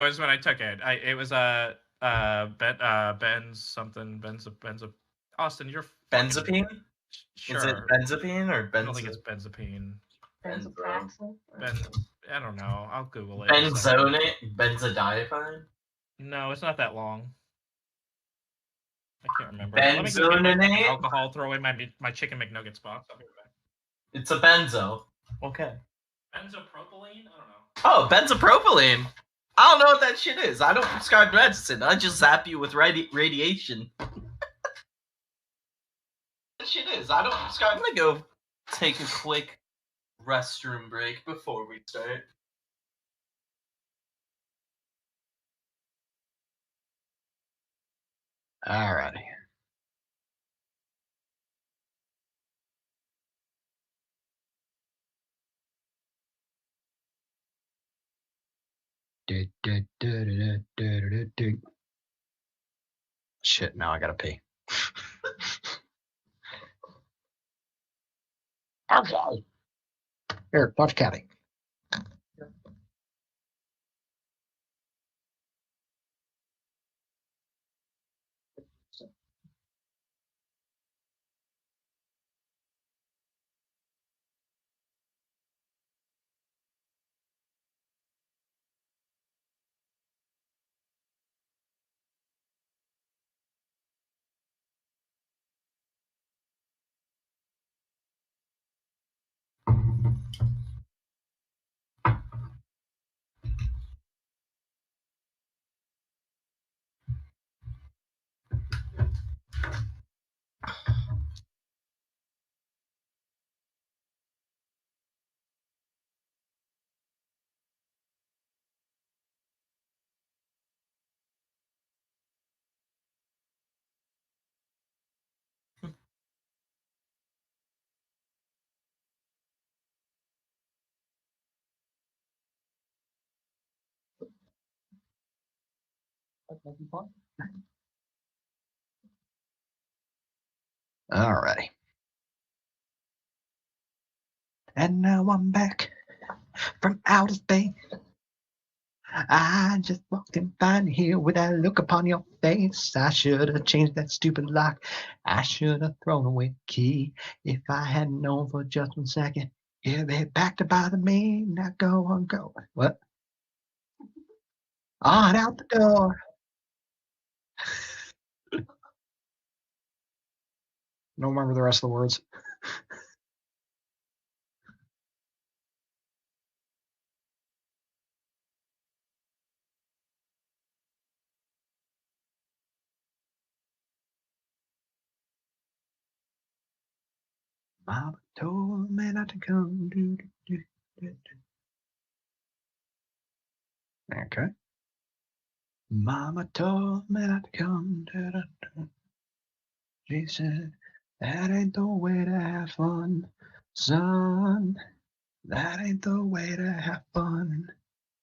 It was when I took it. It was Ben's something. Ben's Austin, you're Benzapine? Sure. Is it benzapine or benzo? I don't think it's benzapine. Benzopraxil? I don't know. I'll Google it. Benzodiazepine? No, it's not that long. I can't remember. Benzonate? Let me get alcohol. Throw away my chicken McNuggets box. I'll be right back. It's a benzo. Okay. Benzopropylene? I don't know. Oh, benzopropylene. I don't know what that shit is. I don't prescribe medicine. I just zap you with radiation. That shit is. I don't prescribe. I'm gonna go take a quick restroom break before we start. Alrighty. Shit, now I gotta pee. Okay. Here, watch Caddy. Alrighty. And now I'm back from outer space. I just walked in fine here with that look upon your face. I should have changed that stupid lock. I should have thrown away the key. If I had known for just 1 second, it'd be back to bother me. Now go on, go. What? On out the door. Don't remember the rest of the words. Mama told me not to come. Okay. Mama told me not to come. She said, that ain't the way to have fun, son. That ain't the way to have fun,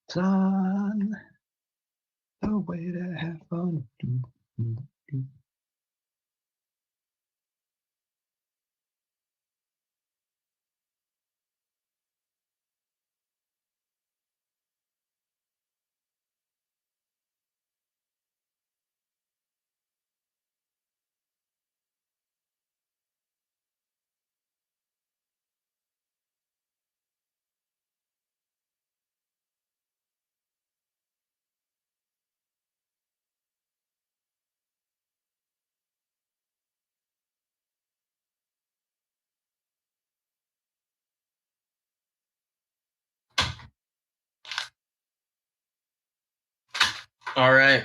son. The way to have fun. All right.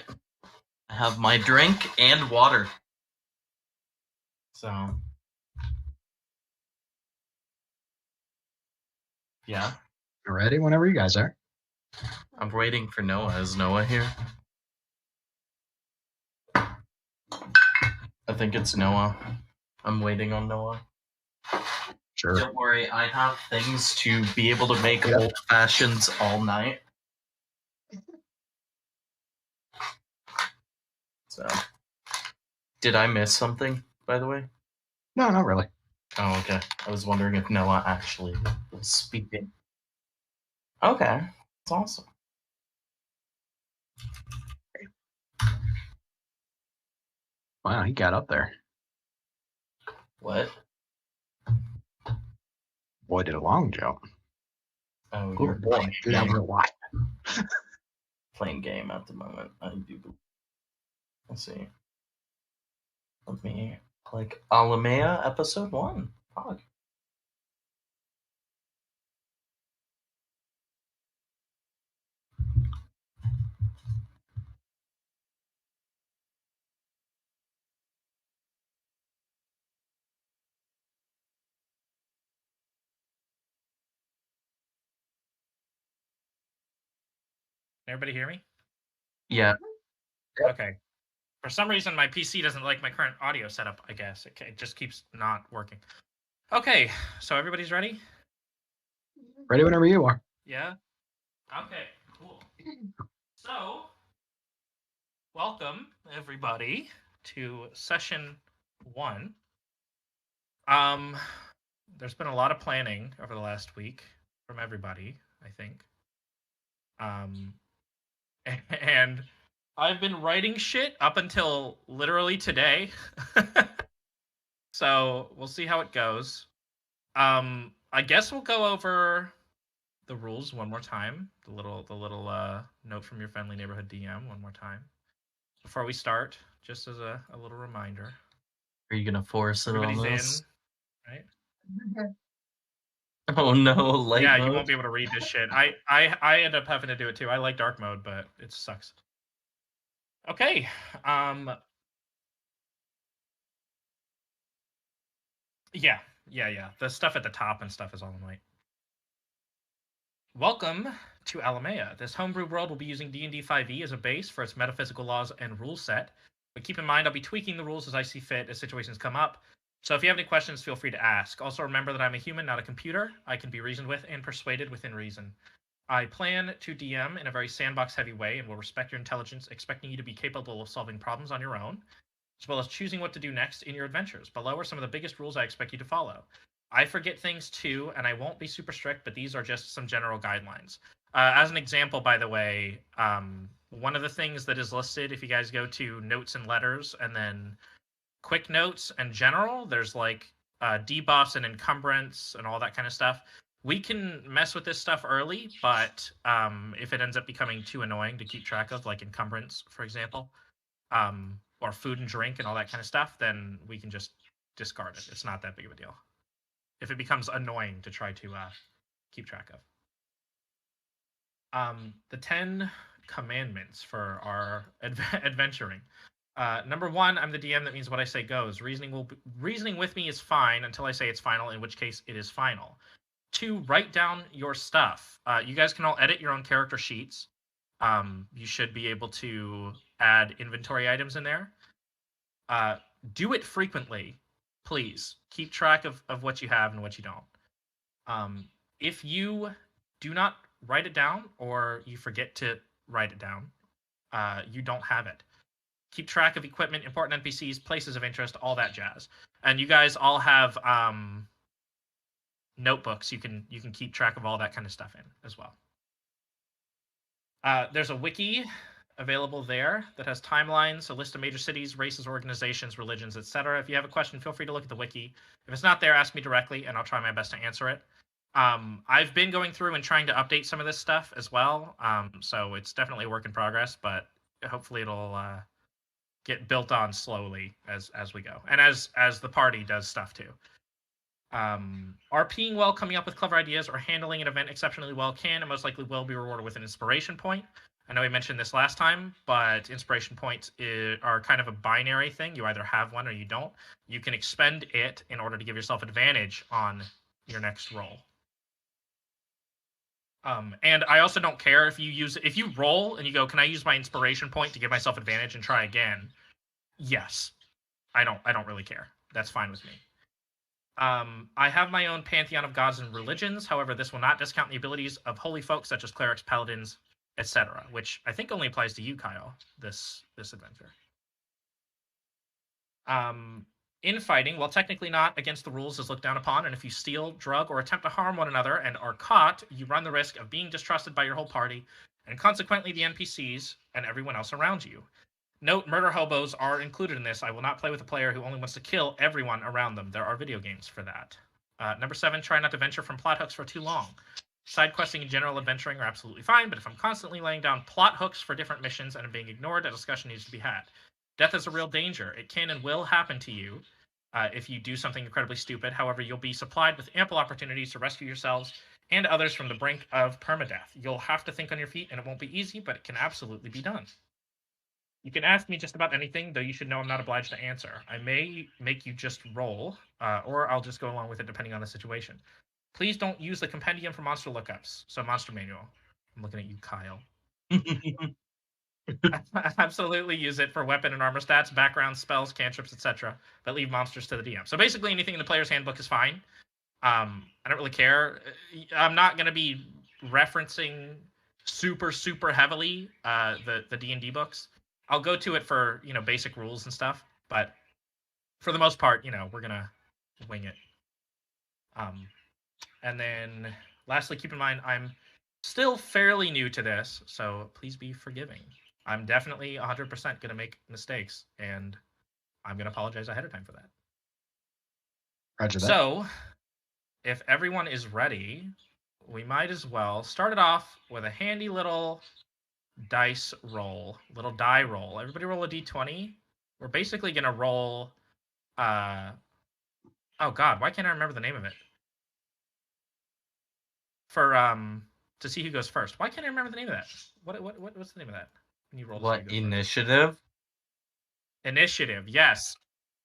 I have my drink and water. So. Yeah. You're ready whenever you guys are. I'm waiting for Noah. Is Noah here? I think it's Noah. I'm waiting on Noah. Sure. Don't worry, I have things to be able to make old fashions all night. So, did I miss something, by the way? No, not really. Oh, okay. I was wondering if Noah actually was speaking. Okay, that's awesome. Wow, he got up there. What? Boy, did a long jump. Oh, Good you're boy. Do that real wide. playing game at the moment. I do. Let's see. Let me click Alimaea episode 1. Fuck. Everybody hear me? Yeah. Okay. For some reason, my PC doesn't like my current audio setup, I guess. It just keeps not working. Okay, so everybody's ready? Ready whenever you are. Yeah? Okay, cool. So, welcome, everybody, to session 1. There's been a lot of planning over the last week from everybody, I think. And I've been writing shit up until literally today. So we'll see how it goes. I guess we'll go over the rules one more time. The little note from your friendly neighborhood DM one more time before we start, just as a little reminder. Are you gonna force it on Everybody's us? in, right? Oh no, light Yeah, mode. you won't be able to read this shit. I end up having to do it too. I like dark mode, but it sucks. Okay. Yeah. The stuff at the top and stuff is all in white. Welcome to Alimaea. This homebrew world will be using D&D 5e as a base for its metaphysical laws and rule set. But keep in mind, I'll be tweaking the rules as I see fit as situations come up. So if you have any questions, feel free to ask. Also remember that I'm a human, not a computer. I can be reasoned with and persuaded within reason. I plan to DM in a very sandbox-heavy way and will respect your intelligence, expecting you to be capable of solving problems on your own, as well as choosing what to do next in your adventures. Below are some of the biggest rules I expect you to follow. I forget things too, and I won't be super strict, but these are just some general guidelines. As an example, by the way, one of the things that is listed, if you guys go to notes and letters and then quick notes and general, there's like debuffs and encumbrance and all that kind of stuff. We can mess with this stuff early, but if it ends up becoming too annoying to keep track of, like encumbrance, for example, or food and drink and all that kind of stuff, then we can just discard it. It's not that big of a deal. If it becomes annoying to try to keep track of. The 10 commandments for our adventuring. Number 1, I'm the DM. That means what I say goes. Reasoning with me is fine until I say it's final, in which case it is final. 2, write down your stuff. You guys can all edit your own character sheets. You should be able to add inventory items in there. Do it frequently, please. Keep track of what you have and what you don't. If you do not write it down or you forget to write it down, you don't have it. Keep track of equipment, important NPCs, places of interest, all that jazz. And you guys all have notebooks. You can keep track of all that kind of stuff in as well. There's a wiki available there that has timelines, a list of major cities, races, organizations, religions, etc. If you have a question, feel free to look at the wiki. If it's not there, ask me directly, and I'll try my best to answer it. I've been going through and trying to update some of this stuff as well, so it's definitely a work in progress, but hopefully it'll get built on slowly as we go, and as the party does stuff too. RPing well, coming up with clever ideas, or handling an event exceptionally well can and most likely will be rewarded with an inspiration point. I know we mentioned this last time, but inspiration points are kind of a binary thing. You either have one or you don't. You can expend it in order to give yourself advantage on your next roll. And I also don't care if you roll and you go, can I use my inspiration point to give myself advantage and try again? Yes. I don't really care. That's fine with me. I have my own pantheon of gods and religions. However, this will not discount the abilities of holy folk such as clerics, paladins, etc., which I think only applies to you, Kyle, this adventure. Infighting, while technically not against the rules, is looked down upon, and if you steal, drug, or attempt to harm one another and are caught, you run the risk of being distrusted by your whole party, and consequently the NPCs and everyone else around you. Note, murder hobos are included in this. I will not play with a player who only wants to kill everyone around them. There are video games for that. Number 7, try not to venture from plot hooks for too long. Side questing and general adventuring are absolutely fine, but if I'm constantly laying down plot hooks for different missions and being ignored, a discussion needs to be had. Death is a real danger. It can and will happen to you if you do something incredibly stupid. However, you'll be supplied with ample opportunities to rescue yourselves and others from the brink of permadeath. You'll have to think on your feet, and it won't be easy, but it can absolutely be done. You can ask me just about anything, though you should know I'm not obliged to answer. I may make you just roll, or I'll just go along with it depending on the situation. Please don't use the compendium for monster lookups. So monster manual. I'm looking at you, Kyle. Absolutely use it for weapon and armor stats, background, spells, cantrips, etc. But leave monsters to the DM. So basically anything in the player's handbook is fine. I don't really care. I'm not going to be referencing super heavily the D&D books. I'll go to it for, basic rules and stuff, but for the most part, we're going to wing it. And then lastly, keep in mind, I'm still fairly new to this, so please be forgiving. I'm definitely 100% going to make mistakes, and I'm going to apologize ahead of time for that. Roger that. So, if everyone is ready, we might as well start it off with a handy little die roll. Everybody roll a d20. We're basically going to roll... oh, God, why can't I remember the name of it? For to see who goes first. Why can't I remember the name of that? What's the name of that? When you roll What, initiative? Initiative, yes.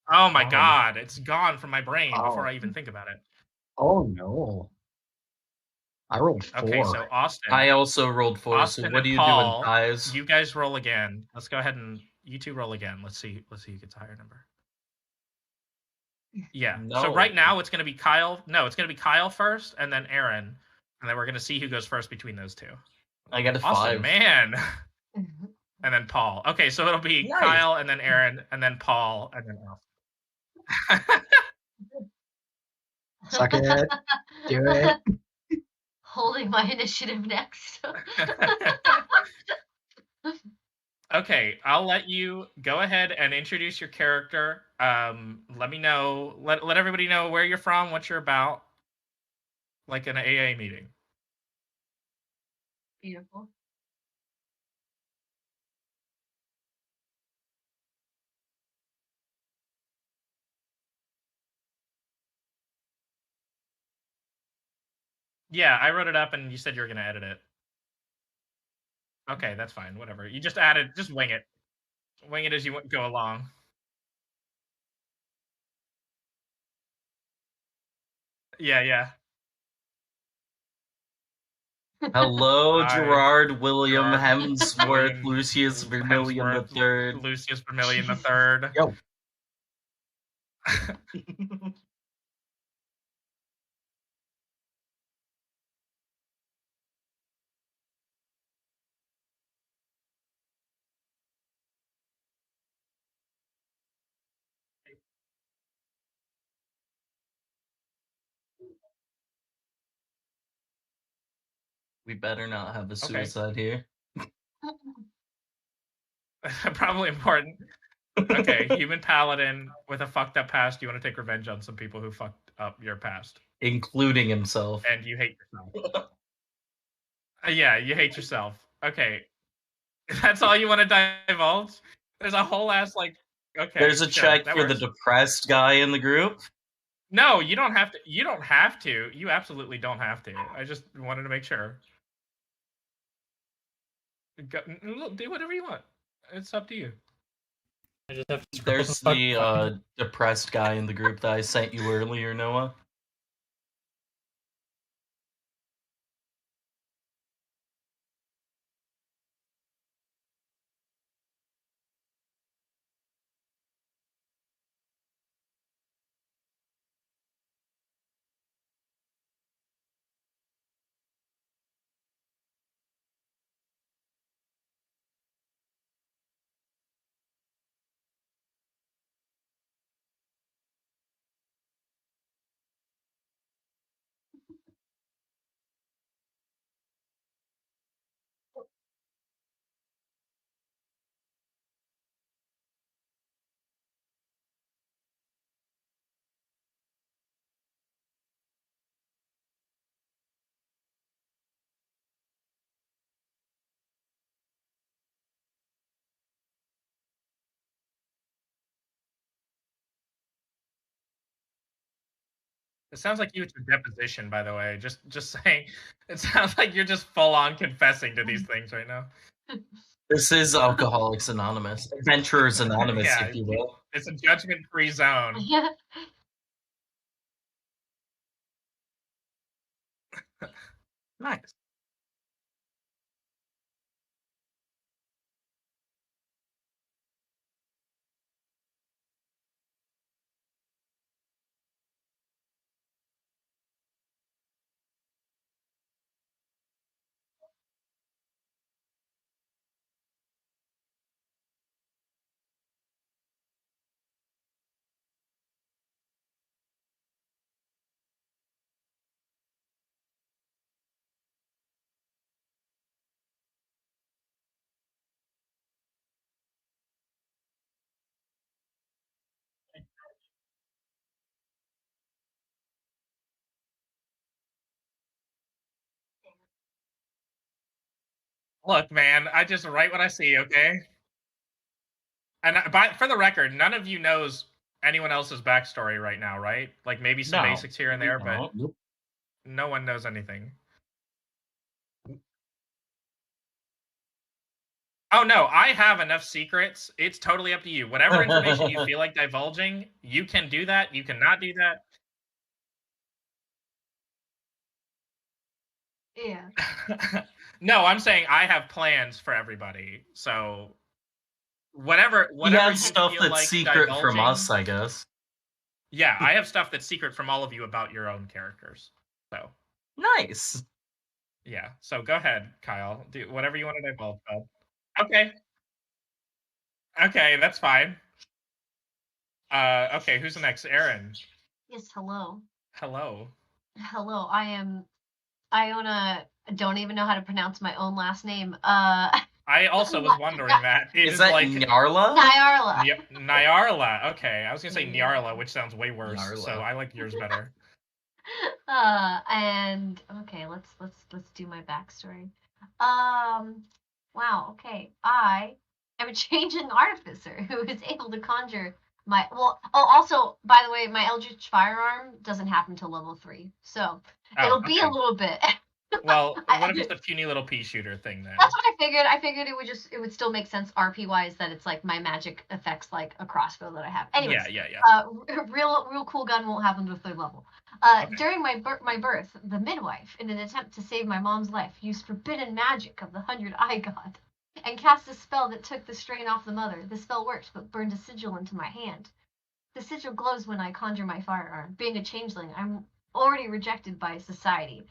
Oh my Oh. God, it's gone from my brain before I even think about it. Oh no. I rolled 4. Okay, so Austin. I also rolled 4, Austin so what do you Paul, do in ties? You guys roll again. Let's go ahead and you two roll again. Let's see who gets a higher number. Yeah. No. So right now it's gonna be Kyle. No, it's gonna be Kyle first and then Erin. And then we're gonna see who goes first between those two. I got a Austin, 5. Man. And then Paul. Okay, so it'll be Nice. Kyle and then Erin and then Paul and then Austin. Suck it. Do it. Holding my initiative next. Okay, I'll let you go ahead and introduce your character. Let me know. Let everybody know where you're from, what you're about, like an AA meeting. Beautiful. Yeah, I wrote it up, and you said you were going to edit it. Okay, that's fine. Whatever. You just wing it. Wing it as you go along. Yeah. Hello, Hi, Gerard, William, Gerard, Hemsworth, William, Lucius, Vermillion the Third. Lucius Vermillion the Third. Yo. We better not have a suicide here. Probably important. Okay, human paladin with a fucked up past. You want to take revenge on some people who fucked up your past, including himself. And you hate yourself. Yeah, you hate yourself. Okay, that's all you want to divulge? There's a whole ass Okay. There's a check for the depressed guy in the group. No, you don't have to. You don't have to. You absolutely don't have to. I just wanted to make sure. Do whatever you want. It's up to you. I just have to There's the depressed guy in the group that I sent you earlier, Noah. It sounds like you at your deposition, by the way. Just saying. It sounds like you're just full on confessing to these things right now. This is Alcoholics Anonymous. Adventurers Anonymous, Yeah, if you will. It's a judgment-free zone. Yeah. Nice. Look, man, I just write what I see, okay? And for the record, none of you knows anyone else's backstory right now, right? Like maybe some No, basics here and there, but Nope. no one knows anything. Oh no, I have enough secrets. It's totally up to you. Whatever information you feel like divulging, you can do that. You cannot do that. Yeah. No, I'm saying I have plans for everybody. So whatever He has you stuff feel that's like secret from divulging- us, I guess. Yeah, I have stuff that's secret from all of you about your own characters. So Nice. yeah. So go ahead, Kyle. Do whatever you want to divulge about. Okay. Okay, that's fine. Okay, who's the next? Erin. Yes, hello. Hello. Hello, I am Iona. I don't even know how to pronounce my own last name. I also was wondering that. It Is that like Nyarla? Nyarla. Nyarla. Okay, I was gonna say Nyarla, which sounds way worse. Nyarla. So I like yours better. And okay, let's do my backstory. Wow, okay. I am a changeling artificer who is able to conjure my also, by the way, my Eldritch Firearm doesn't happen till level 3. So it'll be a little bit. Well, what if it's a puny little pea shooter thing then? That's what I figured. I figured it would still make sense RP wise that it's like my magic affects like a crossbow that I have. Anyways, yeah. Real cool gun won't happen to 3rd level. Okay. During my birth, the midwife, in an attempt to save my mom's life, used forbidden magic of the 100-Eye God and cast a spell that took the strain off the mother. The spell worked, but burned a sigil into my hand. The sigil glows when I conjure my firearm. Being a changeling, I'm already rejected by society.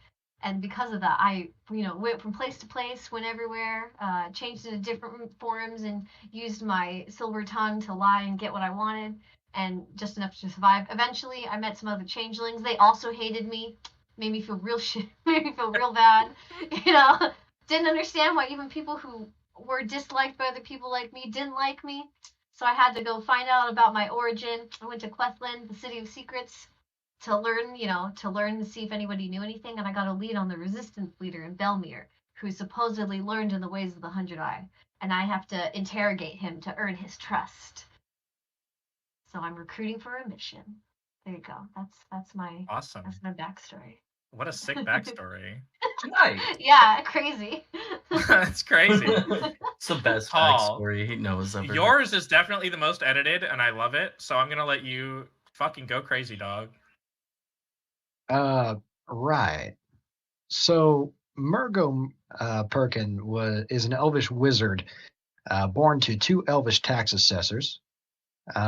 And because of that, I, went from place to place, went everywhere, changed into different forms, and used my silver tongue to lie and get what I wanted, and just enough to survive. Eventually, I met some other changelings. They also hated me, made me feel real shit, made me feel real bad. Didn't understand why even people who were disliked by other people like me didn't like me. So I had to go find out about my origin. I went to Quethland, the City of Secrets, to learn to see if anybody knew anything, and I got a lead on the resistance leader in Belmere, who supposedly learned in the ways of the 100-Eye, and I have to interrogate him to earn his trust. So I'm recruiting for a mission. There you go. That's my Awesome. That's my backstory. What a sick backstory. Nice. Yeah, crazy. That's crazy. It's the best Paul, backstory he knows ever. Yours is definitely the most edited, and I love it. So I'm gonna let you fucking go crazy, dog. Right. So Murgo Perkins is an elvish wizard, born to 2 elvish tax assessors.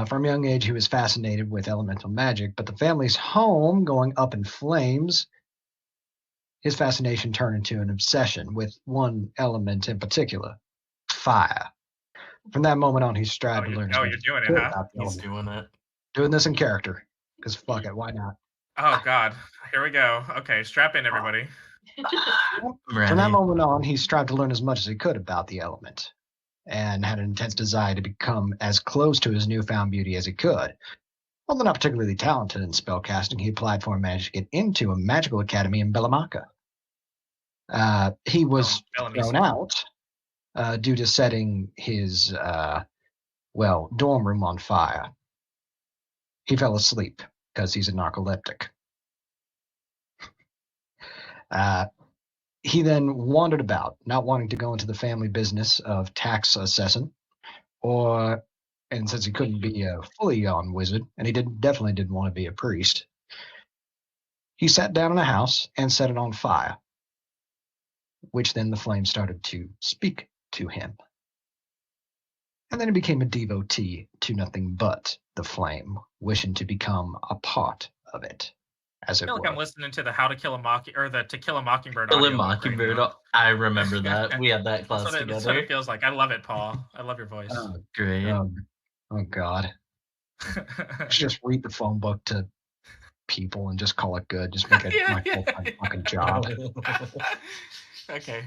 From a young age, he was fascinated with elemental magic, but the family's home going up in flames, his fascination turned into an obsession with one element in particular, fire. From that moment on, he strived to learn. Oh, you're doing it, huh? He's doing it. Doing this in character, because fuck it, why not? Oh God, here we go. Okay, strap in, everybody. From that moment on, he strived to learn as much as he could about the element, and had an intense desire to become as close to his newfound beauty as he could. Although not particularly talented in spellcasting, he applied for and managed to get into a magical academy in Belamaca. He was thrown out due to setting his, dorm room on fire. He fell asleep because he's a narcoleptic. He then wandered about, not wanting to go into the family business of tax assessing, and since he couldn't be a fully gone wizard, and he definitely didn't want to be a priest, he sat down in a house and set it on fire, which then the flame started to speak to him. And then he became a devotee to nothing but the flame, wishing to become a part of it, as I it feel like were. I'm listening to the How to Kill a the To Kill a Mockingbird Kill a audiobook right Mockingbird. now. I remember that. We had that That's class what, together. that's what it feels like. I love it, Paul. I love your voice. Great. Oh God. Just read the phone book to people and just call it good. Just make it my full-time fucking job. Okay.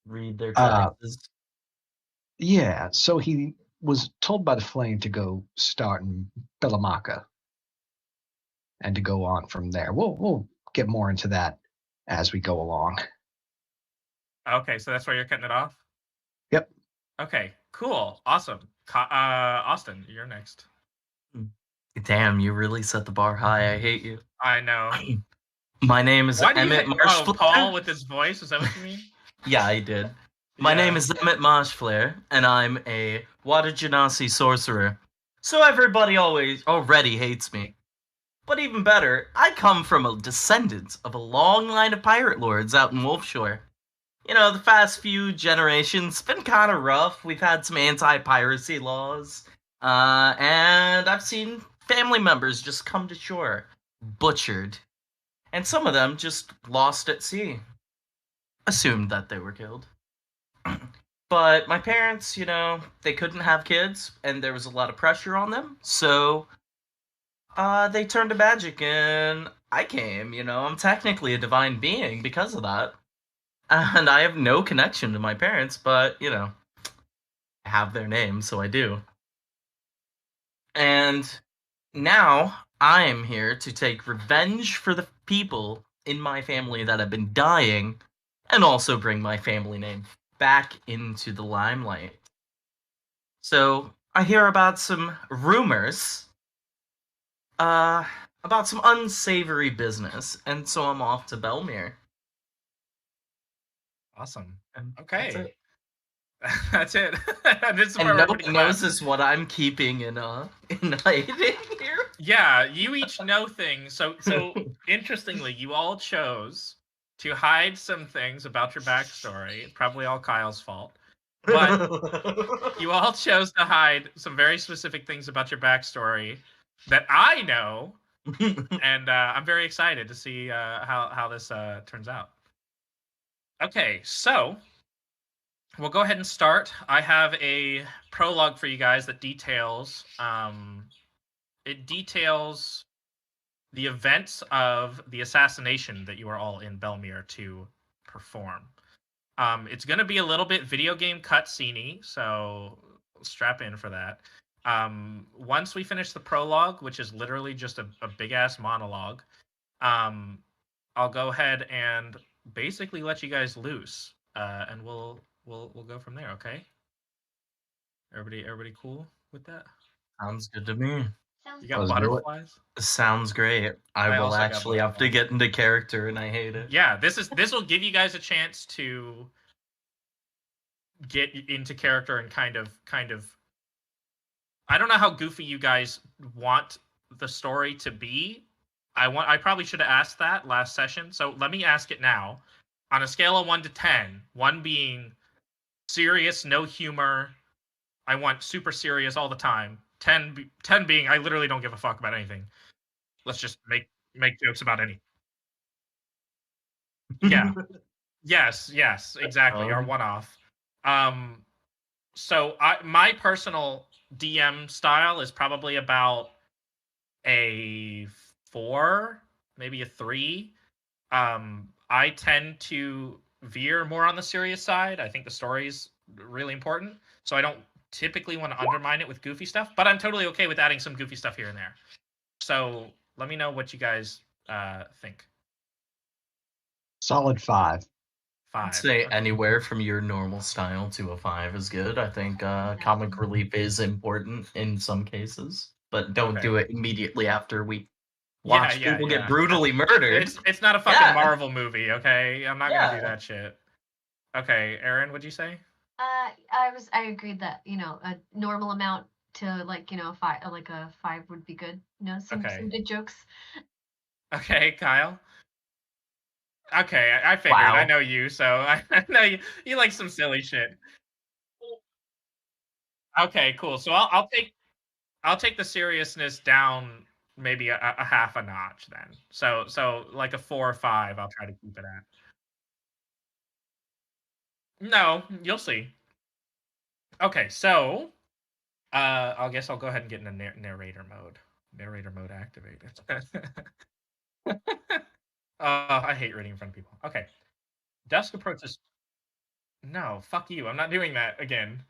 Read their taxes. Yeah, so he was told by the flame to go start in Bellamaka and to go on from there. We'll get more into that as we go along. Okay, so that's where you're cutting it off? Yep. Okay, cool. Awesome. Austin, you're next. Damn, you really set the bar high. I hate you. I know. My name is Emet Marshflare. Oh, Paul with his voice? Is that what you mean? Yeah, I did. My name is Emet Marshflare, and I'm a Water Genasi sorcerer. So everybody already hates me. But even better, I come from a descendant of a long line of pirate lords out in Wolfshore. You know, the past few generations been kind of rough. We've had some anti-piracy laws. And I've seen family members just come to shore, butchered. And some of them just lost at sea. Assumed that they were killed. But my parents, you know, they couldn't have kids, and there was a lot of pressure on them, so they turned to magic, and I came, you know, I'm technically a divine being because of that. And I have no connection to my parents, but, you know, I have their name, so I do. And now I am here to take revenge for the people in my family that have been dying, and also bring my family name back into the limelight. So, I hear about some rumors, about some unsavory business, and so I'm off to Belmere. Awesome. And Okay. That's it. This is and where nobody knows this what I'm keeping in hiding here. Yeah, you each know things. So interestingly, you all chose to hide some things about your backstory. Probably all Kyle's fault. But you all chose to hide some very specific things about your backstory that I know, and I'm very excited to see how this turns out. Okay, so we'll go ahead and start. I have a prologue for you guys that details it details the events of the assassination that you are all in Belmere to perform. It's going to be a little bit video game cutscene-y, so strap in for that. Once we finish the prologue, which is literally just a big-ass monologue, I'll go ahead and basically let you guys loose, and we'll go from there. Okay? Everybody cool with that? Sounds good to me. Sounds You got Let's do it. butterflies? Sounds great. I will also got actually have to get into character, and I hate it. Yeah, this will give you guys a chance to get into character and kind of I don't know how goofy you guys want the story to be. I probably should have asked that last session, so let me ask it now. On a scale of 1 to 10, 1 being serious, no humor, I want super serious all the time. 10 being I literally don't give a fuck about anything. Let's just make jokes about anything. Yeah. Yes, exactly. Our one-off. So my personal DM style is probably about a 4, maybe a 3. I tend to veer more on the serious side. I think the story's really important, so I don't typically want to undermine it with goofy stuff, but I'm totally okay with adding some goofy stuff here and there. So let me know what you guys think. Solid 5. 5. I'd say Okay. anywhere from your normal style to a 5 is good. I think comic relief is important in some cases, but don't do it immediately after we watch Yeah, people yeah. get brutally murdered. It's not a fucking Yeah. Marvel movie, okay? I'm not gonna do Yeah. that shit. Okay, Erin, what'd you say? I agreed that, a normal amount to a 5 would be good. Some good jokes. Okay, Kyle. Okay, I figured. Wow. I know you, so I know you like some silly shit. Okay, cool. So I'll take the seriousness down maybe a half a notch then. So like a 4 or 5, I'll try to keep it at. No, you'll see. Okay, so I guess I'll go ahead and get into narrator mode. Narrator mode activated. I hate reading in front of people. Okay. Dusk approaches. No, fuck you. I'm not doing that again.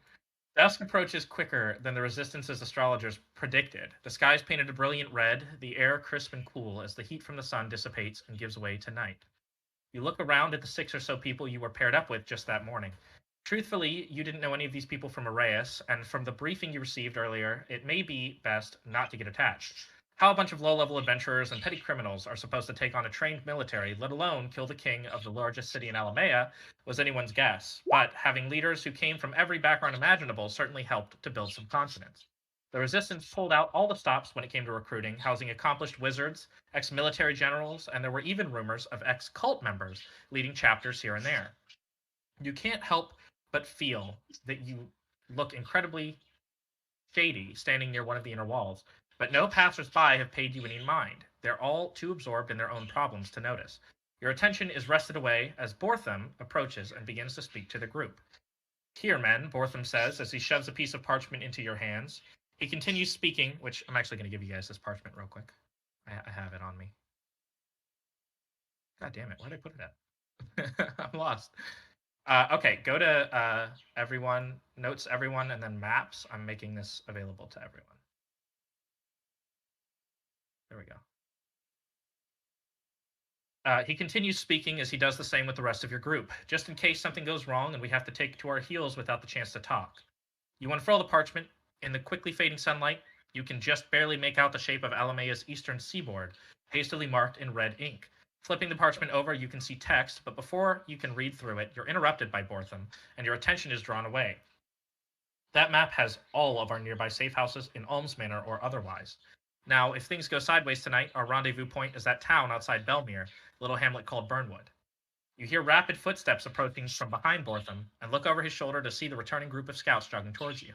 Dusk approaches quicker than the Resistance's astrologers predicted. The sky is painted a brilliant red, the air crisp and cool as the heat from the sun dissipates and gives way to night. You look around at the 6 or so people you were paired up with just that morning. Truthfully, you didn't know any of these people from Arraius, and from the briefing you received earlier, it may be best not to get attached. How a bunch of low-level adventurers and petty criminals are supposed to take on a trained military, let alone kill the king of the largest city in Alimaea, was anyone's guess. But having leaders who came from every background imaginable certainly helped to build some confidence. The Resistance pulled out all the stops when it came to recruiting, housing accomplished wizards, ex-military generals, and there were even rumors of ex-cult members leading chapters here and there. You can't help but feel that you look incredibly shady standing near one of the inner walls, but no passers-by have paid you any mind. They're all too absorbed in their own problems to notice. Your attention is wrested away as Bortham approaches and begins to speak to the group. Here, men, Bortham says as he shoves a piece of parchment into your hands. He continues speaking, which I'm actually going to give you guys this parchment real quick. I have it on me. God damn it, where'd I put it at? I'm lost. Okay, go to everyone, notes everyone, and then maps. I'm making this available to everyone. There we go. He continues speaking as he does the same with the rest of your group, just in case something goes wrong and we have to take to our heels without the chance to talk. You unfurl the parchment. In the quickly fading sunlight, you can just barely make out the shape of Alimaea's eastern seaboard, hastily marked in red ink. Flipping the parchment over, you can see text, but before you can read through it, you're interrupted by Bortham, and your attention is drawn away. That map has all of our nearby safe houses in Almsmanor or otherwise. Now, if things go sideways tonight, our rendezvous point is that town outside Belmere, a little hamlet called Burnwood. You hear rapid footsteps approaching from behind Bortham, and look over his shoulder to see the returning group of scouts jogging towards you.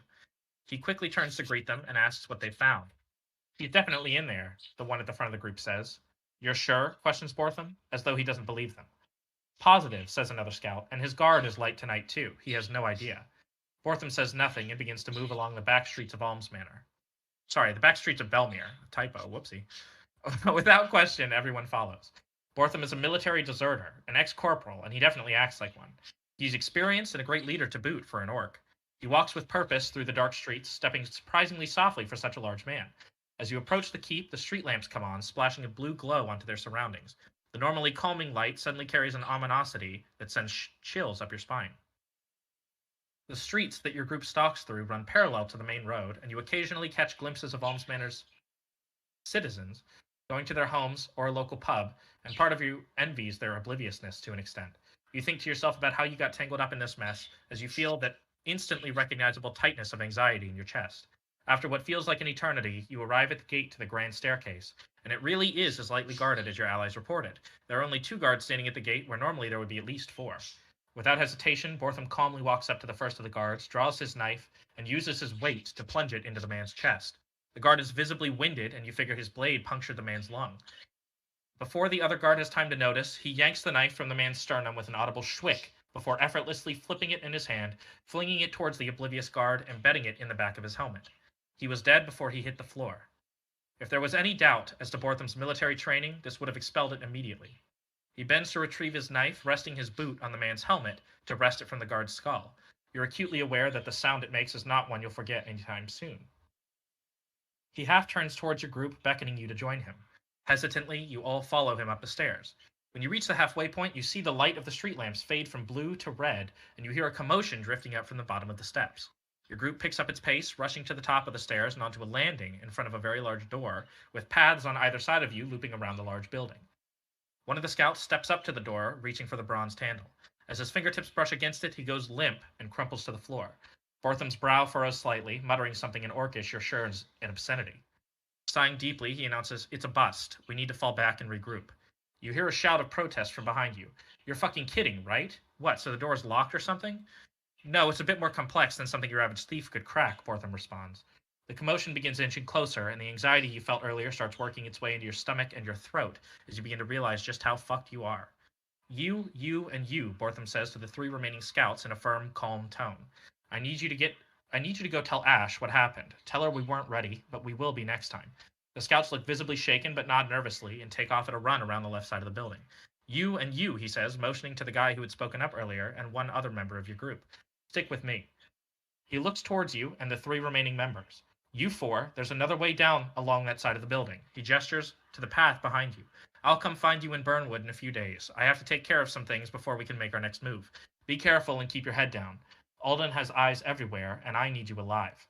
He quickly turns to greet them and asks what they found. He's definitely in there, the one at the front of the group says. You're sure? Questions Bortham, as though he doesn't believe them. Positive, says another scout, and his guard is light tonight too. He has no idea. Bortham says nothing and begins to move along the back streets of Almsmanor. Sorry, the back streets of Belmere. Typo, whoopsie. Without question, everyone follows. Bortham is a military deserter, an ex-corporal, and he definitely acts like one. He's experienced and a great leader to boot for an orc. He walks with purpose through the dark streets, stepping surprisingly softly for such a large man. As you approach the keep, the street lamps come on, splashing a blue glow onto their surroundings. The normally calming light suddenly carries an ominosity that sends chills up your spine. The streets that your group stalks through run parallel to the main road, and you occasionally catch glimpses of Almsmanor's citizens going to their homes or a local pub, and part of you envies their obliviousness to an extent. You think to yourself about how you got tangled up in this mess, as you feel that instantly recognizable tightness of anxiety in your chest. After what feels like an eternity, you arrive at the gate to the grand staircase, and it really is as lightly guarded as your allies reported. There are only 2 guards standing at the gate, where normally there would be at least 4. Without hesitation, Bortham calmly walks up to the first of the guards, draws his knife, and uses his weight to plunge it into the man's chest. The guard is visibly winded, and you figure his blade punctured the man's lung. Before the other guard has time to notice, he yanks the knife from the man's sternum with an audible shwick, before effortlessly flipping it in his hand, flinging it towards the oblivious guard, and embedding it in the back of his helmet. He was dead before he hit the floor. If there was any doubt as to Bortham's military training, this would have expelled it immediately. He bends to retrieve his knife, resting his boot on the man's helmet to wrest it from the guard's skull. You're acutely aware that the sound it makes is not one you'll forget anytime soon. He half turns towards your group, beckoning you to join him. Hesitantly, you all follow him up the stairs. When you reach the halfway point, you see the light of the street lamps fade from blue to red, and you hear a commotion drifting up from the bottom of the steps. Your group picks up its pace, rushing to the top of the stairs and onto a landing in front of a very large door, with paths on either side of you looping around the large building. One of the scouts steps up to the door, reaching for the bronzed handle. As his fingertips brush against it, he goes limp and crumples to the floor. Bortham's brow furrows slightly, muttering something in Orcish you're sure is an obscenity. Sighing deeply, he announces, "It's a bust. We need to fall back and regroup." You hear a shout of protest from behind you. "You're fucking kidding, right? What, so the door is locked or something?" "No, it's a bit more complex than something your average thief could crack," Bortham responds. The commotion begins inching closer, and the anxiety you felt earlier starts working its way into your stomach and your throat as you begin to realize just how fucked you are. You, and you, Bortham says to the 3 remaining scouts in a firm, calm tone. I need you to go tell Ash what happened. Tell her we weren't ready, but we will be next time." The scouts look visibly shaken but nod nervously and take off at a run around the left side of the building. You and you, he says, motioning to the guy who had spoken up earlier and one other member of your group. "Stick with me." He looks towards you and the 3 remaining members. "You 4, there's another way down along that side of the building." He gestures to the path behind you. "I'll come find you in Burnwood in a few days. I have to take care of some things before we can make our next move. Be careful and keep your head down. Aldin has eyes everywhere, and I need you alive."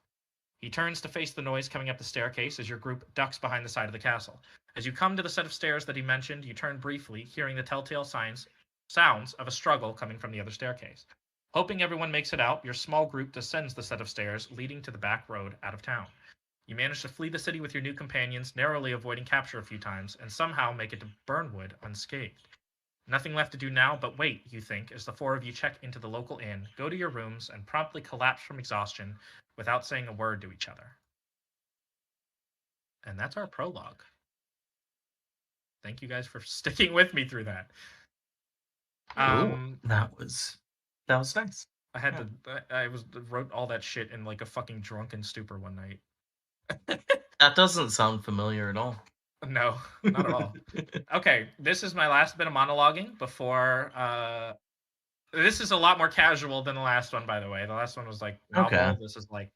He turns to face the noise coming up the staircase as your group ducks behind the side of the castle. As you come to the set of stairs that he mentioned, you turn briefly, hearing the telltale sounds of a struggle coming from the other staircase. Hoping everyone makes it out, your small group descends the set of stairs leading to the back road out of town. You manage to flee the city with your new companions, narrowly avoiding capture a few times, and somehow make it to Burnwood unscathed. Nothing left to do now but wait, you think, as the 4 of you check into the local inn, go to your rooms, and promptly collapse from exhaustion without saying a word to each other. And that's our prologue. Thank you guys for sticking with me through that. That was nice. I had I wrote all that shit in like a fucking drunken stupor one night. That doesn't sound familiar at all. No, not at all. Okay, this is my last bit of monologuing before. This is a lot more casual than the last one, by the way. The last one was like novel. Okay. This is like,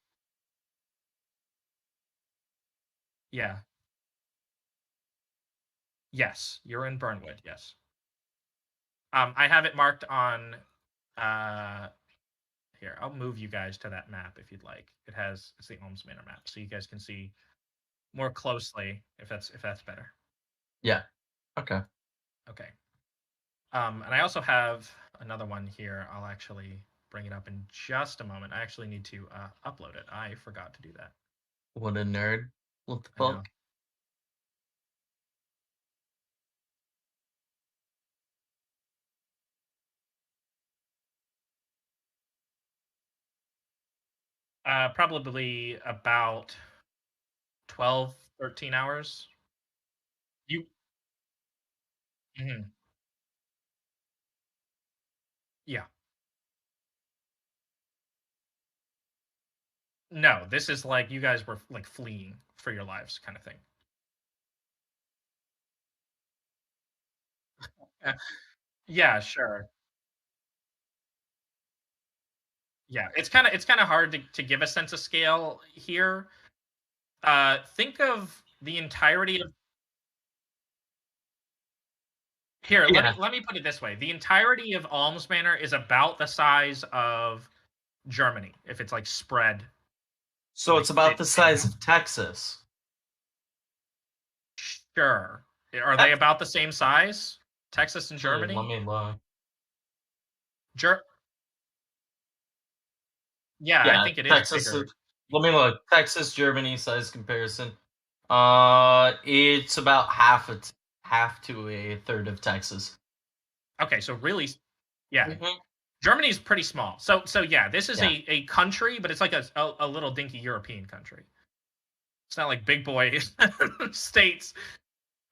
yeah. Yes, you're in Burnwood. Yes. I have it marked on. Here, I'll move you guys to that map if you'd like. It's the Almsmanor map, so you guys can see more closely if that's better. Yeah. Okay. Okay. And I also have another one here. I'll actually bring it up in just a moment. I actually need to upload it. I forgot to do that. What a nerd. What the I know. fuck? Probably about 12, 13 hours. You. Mhm. Yeah. No, this is like you guys were like fleeing for your lives kind of thing. Yeah, sure. Yeah, it's kind of hard to give a sense of scale here. Think of the entirety of here. Yeah. Let me put it this way: the entirety of Almsmanor is about the size of Germany if it's like spread. So like, it's about the size of Texas. Sure. Are they about the same size? Texas and Germany? Let me look. Yeah, I think it is Texas. bigger. Let me look. Texas, Germany size comparison. It's about half to a third of Texas. Okay, so really, yeah, Mhm. Germany is pretty small. So yeah, this is a country, but it's like a little dinky European country. It's not like big boy states.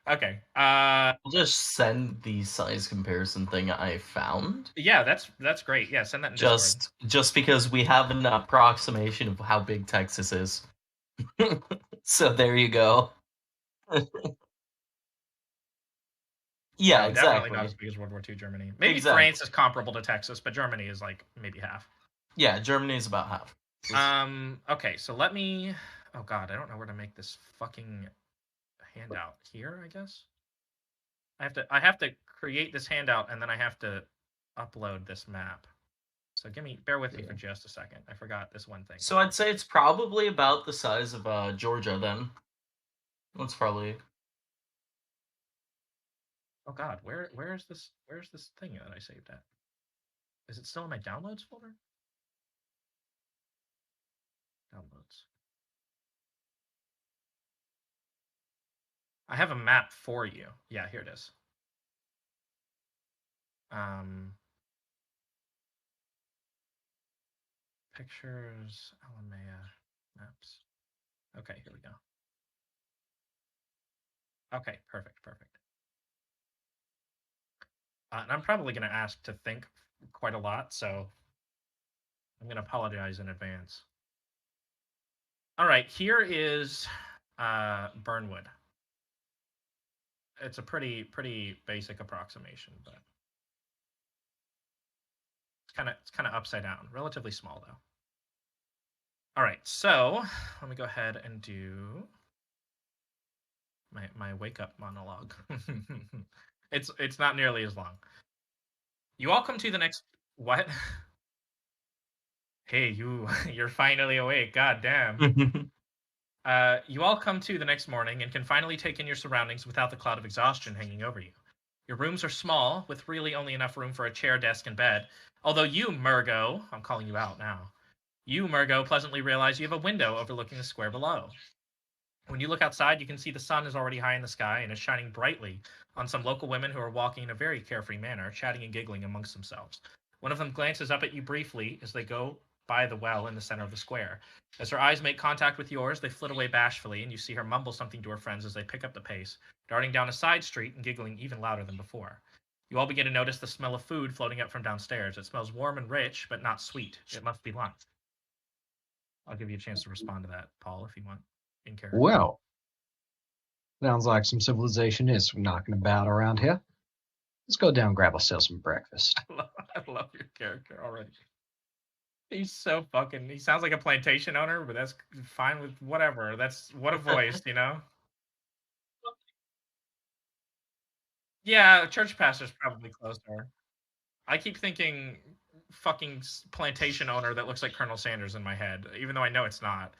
Okay. I'll just send the size comparison thing I found. Yeah, that's great. Yeah, send that in Discord. Just because we have an approximation of how big Texas is. So there you go. Yeah, No, exactly. definitely not as big as World War II Germany. Maybe Exactly. France is comparable to Texas, but Germany is like maybe half. Yeah, Germany is about half. Okay, so let me. Oh God, I don't know where to make this fucking handout. Here, I guess. I have to create this handout and then I have to upload this map. So bear with me for just a second. I forgot this one thing. So I'd say it's probably about the size of Georgia then. That's probably. Oh God, where's this thing that I saved at? Is it still in my downloads folder? Downloads. I have a map for you. Yeah, here it is. Pictures, Alimaea, maps. Okay, here we go. Okay, perfect. And I'm probably going to ask to think quite a lot, so I'm going to apologize in advance. All right, here is Burnwood. It's a pretty basic approximation, but it's kind of upside down. Relatively small though. All right, so let me go ahead and do my wake up monologue. It's not nearly as long. You all come to the next what? Hey, you're finally awake. God damn. You all come to the next morning and can finally take in your surroundings without the cloud of exhaustion hanging over you. Your rooms are small, with really only enough room for a chair, desk, and bed. Although you, Murgo, I'm calling you out now. You, Murgo, pleasantly realize you have a window overlooking the square below. When you look outside, you can see the sun is already high in the sky and is shining brightly on some local women who are walking in a very carefree manner, chatting and giggling amongst themselves. One of them glances up at you briefly as they go by the well in the center of the square. As her eyes make contact with yours, they flit away bashfully, and you see her mumble something to her friends as they pick up the pace, darting down a side street and giggling even louder than before. You all begin to notice the smell of food floating up from downstairs. It smells warm and rich, but not sweet. It must be lunch. I'll give you a chance to respond to that, Paul, if you want, in character. Well, sounds like some civilization is knocking about around here. Let's go down and grab ourselves some breakfast. I love your character already. He's so fucking. He sounds like a plantation owner, but that's fine with whatever. That's what a voice, you know? Yeah, church pastor's probably closer. I keep thinking fucking plantation owner that looks like Colonel Sanders in my head, even though I know it's not.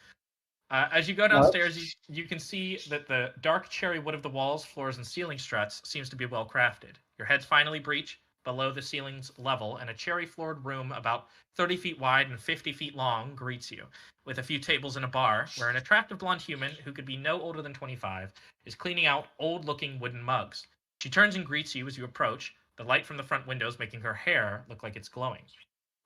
As you go downstairs, you can see that the dark cherry wood of the walls, floors, and ceiling struts seems to be well crafted. Your heads finally breach below the ceiling's level, and a cherry-floored room about 30 feet wide and 50 feet long greets you, with a few tables and a bar, where an attractive blonde human, who could be no older than 25, is cleaning out old-looking wooden mugs. She turns and greets you as you approach, the light from the front windows making her hair look like it's glowing.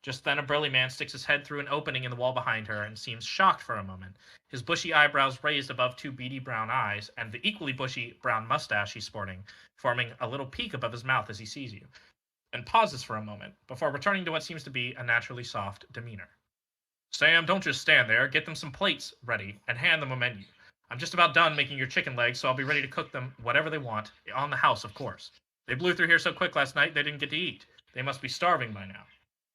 Just then a burly man sticks his head through an opening in the wall behind her and seems shocked for a moment, his bushy eyebrows raised above two beady brown eyes, and the equally bushy brown mustache he's sporting, forming a little peak above his mouth as he sees you, and pauses for a moment, before returning to what seems to be a naturally soft demeanor. Sam, don't just stand there. Get them some plates ready, and hand them a menu. I'm just about done making your chicken legs, so I'll be ready to cook them whatever they want, on the house, of course. They blew through here so quick last night, they didn't get to eat. They must be starving by now.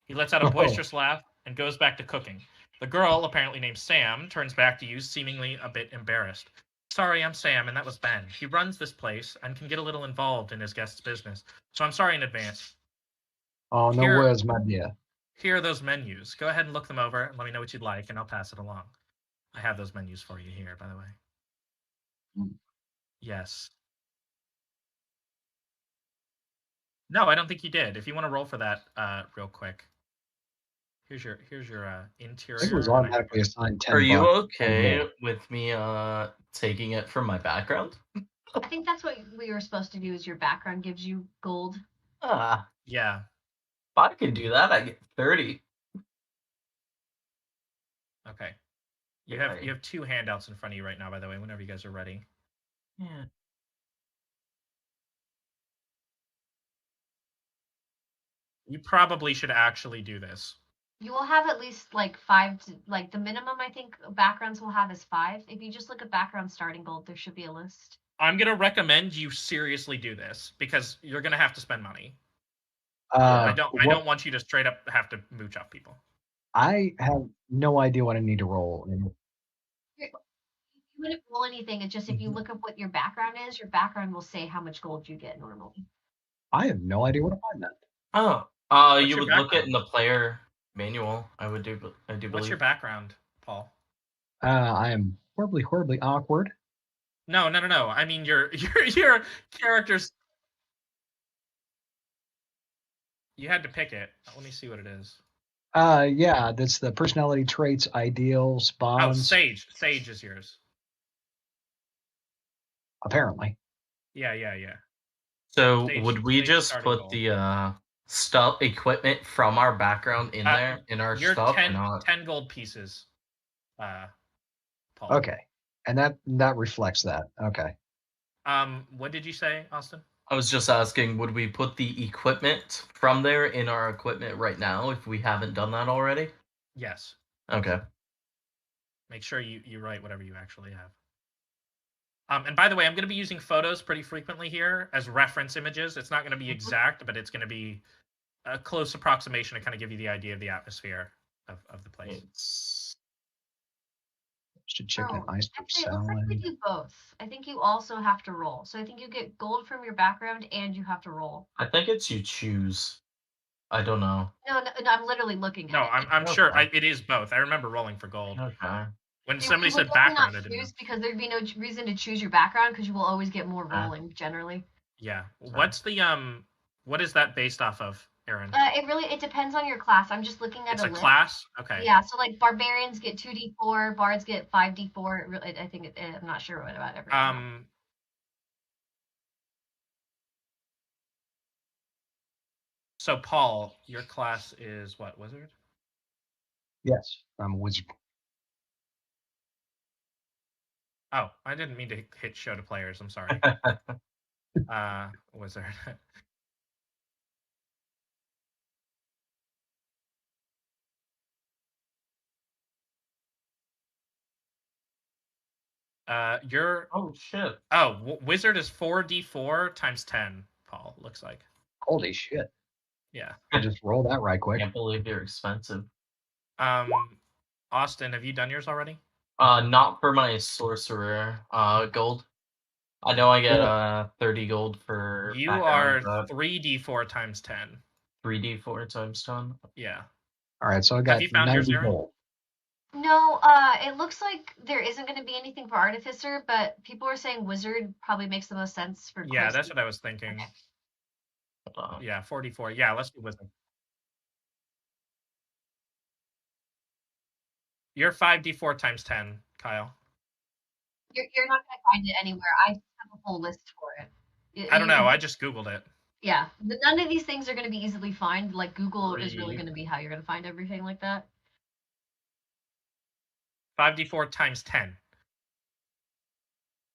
He lets out a boisterous laugh and goes back to cooking. The girl, apparently named Sam, turns back to you, seemingly a bit embarrassed. Sorry, I'm Sam, and that was Ben. He runs this place and can get a little involved in his guest's business, so I'm sorry in advance. Oh, no worries, my dear. Here are those menus. Go ahead and look them over and let me know what you'd like, and I'll pass it along. I have those menus for you here, by the way. Yes. No, I don't think you did. If you want to roll for that real quick. Here's your interior. It was automatically assigned 10 Are you bucks. okay with me taking it from my background? I think that's what we were supposed to do. Is your background gives you gold? Yeah. If I can do that, I get 30. Okay. You have two handouts in front of you right now, by the way. Whenever you guys are ready. Yeah. You probably should actually do this. You will have at least like 5 to like the minimum I think backgrounds will have is 5. If you just look at background starting gold, there should be a list. I'm gonna recommend you seriously do this because you're gonna have to spend money. I don't want you to straight up have to mooch off people. I have no idea what I need to roll. You wouldn't roll anything. It's just if you look up what your background is, your background will say how much gold you get normally. I have no idea where to find that. Oh, you would look at in the player Manual, I do believe. What's your background, Paul? I am horribly awkward. No. I mean your character's. You had to pick it. Let me see what it is. Yeah, that's the personality traits, ideals, Oh, bonds. Sage. Sage is yours. Apparently. Yeah. So Stage- would we stage just starting put goal. the stuff equipment from our background in there in our You're stuff? 10 Not... 10 gold pieces. Paul. Okay, and that reflects that. Okay. What did you say, Austin? I was just asking, would we put the equipment from there in our equipment right now if we haven't done that already? Yes. Okay. Make sure you write whatever you actually have. And by the way, I'm going to be using photos pretty frequently here as reference images. It's not going to be exact, but it's going to be a close approximation to kind of give you the idea of the atmosphere of the place. Should check that iceberg Actually, it looks like we salad. do both. I think you also have to roll. So I think you get gold from your background and you have to roll. I think it's you choose. I don't know. No, I'm literally looking at No, it. I'm sure Okay. it is both. I remember rolling for gold. Okay. When You somebody would said only background, I not didn't know. choose because there'd be no reason to choose your background because you will always get more rolling generally. Yeah. What's the what is that based off of, Erin? It depends on your class. I'm just looking at It's a a list. class? Okay. Yeah, so like barbarians get 2d4, bards get 5d4. I think I'm not sure what about everyone. So Paul, your class is what, wizard? Yes, I'm a wizard. Oh, I didn't mean to hit show to players. I'm sorry. Wizard. Your Oh shit. wizard is 4d4 times 10. Paul looks like. Holy shit! Yeah. I just roll that right quick. Can't believe you're expensive. Austin, have you done yours already? Not for my sorcerer gold. I know I get 30 gold for You background, are but 3d4 times 10. 3d4 times 10. Yeah. All right, so I got Have you found yours, 90 Erin? gold. No, it looks like there isn't going to be anything for artificer, but people are saying wizard probably makes the most sense for. Yeah, that's what I was thinking. Okay. Hold on. Yeah, 44. Yeah, let's do wizard. You're 5d4 times 10, Kyle. You're not going to find it anywhere. I have a whole list for it. I don't know. I just Googled it. Yeah, none of these things are going to be easily found. Like Google is really going to be how you're going to find everything like that. 5d4 times 10.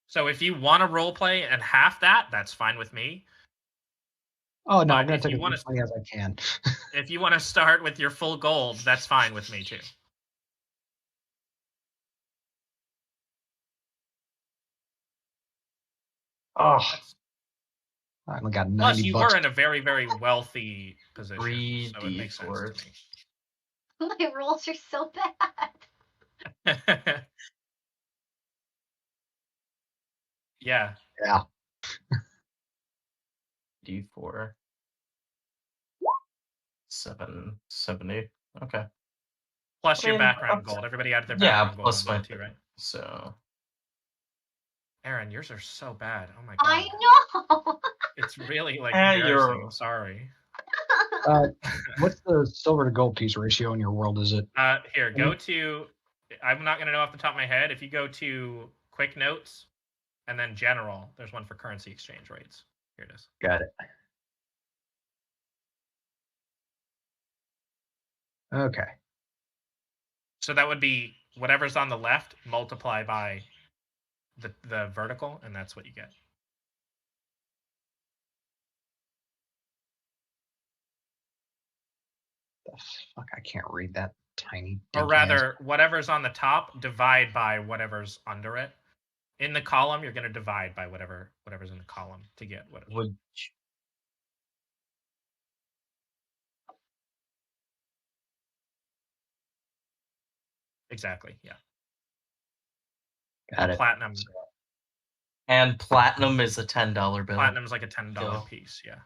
So if you want to roleplay and half that, that's fine with me. Oh no, But I'm gonna if take you as wanna- much money as I can. If you want to start with your full gold, that's fine with me too. Oh, I only got 90 Plus, you bucks. were in a very, very wealthy position, so it makes sense 3d4. to me. My rolls are so bad. Yeah. Yeah. D4. 770. Okay. Plus I your mean, background that's- gold. Everybody added their Yeah, background gold plus on my that too, right? So Erin, yours are so bad. Oh my god. I know. It's really like Hey, embarrassing. you're- I'm sorry. What's the silver to gold piece ratio in your world? Is it? Here, go to. I'm not gonna know off the top of my head. If you go to quick notes, and then general, there's one for currency exchange rates. Here it is. Got it. Okay. So that would be whatever's on the left multiply by the vertical, and that's what you get. The fuck, I can't read that tiny. Or dinky rather, whatever's on the top, divide by whatever's under it. In the column, you're going to divide by whatever's in the column to get what. would Exactly. Yeah. Got it. Platinum. and platinum is a $10 bill. Platinum's like a $10 Bill. piece. Yeah.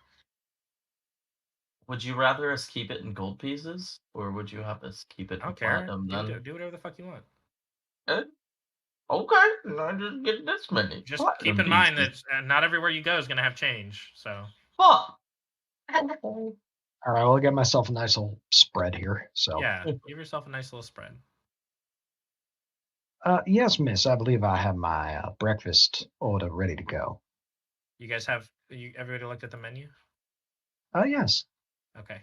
Would you rather us keep it in gold pieces, or would you have us keep it I in don't care. platinum? Do whatever the fuck you want. Okay, I just get this many. Just platinum keep in mind pieces. that not everywhere you go is going to have change. So Fuck. All right, well, I'll get myself a nice little spread here. So, yeah, give yourself a nice little spread. Yes, miss, I believe I have my breakfast order ready to go. You guys have everybody looked at the menu? Yes. Okay.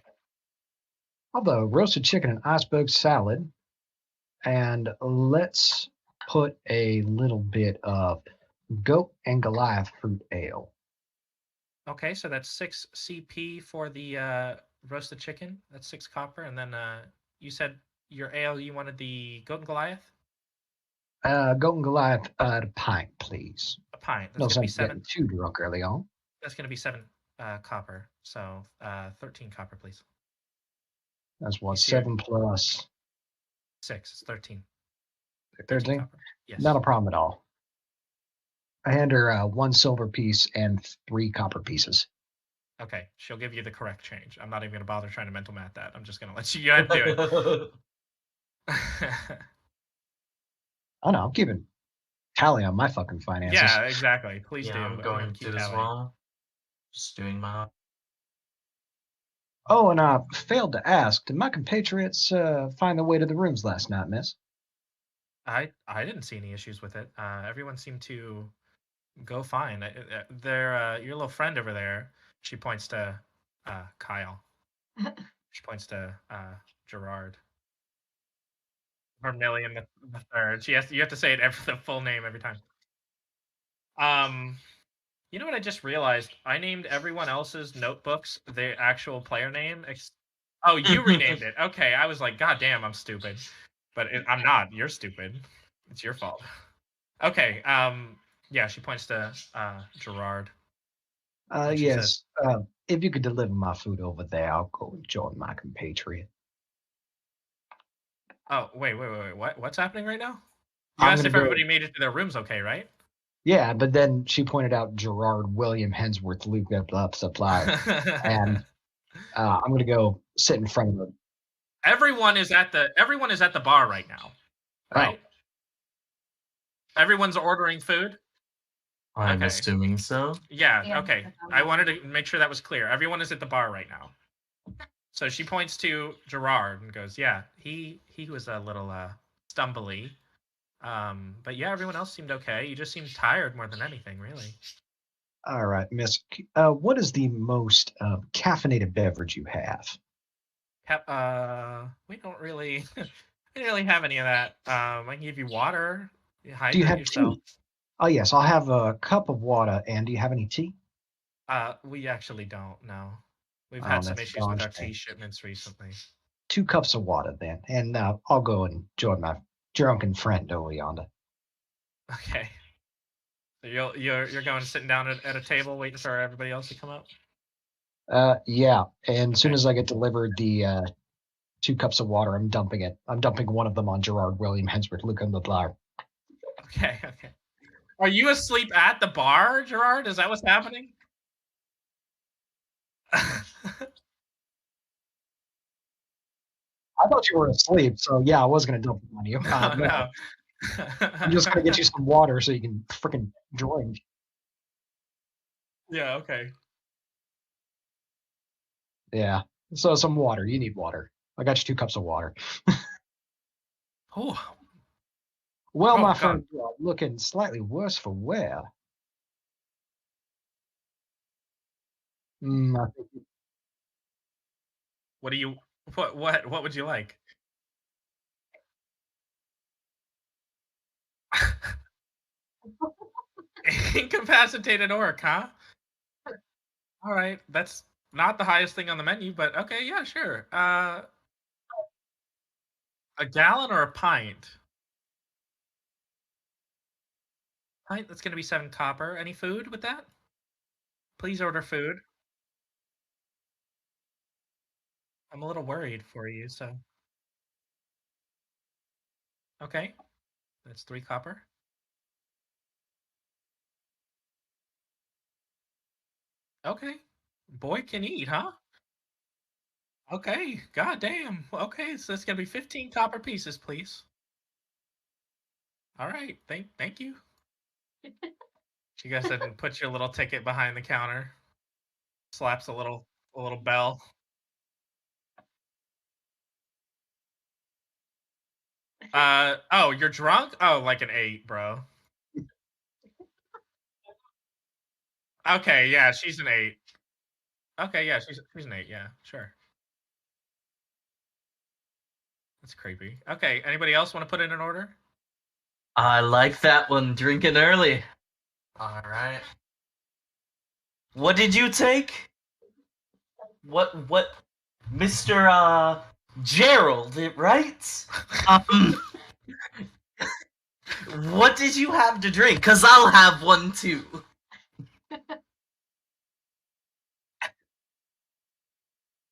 Although roasted chicken and iceberg salad, and let's put a little bit of goat and Goliath fruit ale. Okay, so that's 6 CP for the roasted chicken. That's 6 copper, and then you said your ale. You wanted the goat and Goliath. Goat and Goliath, a pint, please. A pint. That's No gonna be sense 7. getting too drunk early on. That's gonna be 7 copper. So 13 copper, please. That's what, see it? 7 plus 6. It's 13. 13? Copper. Yes. Not a problem at all. I hand her 1 silver piece and 3 copper pieces. Okay, she'll give you the correct change. I'm not even gonna bother trying to mental math that. I'm just gonna let you guys do it. Oh no, I'm keeping tally on my fucking finances. Yeah, exactly. Please do. I'm going Everyone keep to as tally. well. Just doing my. Oh, and I failed to ask, did my compatriots find their way to the rooms last night, miss? I didn't see any issues with it. Everyone seemed to go fine. Your little friend over there. She points to Kyle. She points to Gerard. Vermillion the third. You have to say it the full name every time. You know what I just realized? I named everyone else's notebooks the actual player name. Oh, you renamed it. Okay, I was like, God damn, I'm stupid. But I'm not. You're stupid. It's your fault. Okay. Yeah, she points to Gerard. And she Yes. says, If you could deliver my food over there, I'll go and join my compatriot. "Oh, wait. What's happening right now? You I'm asked gonna if go- everybody made it to their rooms okay, right?" Yeah, but then she pointed out Gerard, William, Hemsworth, Luke, supplier, and I'm gonna go sit in front of them. Everyone is at the bar right now, right? Everyone's ordering food. I'm Okay. assuming so. Yeah, Yeah, okay. that's I wanted to make sure that was clear. Everyone is at the bar right now. So she points to Gerard and goes, "Yeah, he was a little stumbly. But yeah, everyone else seemed okay. You just seemed tired more than anything, really." All right, miss. What is the most caffeinated beverage you have? We don't really we don't really have any of that. I can give you water. Hydrate Do you have yourself. tea? Oh, yes, I'll have a cup of water. And do you have any tea? We actually don't. No, we've Oh, had some that's a issues darn with our shame. tea shipments recently. 2 cups of water then, and I'll go and join my drunken friend over yonder. Okay. So you're going sitting down at a table waiting for everybody else to come up. Yeah, and as soon Okay. as I get delivered the 2 cups of water, I'm dumping it. I'm dumping one of them on Gerard, William, Hemsworth, Luke, and LeBlanc. Okay. Are you asleep at the bar, Gerard? Is that what's happening? I thought you were asleep, so yeah, I was gonna dump it on you. No. I'm just gonna get you some water so you can freaking drink. Yeah. Okay. Yeah, so some water. You need water. I got you 2 cups of water. Oh. Well, Oh, my God. friend, you are looking slightly worse for wear. I think What do you? What would you like? Incapacitated orc, huh? All right, that's not the highest thing on the menu, but okay, yeah, sure. A gallon or a pint? Pint. That's gonna be 7 copper. Any food with that? Please order food. I'm a little worried for you, so okay. That's 3 copper. Okay. Boy can eat, huh? Okay, goddamn. Okay, so it's gonna be 15 copper pieces, please. All right, thank you. She goes ahead and puts your little ticket behind the counter. Slaps a little bell. Oh, you're drunk? Oh, like an 8, bro. Okay, yeah, she's an 8. Okay, yeah, she's an 8, yeah, sure. That's creepy. Okay, anybody else want to put in an order? I like that one. Drinking early. All right. What did you take? What, Mr. Gerald, right? What did you have to drink? 'Cause I'll have one too.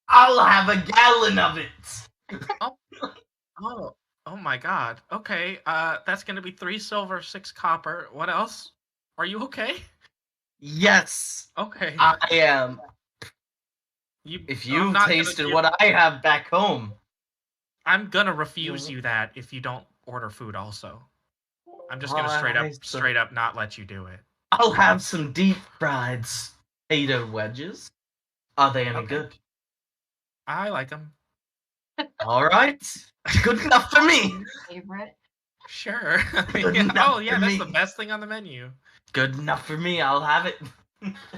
I'll have a gallon of it. Oh my god. Okay, that's gonna be 3 silver, 6 copper. What else? Are you okay? Yes, Okay. I am. If I'm you've not gonna tasted give- what I have back home, I'm gonna refuse you that if you don't order food also. I'm just gonna straight up not let you do it. I'll have some deep fried potato wedges. Are they any Okay. good? I like them. All right, good enough for me. Favorite. Sure. Good Yeah. enough Oh yeah, for that's me. the best thing on the menu. Good enough for me. I'll have it.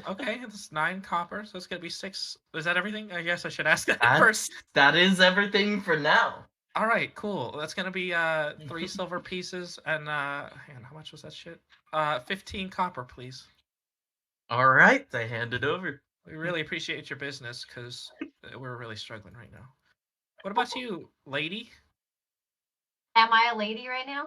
Okay, that's 9 copper, so it's gonna be 6. Is that everything? I guess I should ask that first. That is everything for now. All right, cool. That's gonna be 3 silver pieces and hang on, how much was that shit? 15 copper, please. All right, I hand it over. We really appreciate your business because we're really struggling right now. What about you, lady? Am I a lady right now?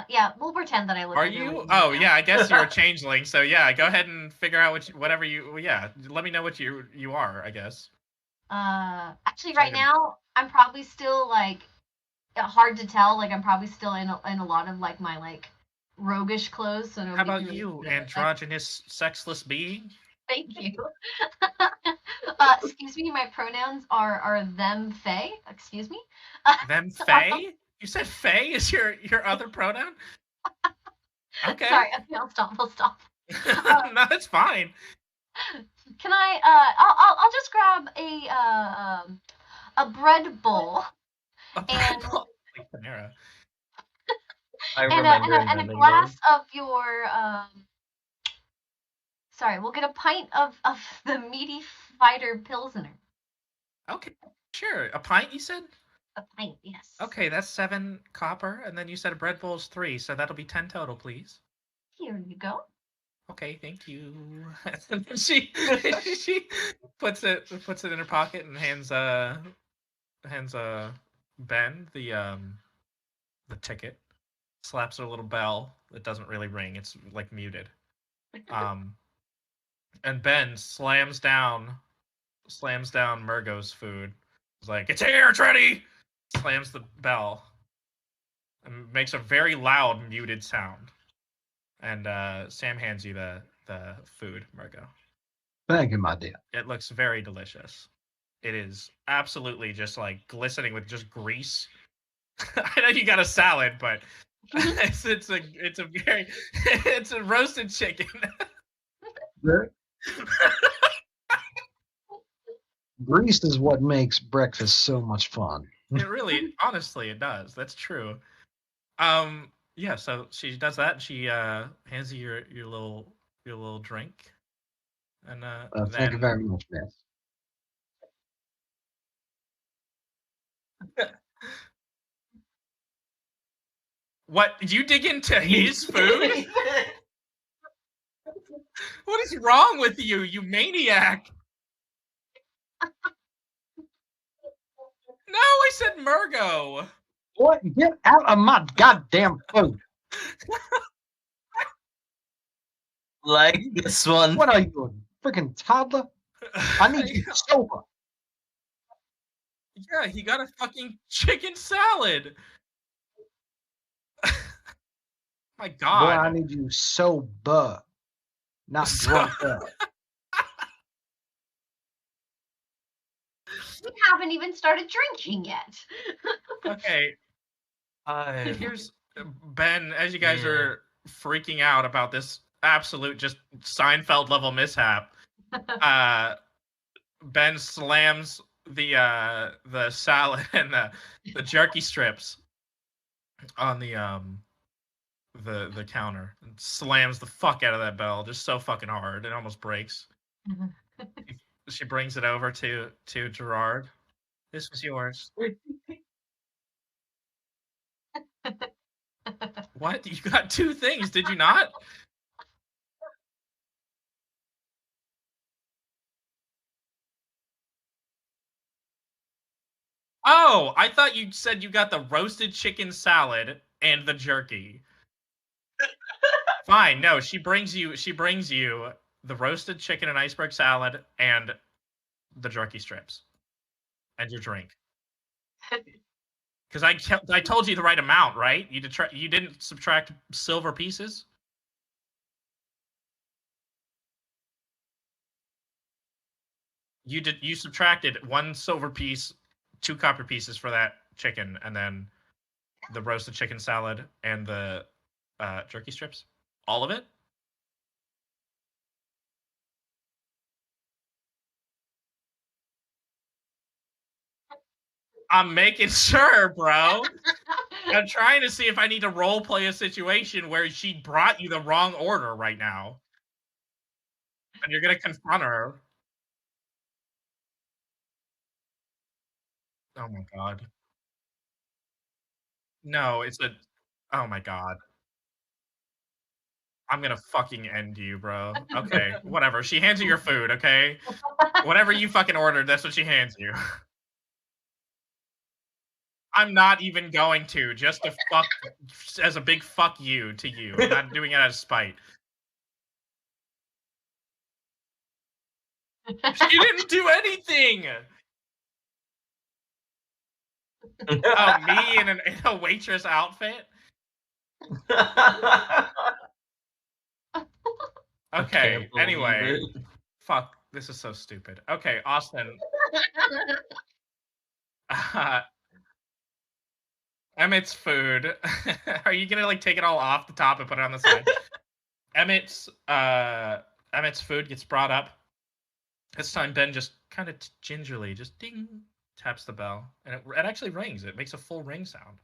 Yeah, we'll pretend that I look Are like a you? lady Oh right yeah, I guess you're a changeling. So yeah, go ahead and figure out whatever you. Well, yeah, let me know what you are. I guess. now. Actually, right now I'm probably still like hard to tell. Like I'm probably still in a lot of like my like roguish clothes. So How about you, androgynous, sexless being? Thank you. Excuse me, my pronouns are them, Fae. Excuse me. Them Fae? You said Fae is your other pronoun? Okay. Sorry, okay, I'll stop. No, it's fine. Can I? I'll just grab a bread bowl and like Panera. and a glass of your Sorry, we'll get a pint of the meaty fighter pilsner. Okay, sure. A pint, you said? A pint, yes. Okay, that's 7 copper, and then you said a bread bowl is 3, so that'll be 10 total, please. Here you go. Okay, thank you. And then she puts it in her pocket and hands Ben the ticket. Slaps her little bell. It doesn't really ring. It's like muted. And Ben slams down Murgo's food. He's like, "It's here, it's ready!" Slams the bell. And makes a very loud muted sound. And Sam hands you the food, Murgo. Thank you, my dear. It looks very delicious. It is absolutely just like glistening with just grease. I know you got a salad, but it's a roasted chicken. Grease is what makes breakfast so much fun. It really, honestly, it does. That's true. Yeah. So she does that. And she hands you your little drink, and Thank you very much, man. What? Did you dig into his food? What is wrong with you, you maniac? No, I said Murgo. What? Get out of my goddamn food. Like this one. What are you, a freaking toddler? I need you sober. Yeah, he got a fucking chicken salad. My God. Boy, I need you sober, not drunk up. We haven't even started drinking yet. Okay, I here's Ben. As you guys are freaking out about this absolute just Seinfeld level mishap, Ben slams the salad and the jerky strips on the counter and slams the fuck out of that bell just so fucking hard it almost breaks. She brings it over to Gerard. This was yours. What? You got two things, did you not? Oh, I thought you said you got the roasted chicken salad and the jerky. Fine, no, she brings you the roasted chicken and iceberg salad and the jerky strips and your drink. Because I told you the right amount, right? You didn't subtract silver pieces. You subtracted 1 silver piece, 2 copper pieces for that chicken, and then the roasted chicken salad and the jerky strips. All of it. I'm making sure, bro. I'm trying to see if I need to role play a situation where she brought you the wrong order right now. And you're gonna confront her. Oh my god. No, it's a oh my god. I'm gonna fucking end you, bro. Okay, whatever. She hands you your food, okay? Whatever you fucking ordered, that's what she hands you. I'm not even going to, just to fuck, as a big fuck you to you. I'm not doing it out of spite. She didn't do anything! Oh, me in a waitress outfit? Okay, anyway. Fuck, this is so stupid. Okay, Austin. Emet's food. Are you gonna like take it all off the top and put it on the side? Emet's food gets brought up. This time Ben just kind of gingerly just ding taps the bell, and it actually rings. It makes a full ring sound.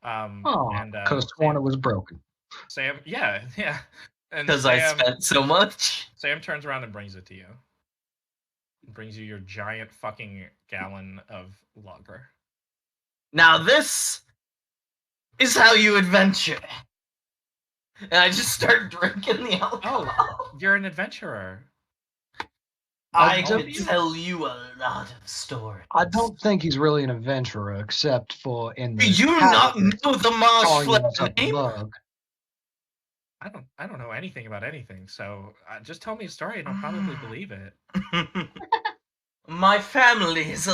Could have sworn it was broken. Sam, yeah. Because I spent so much. Sam turns around and brings it to you. Brings you your giant fucking gallon of lager. Now this is how you adventure. And I just start drinking the alcohol. Oh, you're an adventurer. I could tell you a lot of stories. I don't think he's really an adventurer, except for in the. Do you not know the Marshflare name? Bug. I don't know anything about anything, so just tell me a story and I'll probably believe it. My family is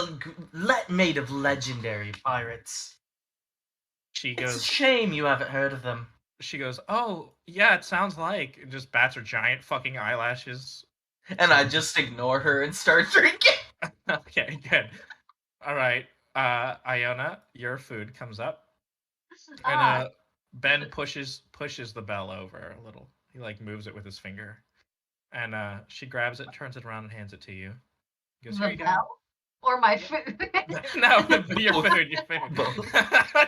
made of legendary pirates. She goes, it's a shame you haven't heard of them. She goes, oh, yeah, it sounds like. And just bats her giant fucking eyelashes. And I just ignore her and start drinking. Okay, good. All right, Iona, your food comes up. And Ben pushes the bell over a little. He like moves it with his finger. And she grabs it, turns it around, and hands it to you. He goes, here you go. Or my food. No, your food.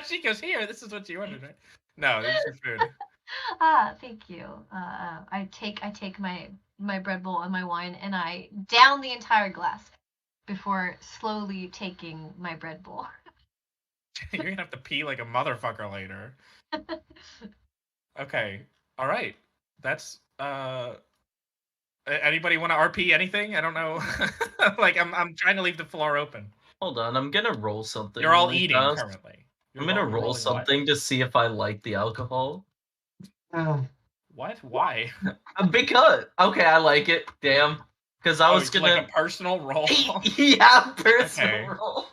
She goes, here, this is what you ordered, right? No, this is your food. Thank you. I take my bread bowl and my wine and I down the entire glass before slowly taking my bread bowl. You're gonna have to pee like a motherfucker later. Okay. All right. That's anybody want to RP anything? I don't know. Like I'm trying to leave the floor open. Hold on, I'm gonna roll something. You're all eating currently. I'm gonna roll something to see if I like the alcohol. What? Why? Because I like it. Damn. Because I was gonna like a personal roll. Yeah, personal roll.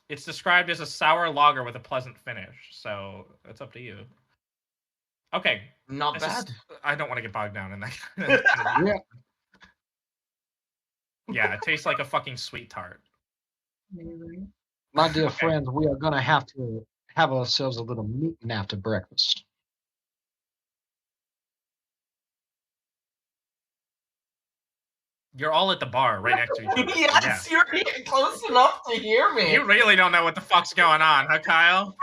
It's described as a sour lager with a pleasant finish, so it's up to you. Okay. Not bad. I don't want to get bogged down in that. Yeah, it tastes like a fucking sweet tart. My dear Okay. friends, we are going to have ourselves a little meeting after breakfast. You're all at the bar right next to each other. Yes, you're close enough to hear me. You really don't know what the fuck's going on, huh, Kyle?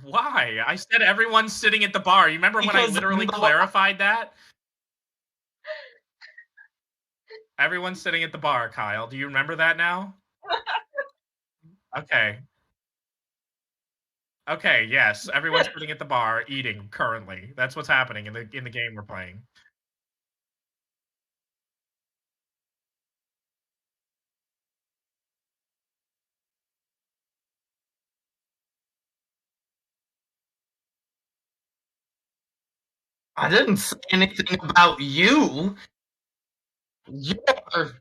Why? I said everyone's sitting at the bar. You remember when I Because literally no- clarified that? Everyone's sitting at the bar, Kyle. Do you remember that now? Okay. Okay, yes. Everyone's sitting at the bar eating currently. That's what's happening in the game we're playing. I didn't say anything about you. You're...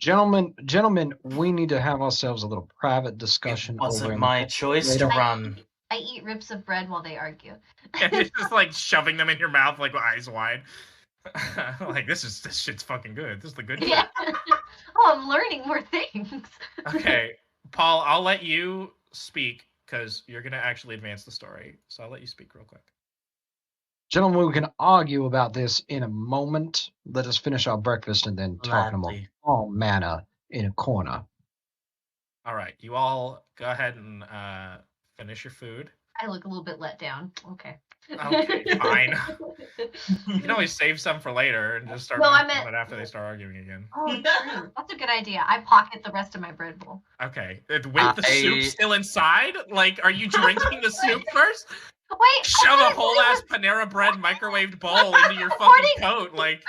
Gentlemen, we need to have ourselves a little private discussion. It wasn't over my choice to later. run. I eat rips of bread while they argue. And it's just like shoving them in your mouth like eyes wide. Like this shit's fucking good. This is the good shit. Yeah. Oh, I'm learning more things. Okay, Paul, I'll let you speak because you're gonna actually advance the story. So I'll let you speak real quick. Gentlemen, we can argue about this in a moment. Let us finish our breakfast and then talk about Gladly. all manner in a corner. All right, you all go ahead and finish your food. I look a little bit let down. Okay. Okay, fine. You can always save some for later and just start No, I making meant- it after they start arguing again. Oh, true. That's a good idea. I pocket the rest of my bread bowl. Okay, with the soup still inside? Like, are you drinking the soup first? Wait, Shove a I whole thought ass it was- Panera Bread microwaved bowl into your fucking According- coat. Like,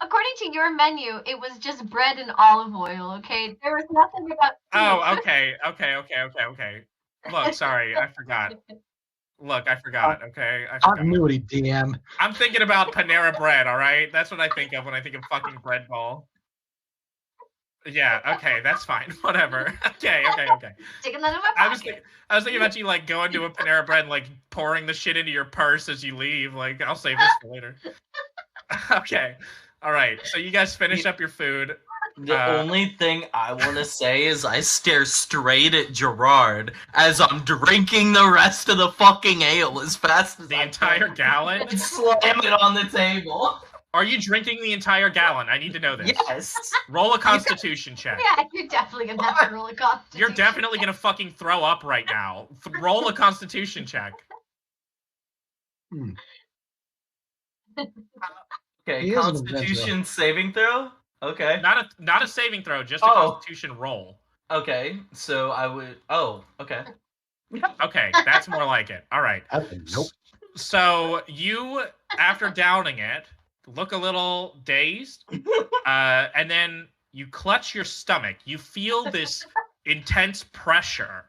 According to your menu, it was just bread and olive oil. Okay, there was nothing about. oh, okay. Look, sorry, I forgot. Okay, I forgot. Continuity, DM. I'm thinking about Panera Bread. All right, that's what I think of when I think of fucking bread bowl. Yeah, okay, that's fine. Whatever. Okay. Sticking that in my I was pocket. thinking about you like going to a Panera Bread and like pouring the shit into your purse as you leave. Like, I'll save this for later. Okay. All right. So you guys finish up your food. The only thing I want to say is I stare straight at Gerard as I'm drinking the rest of the fucking ale as fast as The I entire can. gallon? And slam it on the table. Are you drinking the entire gallon? I need to know this. Yes. Roll a constitution check. Yeah, you're definitely gonna have to roll a constitution. You're definitely gonna fucking throw up right now. Roll a constitution check. Okay, He is an Constitution saving throw? Okay. Not a saving throw, just a Oh. constitution roll. Okay, so I would... Oh, okay. Okay, that's more like it. All right. Nope. So you, after downing it, look a little dazed, and then you clutch your stomach. You feel this intense pressure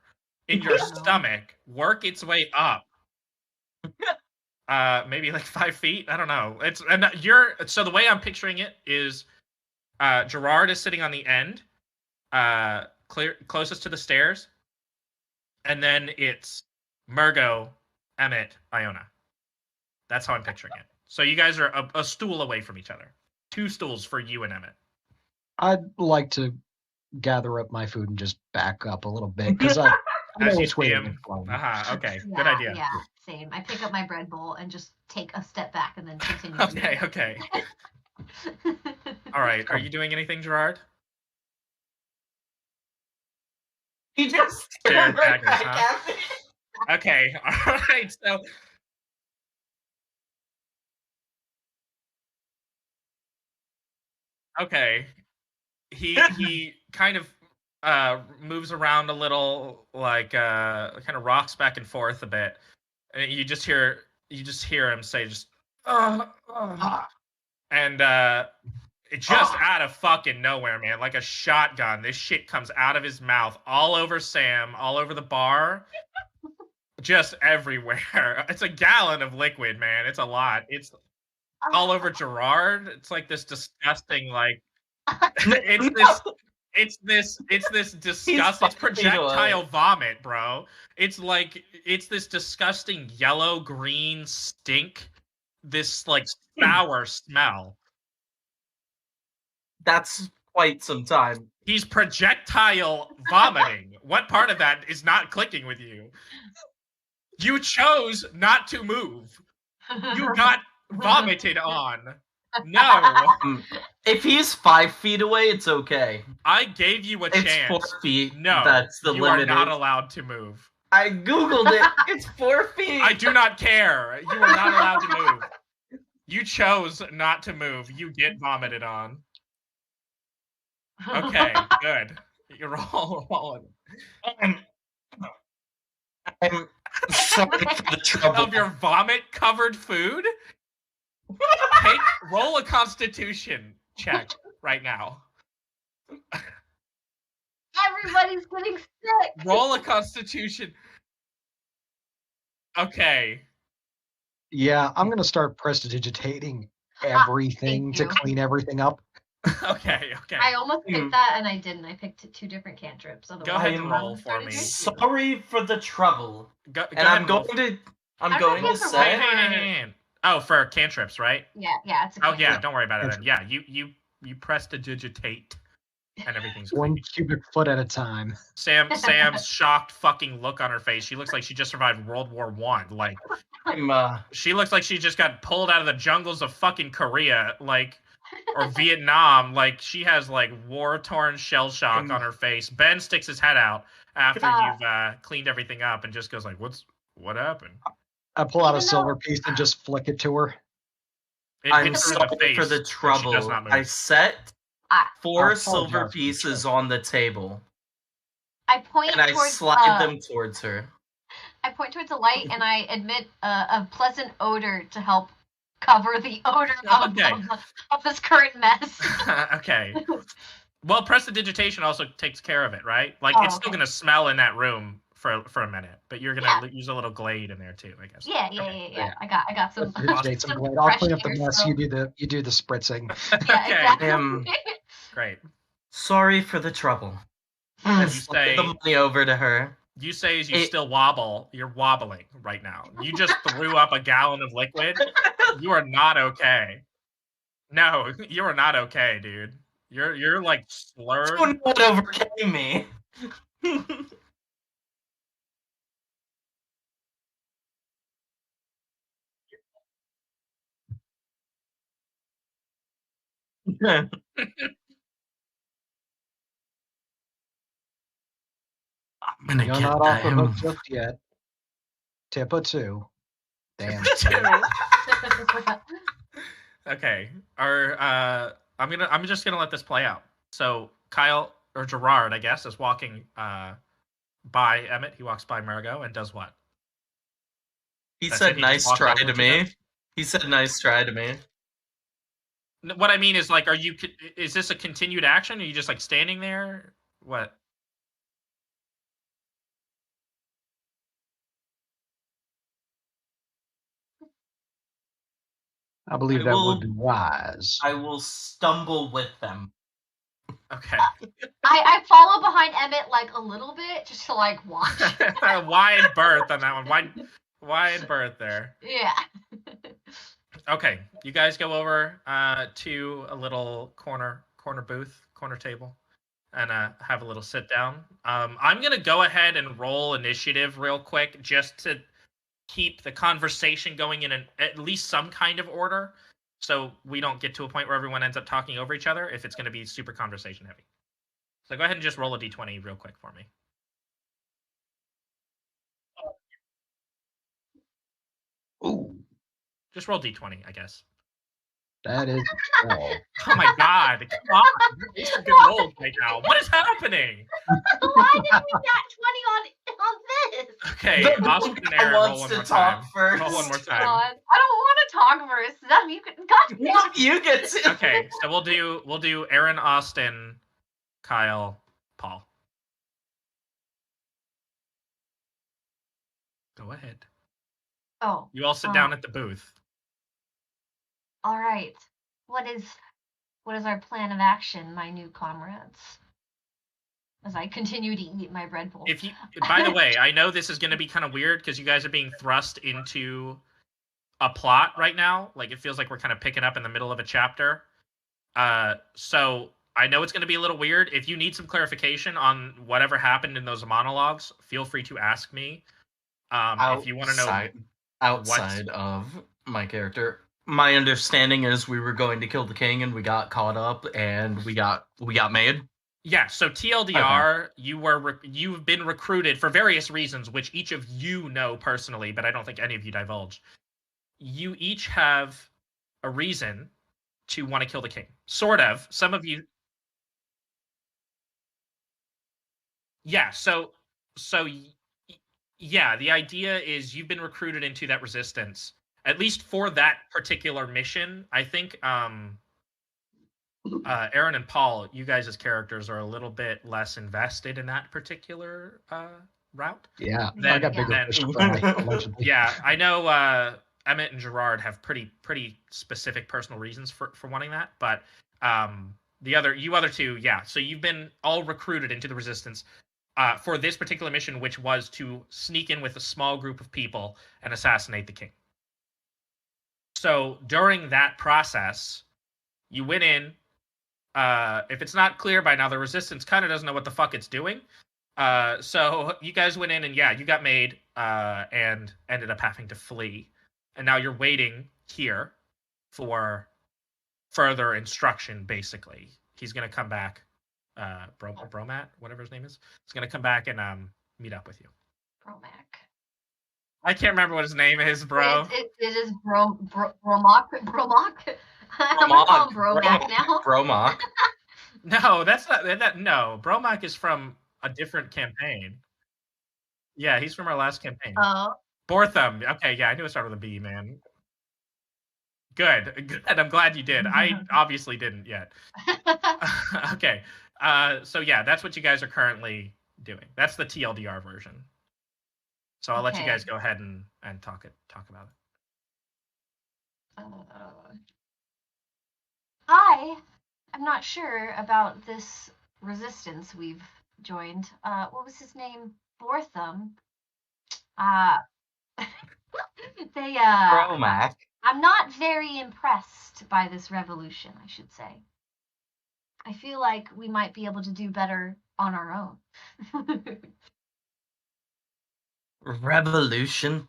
in your stomach work its way up. Maybe like 5 feet. I don't know. So the way I'm picturing it is, Gerard is sitting on the end, closest to the stairs, and then it's Murgo, Emet, Iona. That's how I'm picturing it. So you guys are a stool away from each other. 2 stools for you and Emet. I'd like to gather up my food and just back up a little bit because I know As you which way see to him. go. Okay, Yeah, good idea. Yeah, same. I pick up my bread bowl and just take a step back and then continue. Okay. All right. Are you doing anything, Gerard? He just Stared stared right back, back huh? at me. Okay. All right. So okay. He kind of moves around a little, like kind of rocks back and forth a bit. And you just hear him say just and it just out of fucking nowhere, man, like a shotgun. This shit comes out of his mouth all over Sam, all over the bar. Just everywhere. It's a gallon of liquid, man. It's a lot. It's all over Gerard. It's like this disgusting, like it's this disgusting, it's projectile vomit, bro. It's this disgusting yellow green stink this like sour smell. That's quite some time. He's projectile vomiting. What part of that is not clicking with you? You chose not to move. You got vomited on. No. If he's 5 feet away, it's okay. I gave you a It's chance. 4 feet. No, that's the you limit. are not allowed to move. I googled it. It's 4 feet. I do not care. You are not allowed to move. You chose not to move. You get vomited on. Okay, good. You're all rolling. I'm sorry for the trouble. Of your vomit-covered food? Roll a Constitution check right now. Everybody's getting sick. Roll a Constitution. Okay. Yeah, I'm gonna start prestidigitating everything to you. clean everything up. Okay. I almost picked that and I didn't. I picked 2 different cantrips. Go ahead and I'm roll for me. Sorry for the trouble. Go And I'm ahead going I to don't say. Hey. Oh, for cantrips, right? Yeah, it's a Oh yeah, cantrip. don't worry about it then. Yeah, you prestidigitate and everything's 1 clean. cubic foot at a time. Sam's shocked fucking look on her face. She looks like she just survived World War I. Like she looks like she just got pulled out of the jungles of fucking Korea, like or Vietnam. Like she has like war-torn shell shock on her face. Ben sticks his head out after you've cleaned everything up and just goes like, "What happened?" I pull out a Even silver piece and just flick it to her. It I'm hits her in the sorry face, for the but she trouble. does not move. I set I 4 apologize silver for the pieces trouble. on the table, point and I towards slide them towards her. I point towards the light and I emit a pleasant odor to help cover the odor Okay. of this current mess. Okay. Well, prestidigitation also takes care of it, right? Like it's still okay. gonna smell in that room for a minute, but you're gonna use a little glade in there too, I guess. Yeah. Yeah. I got some. Prestidigitate some blade. I'll fresh clean up the air, mess. so- You do the spritzing. Yeah, Okay. exactly. Great. Sorry for the trouble. And you Slip say the money over to her. you say as you still wobble, you're wobbling right now. You just threw up a gallon of liquid. You are not okay. No, you are not okay, dude. You're like slurred. Don't know what overcame me. I'm gonna You're get not off the him. hook just yet. Tip or 2. Damn. Okay. I'm just gonna let this play out. So Kyle or Gerard, I guess, is walking by Emet. He walks by Murgo and does what? He That's said it, he just nice walked try over to to me. them? He said nice try to me. What I mean is like, is this a continued action? Are you just like standing there? What? I believe I that will- would be wise. I will stumble with them. Okay. I follow behind Emmett like a little bit just to like watch. Wide berth on that one. Wide berth there. Yeah. Okay, you guys go over to a little corner booth, corner table, and have a little sit down. I'm gonna go ahead and roll initiative real quick, just to keep the conversation going in at least some kind of order, so we don't get to a point where everyone ends up talking over each other if it's gonna be super conversation heavy. So go ahead and just roll a d20 real quick for me. Ooh, Just roll d20, I guess. that is 12. Oh my god, come on. These are good rolls right now. What is happening? Why did we got 20 on this? Okay, The Oscar and guy Aaron, roll wants one to more talk time. first. Roll one more time. God, I don't want to talk first. That you can. God damn. You get to. Okay, so we'll do Erin, Austin, Kyle, Paul. Go ahead. Oh, You all sit down at the booth. all right. What is our plan of action, my new comrades? As I continue to eat my bread bowl. By the way, I know this is going to be kind of weird because you guys are being thrust into a plot right now. Like, it feels like we're kind of picking up in the middle of a chapter. So I know it's going to be a little weird. If you need some clarification on whatever happened in those monologues, feel free to ask me. If you want to know outside of my character, my understanding is we were going to kill the king and we got caught up and we got made. Yeah, so TLDR, okay. You've been recruited for various reasons, which each of you know personally, but I don't think any of you divulged. You each have a reason to want to kill the king. Sort of. Some of you. Yeah, so yeah, the idea is you've been recruited into that resistance, at least for that particular mission. I think Erin and Paul, you guys as characters are a little bit less invested in that particular route. Yeah, I got bigger fish to fry, allegedly. Yeah, I know Emet and Gerard have pretty specific personal reasons for wanting that, but you other two, yeah. So you've been all recruited into the resistance for this particular mission, which was to sneak in with a small group of people and assassinate the king. So during that process, you went in. If it's not clear by now, the resistance kind of doesn't know what the fuck it's doing. So you guys went in and yeah, you got made and ended up having to flee. And now you're waiting here for further instruction, basically. He's going to come back, Bromat, whatever his name is. He's going to come back and meet up with you. Bromac. I can't remember what his name is, bro. It is Bromac. I'm gonna call him Bromac now. Bromac. No, that's not that. No, Bromac is from a different campaign. Yeah, he's from our last campaign. Oh. Bortham. Okay, yeah, I knew it started with a B, man. Good. I'm glad you did. I obviously didn't yet. Okay. So yeah, that's what you guys are currently doing. That's the TLDR version. So I'll let you guys go ahead and talk about it. I am not sure about this resistance we've joined. What was his name? Bortham. Bromac. I'm not very impressed by this revolution, I should say. I feel like we might be able to do better on our own. Revolution?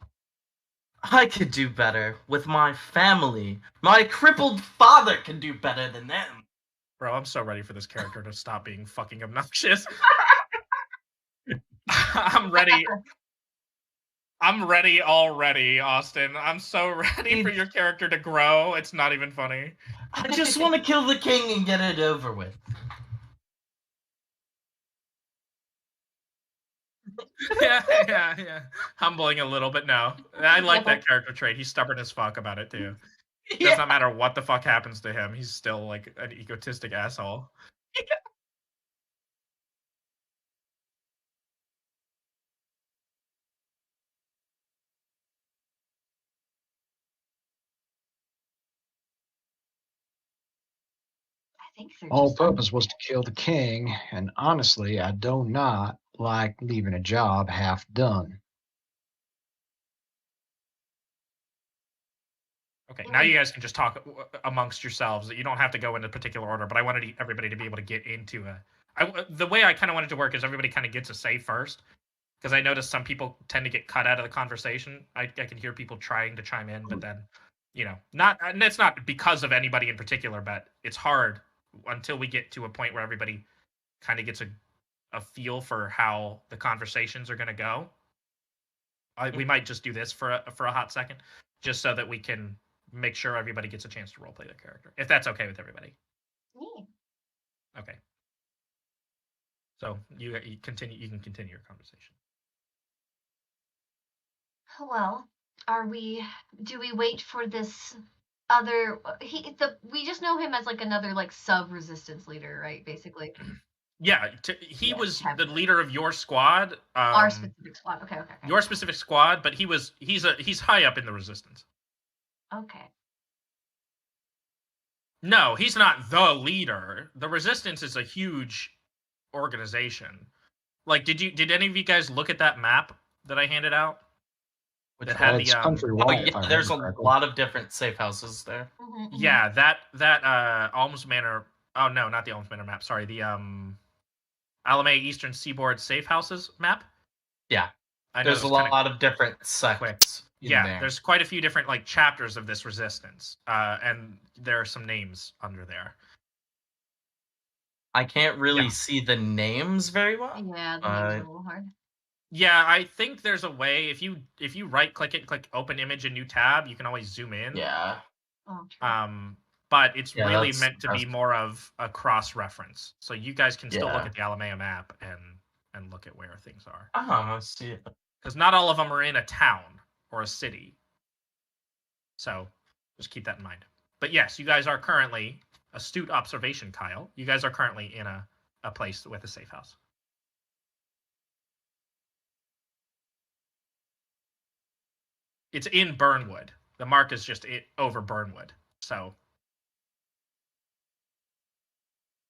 I could do better with my family. My crippled father can do better than them. Bro, I'm so ready for this character to stop being fucking obnoxious. I'm ready. I'm ready already, Austin. I'm so ready for your character to grow. It's not even funny. I just want to kill the king and get it over with. Yeah. Humbling a little, but no. I like that character trait. He's stubborn as fuck about it, too. It does not matter what the fuck happens to him. He's still, like, an egotistic asshole. All purpose was to kill the king, and honestly, I do not like leaving a job half done. Okay, now you guys can just talk amongst yourselves. You don't have to go into particular order, but I wanted everybody to be able to get into the way I kind of wanted to work is everybody kind of gets a say first, because I noticed some people tend to get cut out of the conversation. I can hear people trying to chime in, but then, and it's not because of anybody in particular, but it's hard until we get to a point where everybody kind of gets a feel for how the conversations are going to go. We might just do this for a hot second, just so that we can make sure everybody gets a chance to roleplay their character, if that's okay with everybody. Yeah. Okay. So you can continue your conversation. Well, do we wait for this other we just know him as like another like sub-resistance leader, right, basically? Yeah, he was the leader of your squad. Our specific squad. Okay. Your specific squad, but he's high up in the resistance. Okay. No, he's not the leader. The resistance is a huge organization. Like, did any of you guys look at that map that I handed out that had it's the countrywide. if I yeah, there's a remember correctly. lot of different safe houses there. yeah, that Almsmanor. Oh no, not the Almsmanor map. Sorry, the Alimaea Eastern Seaboard safe houses map. Yeah, I know there's a it's kinda lot of different quick. sects in Yeah, there. there's quite a few different like chapters of this resistance, and there are some names under there. I can't really Yeah. see the names very well. Yeah, the names are a little hard. Yeah, I think there's a way if you right click it and click open image in new tab, you can always zoom in. Yeah. Oh, true. But it's Yeah, really that's meant to be more of a cross reference, so you guys can still look Yeah. at the Alimaea map and look at where things are. I see it. Because not all of them are in a town or a city. So just keep that in mind. But yes, you guys are currently, astute observation, Kyle. You guys are currently in a place with a safe house. It's in Burnwood. The mark is just over Burnwood. So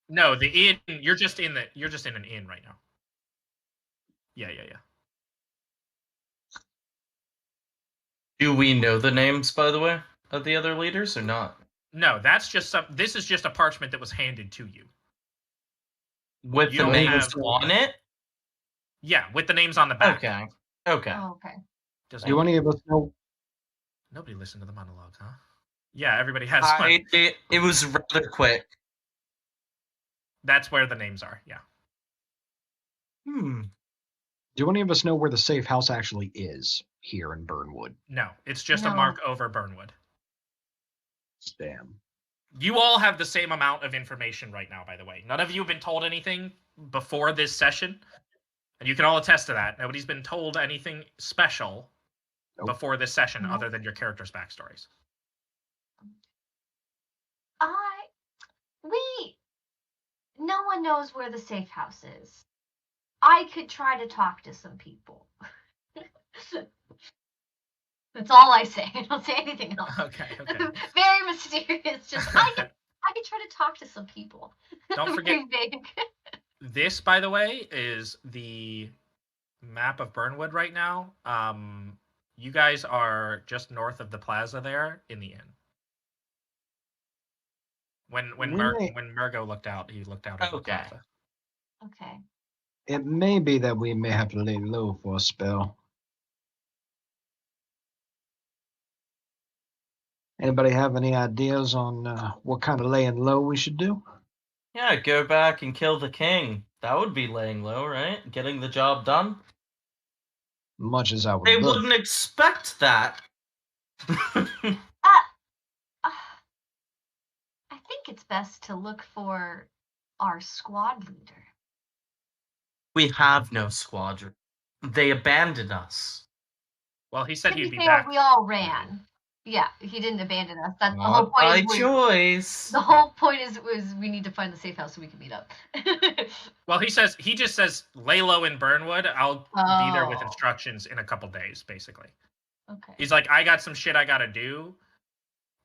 no, the inn. You're just in an inn right now. Yeah. Do we know the names, by the way, of the other leaders or not? No, that's just this is just a parchment that was handed to you. With You the don't names have- on it? Yeah, with the names on the back. Okay. Oh, okay. Does Do any of us know? nobody listened to the monologue, huh? Yeah, everybody has one. It was rather quick. That's where the names are. Yeah. Do any of us know where the safe house actually is here in Burnwood? No, it's just a No. mark over Burnwood. Damn. You all have the same amount of information right now, by the way. None of you have been told anything before this session. And you can all attest to that. Nobody's been told anything special Nope. before this session Nope. other than your characters' backstories. No one knows where the safe house is. I could try to talk to some people. That's all I say. I don't say anything else. Okay. Very mysterious. Just I could try to talk to some people. Don't forget, Very vague. this, by the way, is the map of Burnwood right now. You guys are just north of the plaza there in the inn. When Murgo looked out, he looked out over the Okay. plaza. Okay. It may be that we may have to lay low for a spell. Anybody have any ideas on what kind of laying low we should do? Yeah, go back and kill the king. That would be laying low, right? Getting the job done. Much as I would They love. wouldn't expect that. I think it's best to look for our squad leader. We have no squadron. They abandoned us. Well, he said To he'd be be fair, back. we all ran. Yeah, he didn't abandon us. That's the whole Not point. by choice. The whole point was we need to find the safe house so we can meet up. Well, he just says lay low in Burnwood. I'll be there with Oh. instructions in a couple days, basically. Okay. He's like, I got some shit I gotta do.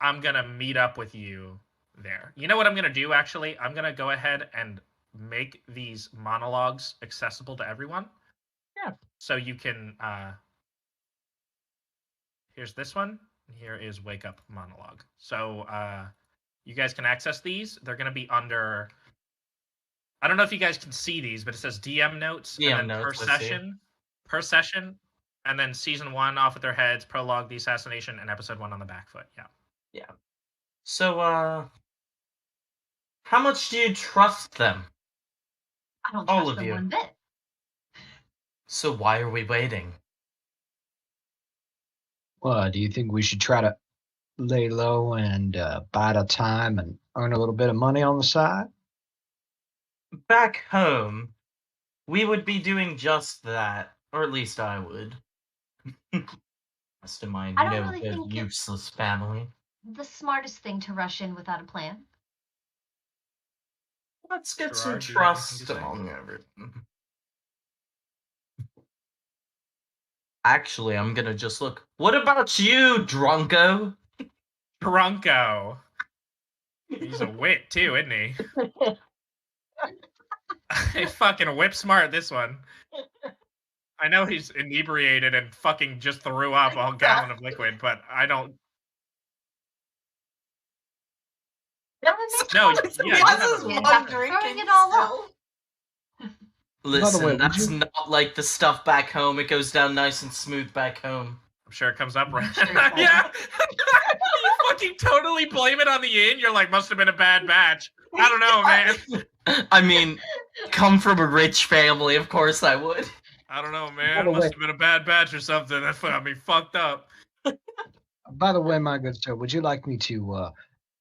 I'm gonna meet up with you there. You know what I'm gonna do, actually? I'm gonna go ahead and make these monologues accessible to everyone. Yeah. So you can here's this one. Here is Wake Up Monologue. So you guys can access these. They're gonna be under, I don't know if you guys can see these, but it says DM notes, DM and then notes, per session, and then season 1 off with their heads, prologue, the assassination, and episode 1 on the Backfoot. Yeah. So, how much do you trust them? I don't all trust of them you. one bit. So why are we waiting? Well, do you think we should try to lay low and bide our time and earn a little bit of money on the side? Back home, we would be doing just that, or at least I would. Rest of my I don't really think it's- useless family. The smartest thing to rush in without a plan. Let's get Gerard, some do you have anything trust to say? among everyone. Actually, I'm gonna just look. What about you, Drunko? Drunko. He's a wit too, isn't he? He fucking whip smart, this one. I know he's inebriated and fucking just threw up a gallon of liquid, but I don't. No, yeah, you have This is a- one drinking Throwing it all up. still. By the Listen, way, would that's you- not like the stuff back home. It goes down nice and smooth back home. I'm sure it comes up right. Sure it does. Yeah. You fucking totally blame it on the inn. You're like, must have been a bad batch. I don't know, man. I mean, come from a rich family, of course I would. I don't know, By man. the Must way- have been a bad batch or something. That got me fucked up. By the way, my good sir, would you like me to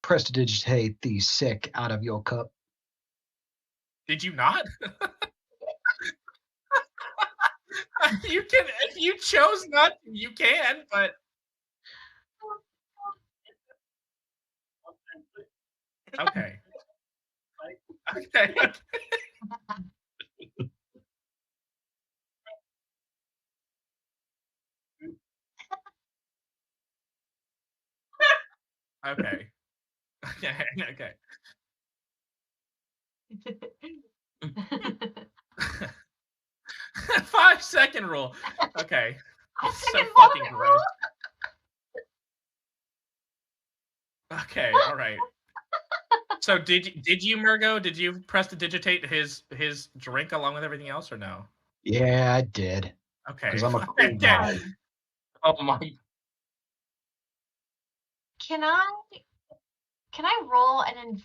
prestidigitate the sick out of your cup? Did you not? You can, if you chose not to, you can, but okay. Okay. Okay. Okay. 5-second rule. Okay. It's so Second fucking moment gross. Okay, all right. So did you, Murgo? Did you prestidigitate his drink along with everything else, or no? Yeah, I did. Okay. 'Cause I'm a Okay. cool guy. Oh my. Can I roll and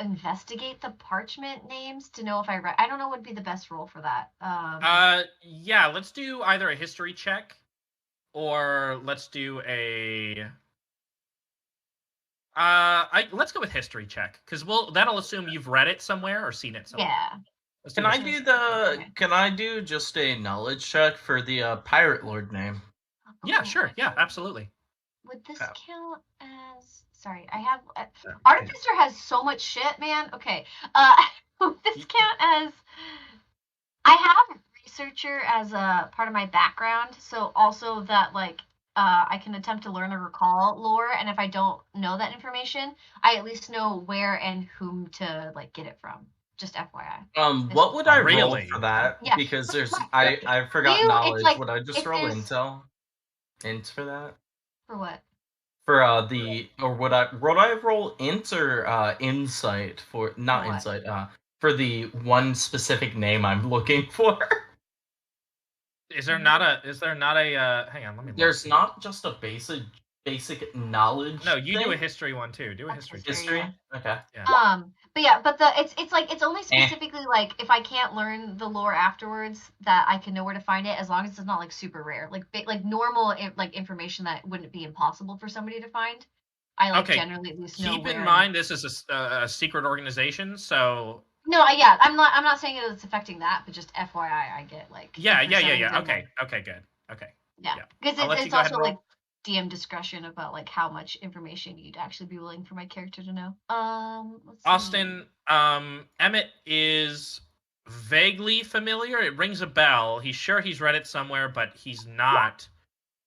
investigate the parchment names to know if I read? I don't know what would be the best roll for that. Yeah. Let's do either a history check, or let's do a. Let's go with history check, because that'll assume you've read it somewhere or seen it somewhere. Yeah. Let's Can do I history do check. Okay. Can I do just a knowledge check for the pirate lord name? Yeah, Oh, sure. Yeah, absolutely. Would this Oh. count as? Sorry, I have. Artificer has so much shit, man. Okay. Would this count as? I have researcher as a part of my background, so also that like I can attempt to learn or recall lore, and if I don't know that information, I at least know where and whom to like get it from. Just FYI. What would I roll Really? for that? Yeah. Because there's I forgot You, it's knowledge. like, Would I just if roll there's- intel? Int for that? For what? For or would I roll int or insight for not What? insight for the one specific name I'm looking for? Is there not a? Hang on, let me. Look. There's not just a basic knowledge. No, you do a thing? history one too. Do a history. check. History. Yeah. Okay. But yeah, but it's only specifically like if I can't learn the lore afterwards that I can know where to find it, as long as it's not like super rare, like normal like information that wouldn't be impossible for somebody to find. I like Okay, generally at least know Keep where. in mind this is a secret organization, so No, yeah, I'm not saying it's affecting that, but just FYI, I get like. yeah. if for some reason, Okay, like, okay, good. Okay. Yeah, yeah. because I'll let you it's go ahead also and like roll. DM discretion about like how much information you'd actually be willing for my character to know. Let's see. Austin, Emet is vaguely familiar. It rings a bell. He's sure he's read it somewhere, but he's not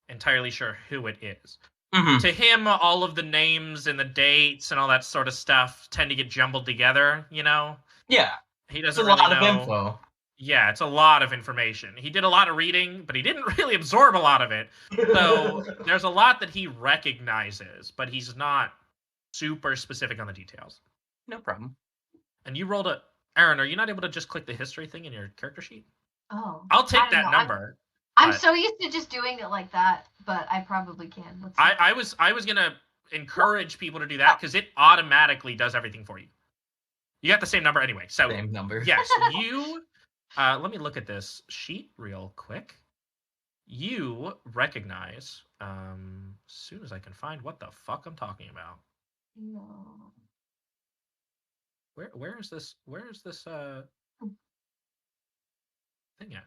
entirely sure who it is. Mhm. To him, all of the names and the dates and all that sort of stuff tend to get jumbled together, you know? Yeah, He it's doesn't a lot really of know. info. Yeah, it's a lot of information. He did a lot of reading, but he didn't really absorb a lot of it. So there's a lot that he recognizes, but he's not super specific on the details. No problem. And you rolled a Erin, are you not able to just click the history thing in your character sheet? Oh. I'll I take don't that know. number. I'm but- so used to just doing it like that, but I probably can. Let's see. I was gonna encourage people to do that because it automatically does everything for you. You got the same number anyway. So Same number. yes, you let me look at this sheet real quick. You recognize as soon as I can find what the fuck I'm talking about. No. Where is this thing at?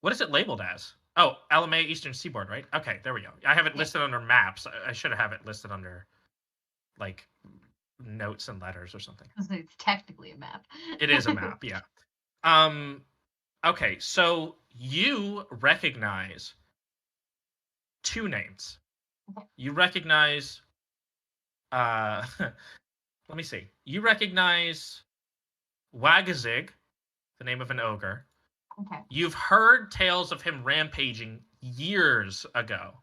What is it labeled as? Oh, Alimaea Eastern Seaboard, right? Okay, there we go. I have it listed under maps. I should have it listed under like notes and letters or something. It's technically a map. It is a map, yeah. Okay, so you recognize two names. You recognize let me see. You recognize Wagazig, the name of an ogre. Okay. You've heard tales of him rampaging years ago,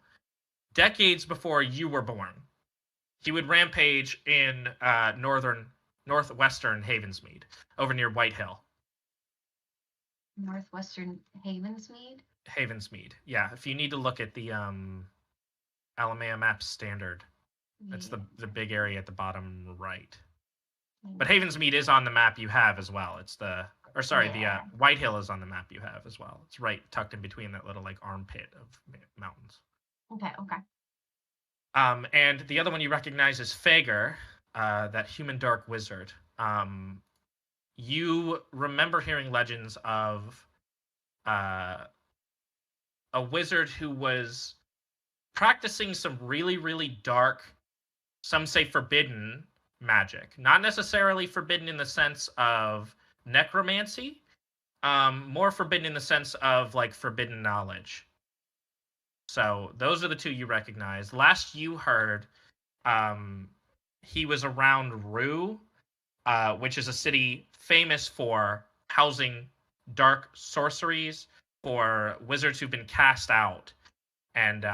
decades before you were born. He would rampage in northwestern Havensmead, over near Whitehill. Northwestern Havensmead? Havensmead, yeah. If you need to look at the Alimaea map standard, that's the big area at the bottom right. But Havensmead is on the map you have as well. It's the Whitehill is on the map you have as well. It's right tucked in between that little like armpit of mountains. Okay. And the other one you recognize is Fager, that human dark wizard. You remember hearing legends of a wizard who was practicing some really, really dark, some say forbidden magic. Not necessarily forbidden in the sense of necromancy, more forbidden in the sense of like forbidden knowledge. So those are the two you recognize. Last you heard, he was around Rue, which is a city famous for housing dark sorceries, for wizards who've been cast out, and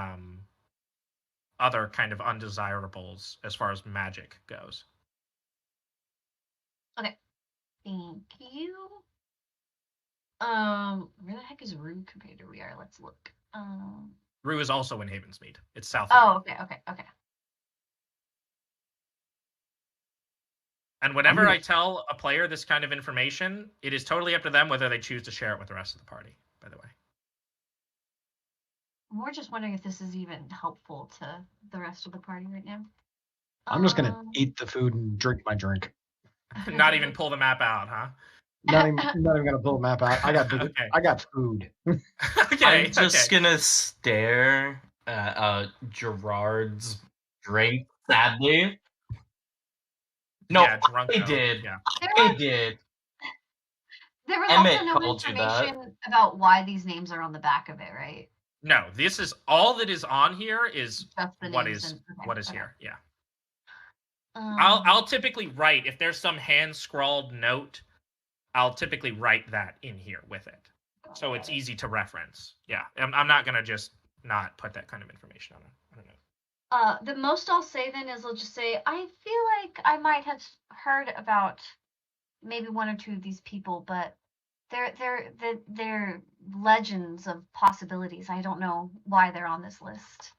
other kind of undesirables as far as magic goes. Okay. Thank you. Where the heck is Rue compared to where we are? Let's look. Rue is also in Havensmead. It's south. Oh, okay. And whenever I tell a player this kind of information, it is totally up to them whether they choose to share it with the rest of the party, by the way. We're just wondering if this is even helpful to the rest of the party right now. I'm just going to eat the food and drink my drink. Not even pull the map out, huh? Not even going to pull the map out. I got food. I'm just going to stare at Gerard's drink, sadly. No, yeah, drunk I did. Yeah. I did. There was Emet also no information about why these names are on the back of it, right? No, this is all that is on here is what is okay. here. Yeah. I'll typically write, if there's some hand scrawled note, I'll typically write that in here with it, so it's easy to reference. Yeah, I'm not gonna just not put that kind of information on it. I don't know. The most I'll say then is I'll just say I feel like I might have heard about maybe one or two of these people, but they're legends of possibilities. I don't know why they're on this list.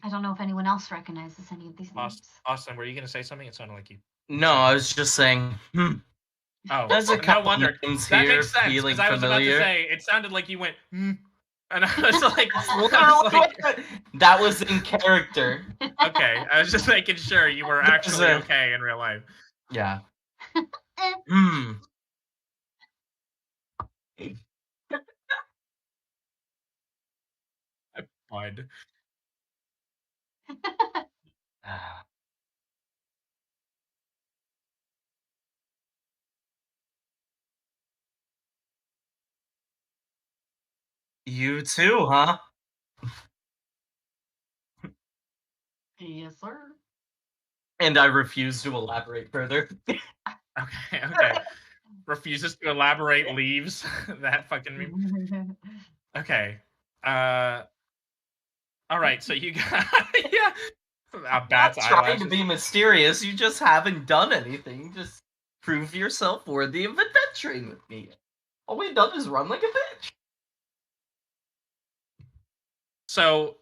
I don't know if anyone else recognizes any of these names. Austin, were you going to say something? It sounded like you. No, I was just saying. Oh, there's a couple no wonder. names That here makes sense, feeling I was familiar. about to say, it sounded like you went, and I was like, that was in character. Okay, I was just making sure you were actually okay in real life. Yeah. I'm fine. You too, huh? Yes, sir. And I refuse to elaborate further. Okay. Refuses to elaborate, leaves. That fucking meme. Okay. All right, so you got Not trying to be mysterious. You just haven't done anything. Just prove yourself worthy of adventuring with me. All we've done is run like a bitch. So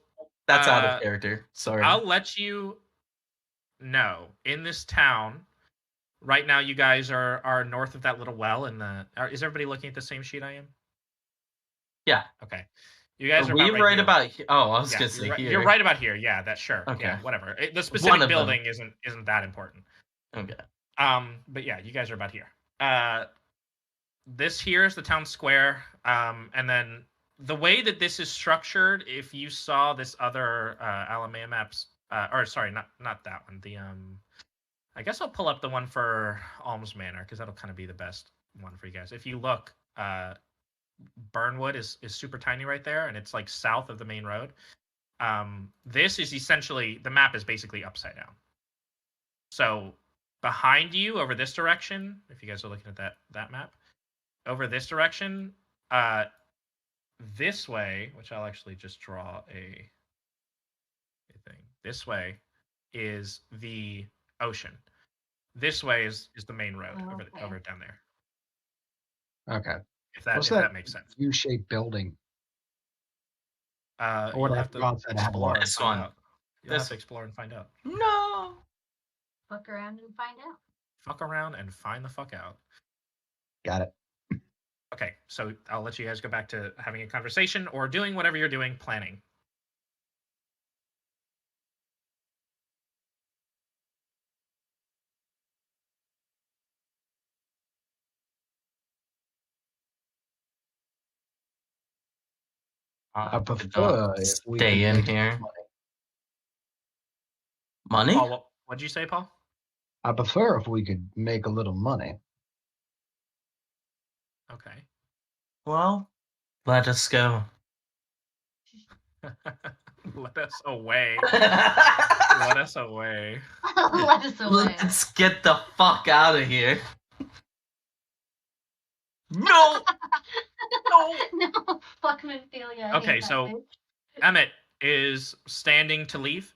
that's out of character. Sorry. I'll let you know. In this town, right now, you guys are north of that little well. Is everybody looking at the same sheet I am? Yeah. Okay. You guys are right about here. Oh, I was gonna say here. You're right about here. Yeah, that's sure. Okay. Yeah, whatever. The specific building isn't that important. Okay. But yeah, you guys are about here. This here is the town square. And then the way that this is structured, if you saw this other Alimaea maps, or sorry, not that one. I guess I'll pull up the one for Almsmanor because that'll kind of be the best one for you guys. If you look, Burnwood is super tiny right there, and it's like south of the main road. This is essentially, the map is basically upside down. So behind you, over this direction, if you guys are looking at that map, over this direction, this way, which I'll actually just draw a thing. This way is the ocean. This way is the main road over down there. Okay. If What's that makes sense. U-shaped building? You'll have to go outside and have a explore look. and This find one. out. You'll have to explore and find out. No. Fuck around and find out. Fuck around and find the fuck out. Got it. Okay, so I'll let you guys go back to having a conversation or doing whatever you're doing, planning. I prefer if we stay could in make here. money. Money? Paul, what'd you say, Paul? I prefer if we could make a little money. Okay. Well, let us go. Let us away. Let us away. Let us away. Let's get the fuck out of here. No! No! No, fuck Ophelia. Okay, so Emet is standing to leave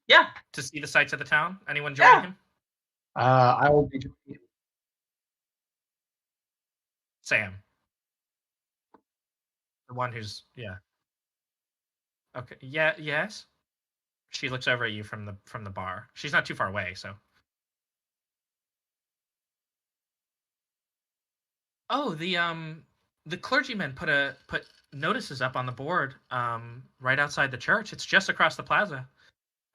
Yeah. to see the sights of the town. Anyone joining him? I will be. Sam. The one who's Okay. Yeah. Yes. She looks over at you from the bar. She's not too far away, so. Oh, the clergyman put notices up on the board right outside the church. It's just across the plaza.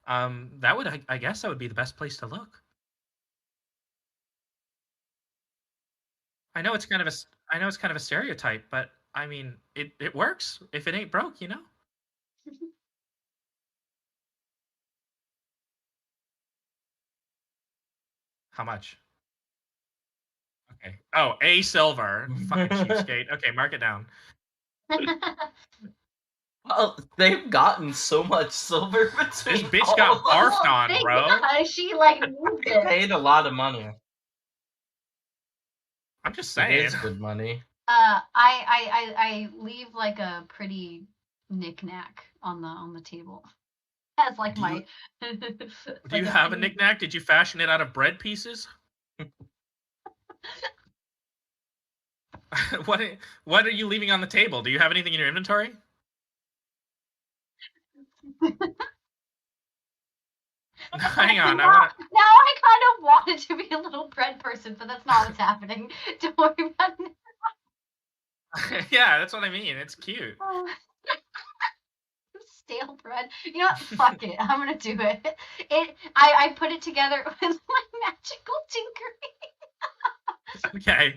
I guess that would be the best place to look. I know it's kind of a stereotype, but I mean it works. If it ain't broke, you know. How much? Okay. Oh, a silver. Fucking cheapskate. Okay, mark it down. Well, they've gotten so much silver This between bitch got all of us. barfed on, Thank bro. God, she like moved They it. paid a lot of money. I'm just It saying. is good money. I leave like a pretty knick-knack on the table. As like Do my. Do you have a knickknack? Did you fashion it out of bread pieces? What are you leaving on the table? Do you have anything in your inventory? Hang on, Now I kind of wanted to be a little bread person, but that's not what's happening. Don't worry about it. Yeah, that's what I mean. It's cute. Stale bread. You know what? Fuck it. I'm gonna do it. I put it together with my magical tinkering. Okay.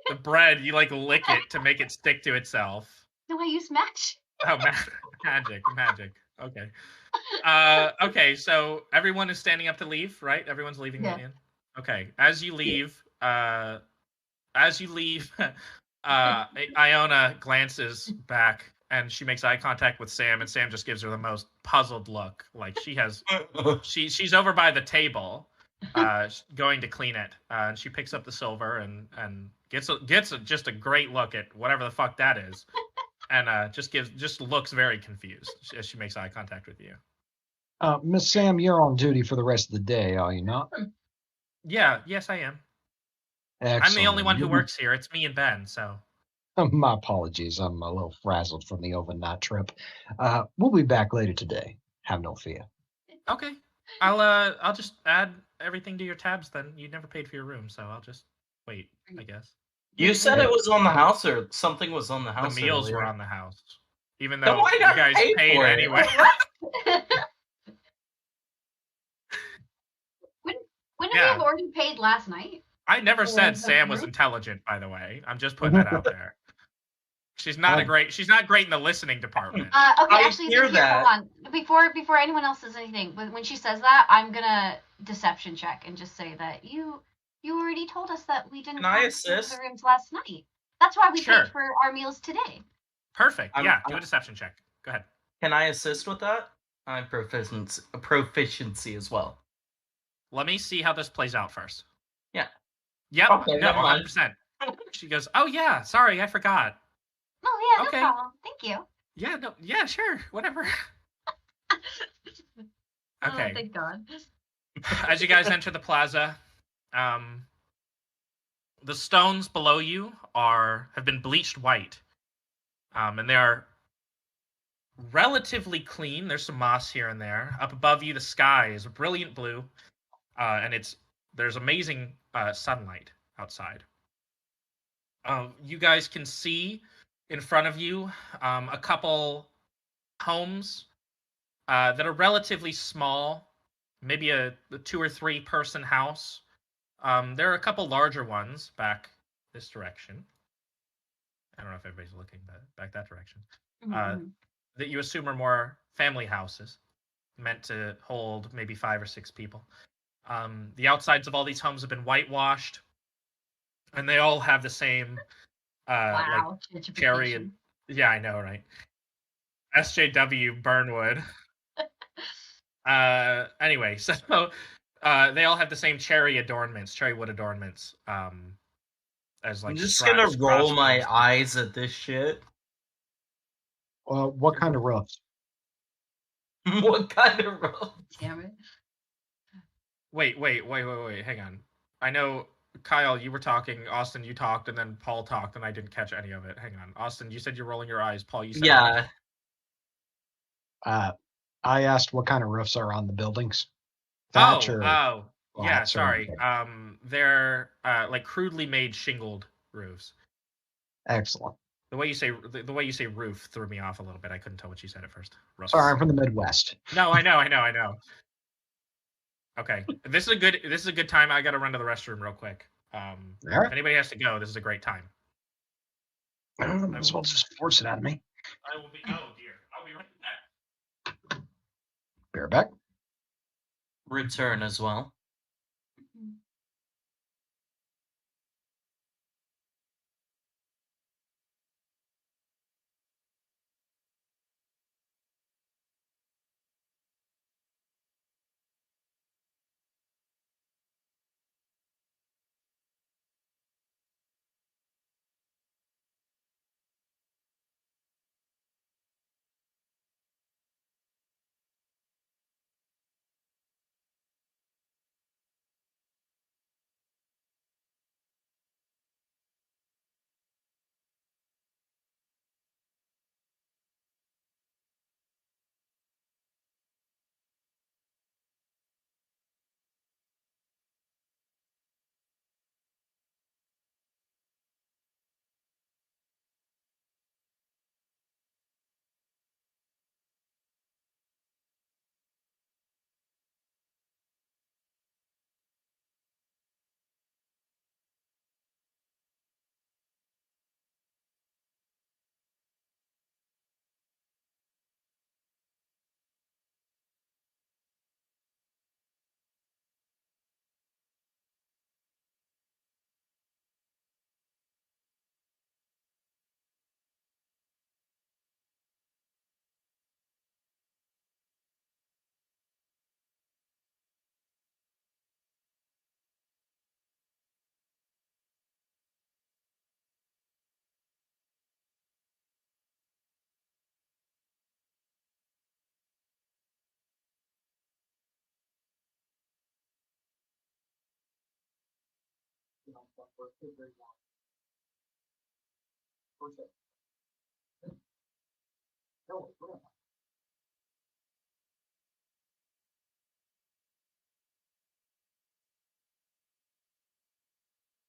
The bread, you like lick it to make it stick to itself. No, I use match. Oh, magic. Okay. Okay, so everyone is standing up to leave, right? Everyone's leaving the inn. Okay. As you leave, Iona glances back and she makes eye contact with Sam, and Sam just gives her the most puzzled look. Like she's over by the table, going to clean it. And she picks up the silver and gets just a great look at whatever the fuck that is. And just looks very confused as she makes eye contact with you. Miss Sam, you're on duty for the rest of the day, are you not? Yeah, yes, I am. Excellent. I'm the only one who works here. It's me and Ben, so. My apologies. I'm a little frazzled from the overnight trip. We'll be back later today. Have no fear. Okay. I'll just add everything to your tabs then. You never paid for your room, so I'll just wait, I guess. You said it was on the house, or something was on the house. The meals earlier. were on the house. Even Then though why you not guys pay paid for it? anyway. When we have already paid last night? I never said the Sam was room? intelligent, by the way. I'm just putting that out there. She's not great in the listening department. Okay, I actually, hear that. hold on. Before anyone else says anything, when she says that, I'm gonna deception check and just say that you already told us that we didn't Can I have assist? the rooms last night. That's why we Sure. paid for our meals today. Perfect. I'm- Yeah, do a deception check. Go ahead. Can I assist with that? I have proficiency as well. let me see how this plays out first. Yeah. Yep. Okay, no, never mind. 100%. She goes, oh yeah, sorry, I forgot. Oh yeah, Okay. no problem. Thank you. Yeah, no, yeah, sure, whatever. Okay. Oh, thank God. As you guys enter the plaza, the stones below you have been bleached white, and they are relatively clean. There's some moss here and there. Up above you, the sky is a brilliant blue, and there's amazing sunlight outside. You guys can see in front of you a couple homes that are relatively small, maybe a 2 or 3 person house. There are a couple larger ones back this direction. I don't know if everybody's looking back that direction. That you assume are more family houses, meant to hold maybe 5 or 6 people. The outsides of all these homes have been whitewashed, and they all have the same wow, like cherry. gentrification. Yeah, I know, right? SJW Burnwood. Anyway, so they all have the same cherry wood adornments. As like I'm just gonna roll my eyes at this shit. What kind of roofs? What kind of roof? Damn it. Wait. Hang on. I know, Kyle, you were talking. Austin, you talked, and then Paul talked, and I didn't catch any of it. Hang on. Austin, you said you're rolling your eyes. Paul, you said Yeah. I asked what kind of roofs are on the buildings. Thatch Thatch yeah, flats or- sorry. They're like crudely made shingled roofs. Excellent. The way you say roof threw me off a little bit. I couldn't tell what you said at first. Sorry, I'm from the Midwest. No, I know. Okay, this is a good time. I got to run to the restroom real quick. All right. If anybody has to go, this is a great time. Might as well just force it on me. I will be. Oh dear, I'll be right back. Bear back. Return as well.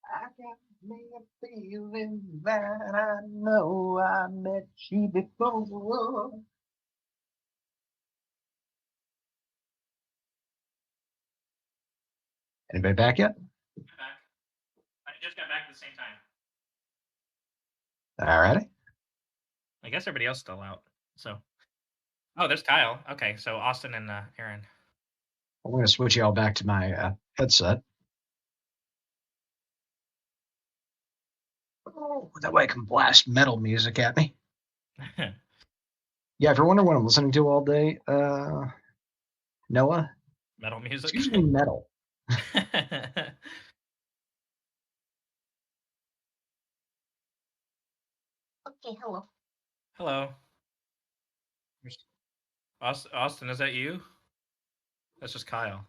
I got me a feeling that I know I met you before. Anybody back yet? Back. I just got back at the same time. All righty. I guess everybody else is still out. So, oh, there's Kyle. Okay, so Austin and Erin. I'm going to switch you all back to my headset. Oh, that way I can blast metal music at me. Yeah, if you're wondering what I'm listening to all day, Noah, Metal music. it's usually metal. Okay, hello. Hello. Austin, is that you? That's just Kyle.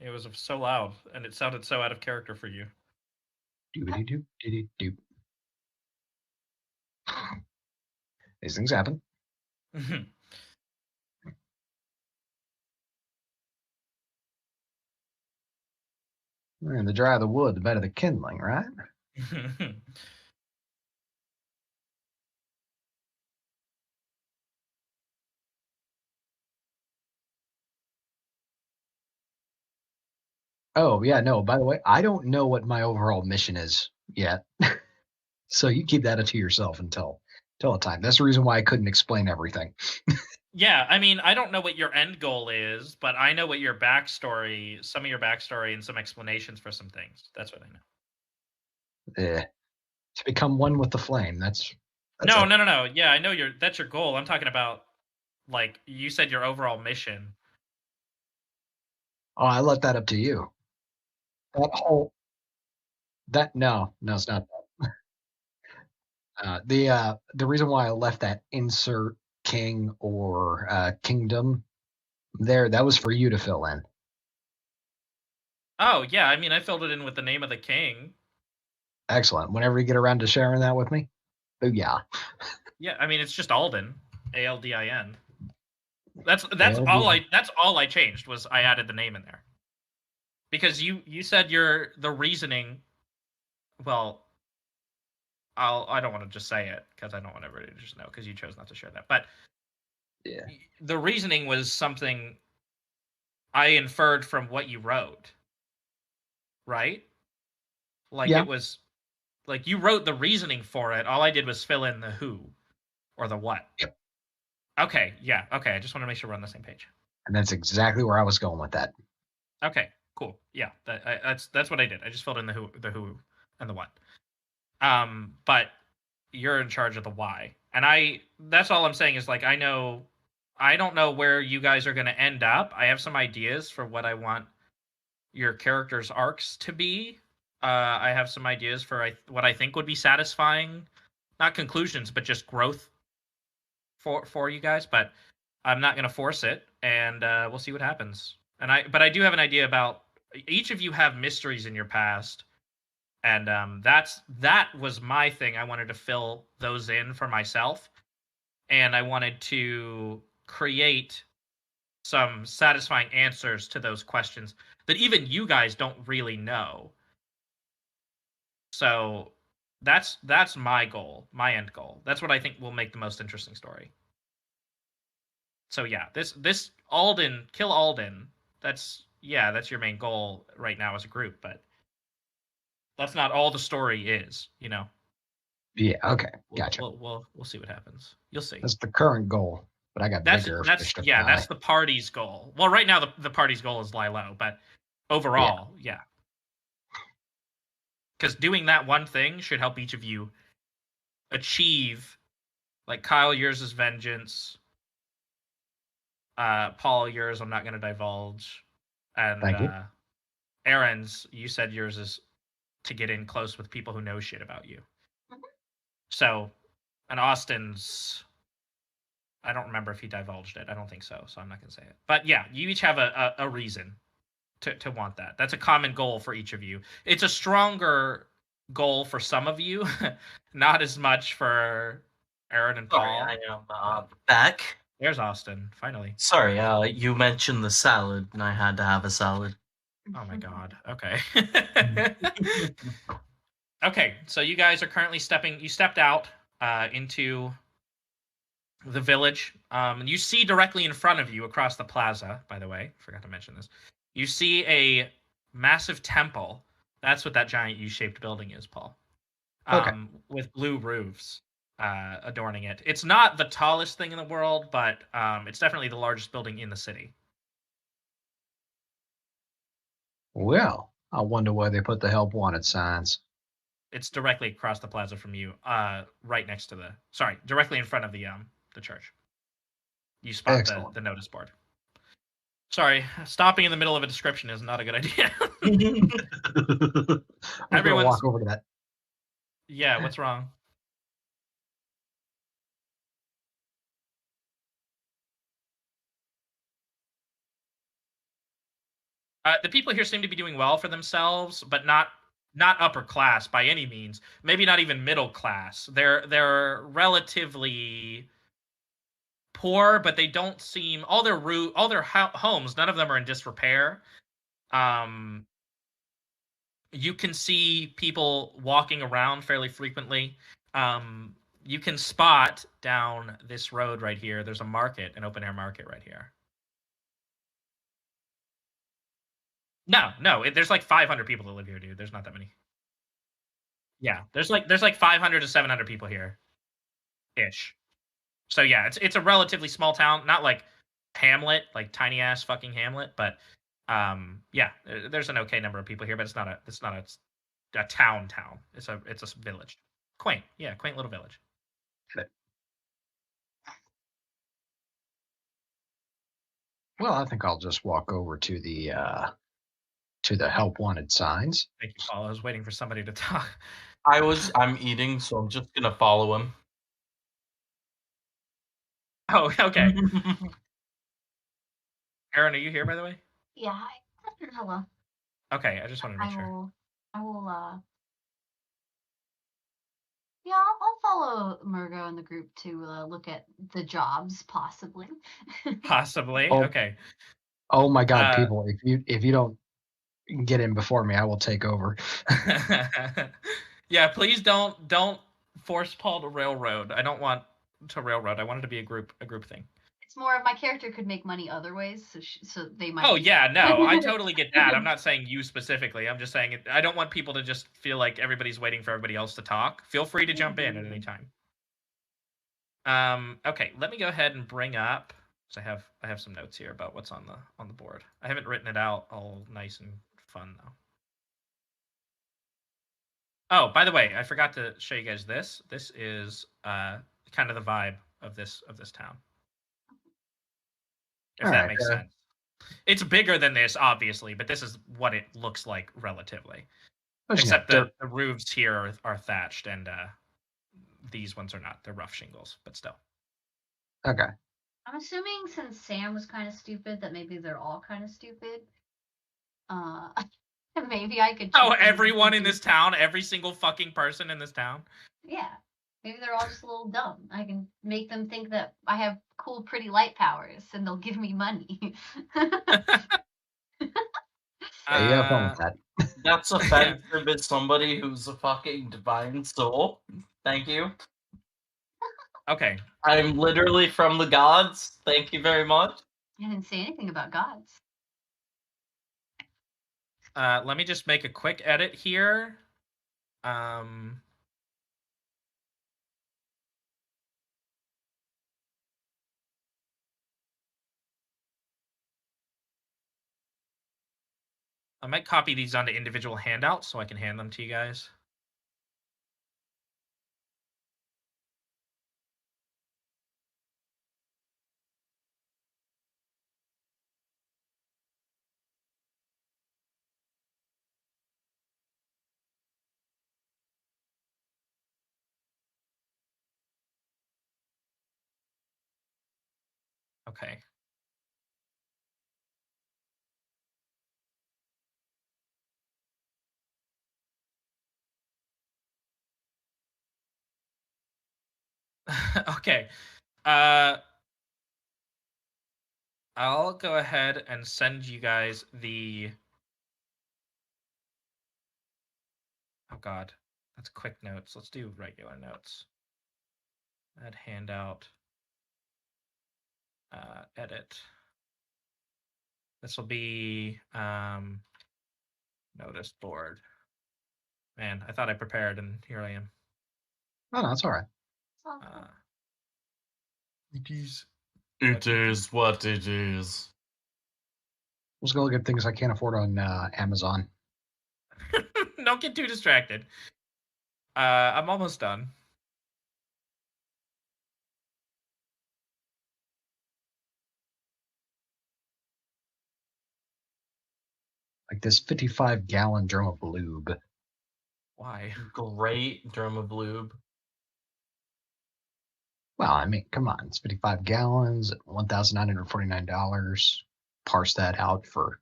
It was so loud, and it sounded so out of character for you. Doobity-doop, diddy-doop. These things happen. And the drier the wood, the better the kindling, right? Oh, yeah, no, by the way, I don't know what my overall mission is yet. So you keep that to yourself until a time. That's the reason why I couldn't explain everything. Yeah, I mean, I don't know what your end goal is, but I know what your backstory, some of your backstory, and some explanations for some things. That's what I know. To become one with the flame. That's no. it. Yeah, I know that's your goal. I'm talking about, like, you said your overall mission. Oh, I left that up to you. No, it's not that. The reason why I left that insert king or kingdom there, that was for you to fill in. Oh, yeah, I mean, I filled it in with the name of the king. Excellent. Whenever you get around to sharing that with me, yeah. Yeah, I mean, it's just Aldin, Aldin. That's Aldin. That's all I changed was I added the name in there. Because you said the reasoning. Well, I don't want to just say it because I don't want everybody to just know because you chose not to share that. But Yeah. the reasoning was something I inferred from what you wrote, right? Like Yeah. it was like you wrote the reasoning for it. All I did was fill in the who or the what. Yep. Okay, yeah, okay. I just want to make sure we're on the same page. And that's exactly where I was going with that. Okay, cool. Yeah, that's what I did. I just filled in the who, and the what. But you're in charge of the why, and that's all I'm saying is like I don't know where you guys are going to end up. I have some ideas for what I want your characters' arcs to be. I have some ideas for what I think would be satisfying, not conclusions, but just growth for you guys. But I'm not going to force it, and we'll see what happens. But I do have an idea about each of you have mysteries in your past, and that was my thing. I wanted to fill those in for myself, and I wanted to create some satisfying answers to those questions that even you guys don't really know. So that's my goal, my end goal. That's what I think will make the most interesting story. So yeah, this Aldin, kill Aldin. That's your main goal right now as a group, but that's not all the story is, you know. Yeah, okay. Gotcha. We'll see what happens. You'll see. That's the current goal, but I got bigger fish to fry. That's the party's goal. Well, right now the party's goal is lie low, but overall, yeah. Because doing that one thing should help each of you achieve, like Kyle, yours is vengeance. Paul, yours I'm not going to divulge, and Thank you. Erin's, you said yours is to get in close with people who know shit about you. Mhm. So, and Austin's, I don't remember if he divulged it. I don't think so, so I'm not going to say it. But yeah, you each have a reason to want that. That's a common goal for each of you. It's a stronger goal for some of you, not as much for Erin and Paul. Sorry, I am back. There's Austin, finally. Sorry, you mentioned the salad, and I had to have a salad. Oh my god. Okay. Okay, so you guys are currently you stepped out into the village. You see directly in front of you across the plaza, by the way, forgot to mention this. You see a massive temple. That's what that giant U-shaped building is, Paul. Okay. With blue roofs adorning it. It's not the tallest thing in the world, but it's definitely the largest building in the city. Well, I wonder where they put the help wanted signs. It's directly across the plaza from you, right next to directly in front of the church. You spot the notice board. Sorry, stopping in the middle of a description is not a good idea. I'm gonna Everyone's- walk over to that. Yeah, what's wrong? The people here seem to be doing well for themselves, but not upper class by any means. Maybe not even middle class. They're relatively poor, but they don't seem all their homes. None of them are in disrepair. You can see people walking around fairly frequently. You can spot down this road right here. There's a market, an open air market right here. No, there's like 500 people that live here, dude. There's not that many. Yeah, there's like 500 to 700 people here, ish. So yeah, it's a relatively small town, not like Hamlet, like tiny ass fucking Hamlet, but yeah, there's an okay number of people here, but it's not a town. It's a village. Quaint little village. Well, I think I'll just walk over to the help wanted signs. Thank you, Paul. I was waiting for somebody to talk. I'm eating, so I'm just gonna follow him. Oh, okay. Erin, are you here, by the way? Yeah, hello. Okay, I just wanted to make sure. I will, yeah, I'll follow Murgo in the group to look at the jobs, possibly. Possibly. Oh. Okay. Oh my God, people! If you don't get in before me, I will take over. Yeah, please don't force Paul to railroad. I don't want to railroad. I want it to be a group thing. It's more of my character could make money other ways, so they might. Oh yeah, no, I totally get that. I'm not saying you specifically. I'm just saying I don't want people to just feel like everybody's waiting for everybody else to talk. Feel free to jump in at any time. Okay, let me go ahead and bring up. So I have some notes here about what's on the board. I haven't written it out all nice and fun though. Oh, by the way, I forgot to show you guys this. This is kind of the vibe of this town. If that makes sense. It's bigger than this, obviously, but this is what it looks like relatively. Except the roofs here are thatched, and these ones are not. They're rough shingles, but still. Okay. I'm assuming since Sam was kind of stupid, that maybe they're all kind of stupid. Maybe I could. Oh, everyone in this town, every single fucking person in this town. Yeah. Maybe they're all just a little dumb. I can make them think that I have cool, pretty light powers, and they'll give me money. Yeah, fun with that. That's offensive as somebody who's a fucking divine soul. Thank you. Okay. I'm literally from the gods. Thank you very much. I didn't say anything about gods. Let me just make a quick edit here. I might copy these onto individual handouts so I can hand them to you guys. Okay. Okay. I'll go ahead and send you guys the... Oh god. That's quick notes. Let's do regular notes. Add handout. Edit. This will be notice board. Man, I thought I prepared, and here I am. Oh, no, it's all right. It is. It is what it is. Let's go look at things I can't afford on Amazon. Don't get too distracted. I'm almost done. Like this 55-gallon drum of lube. Why? Great drum of lube. Well, I mean, come on. It's 55 gallons, $1,949. Parse that out for...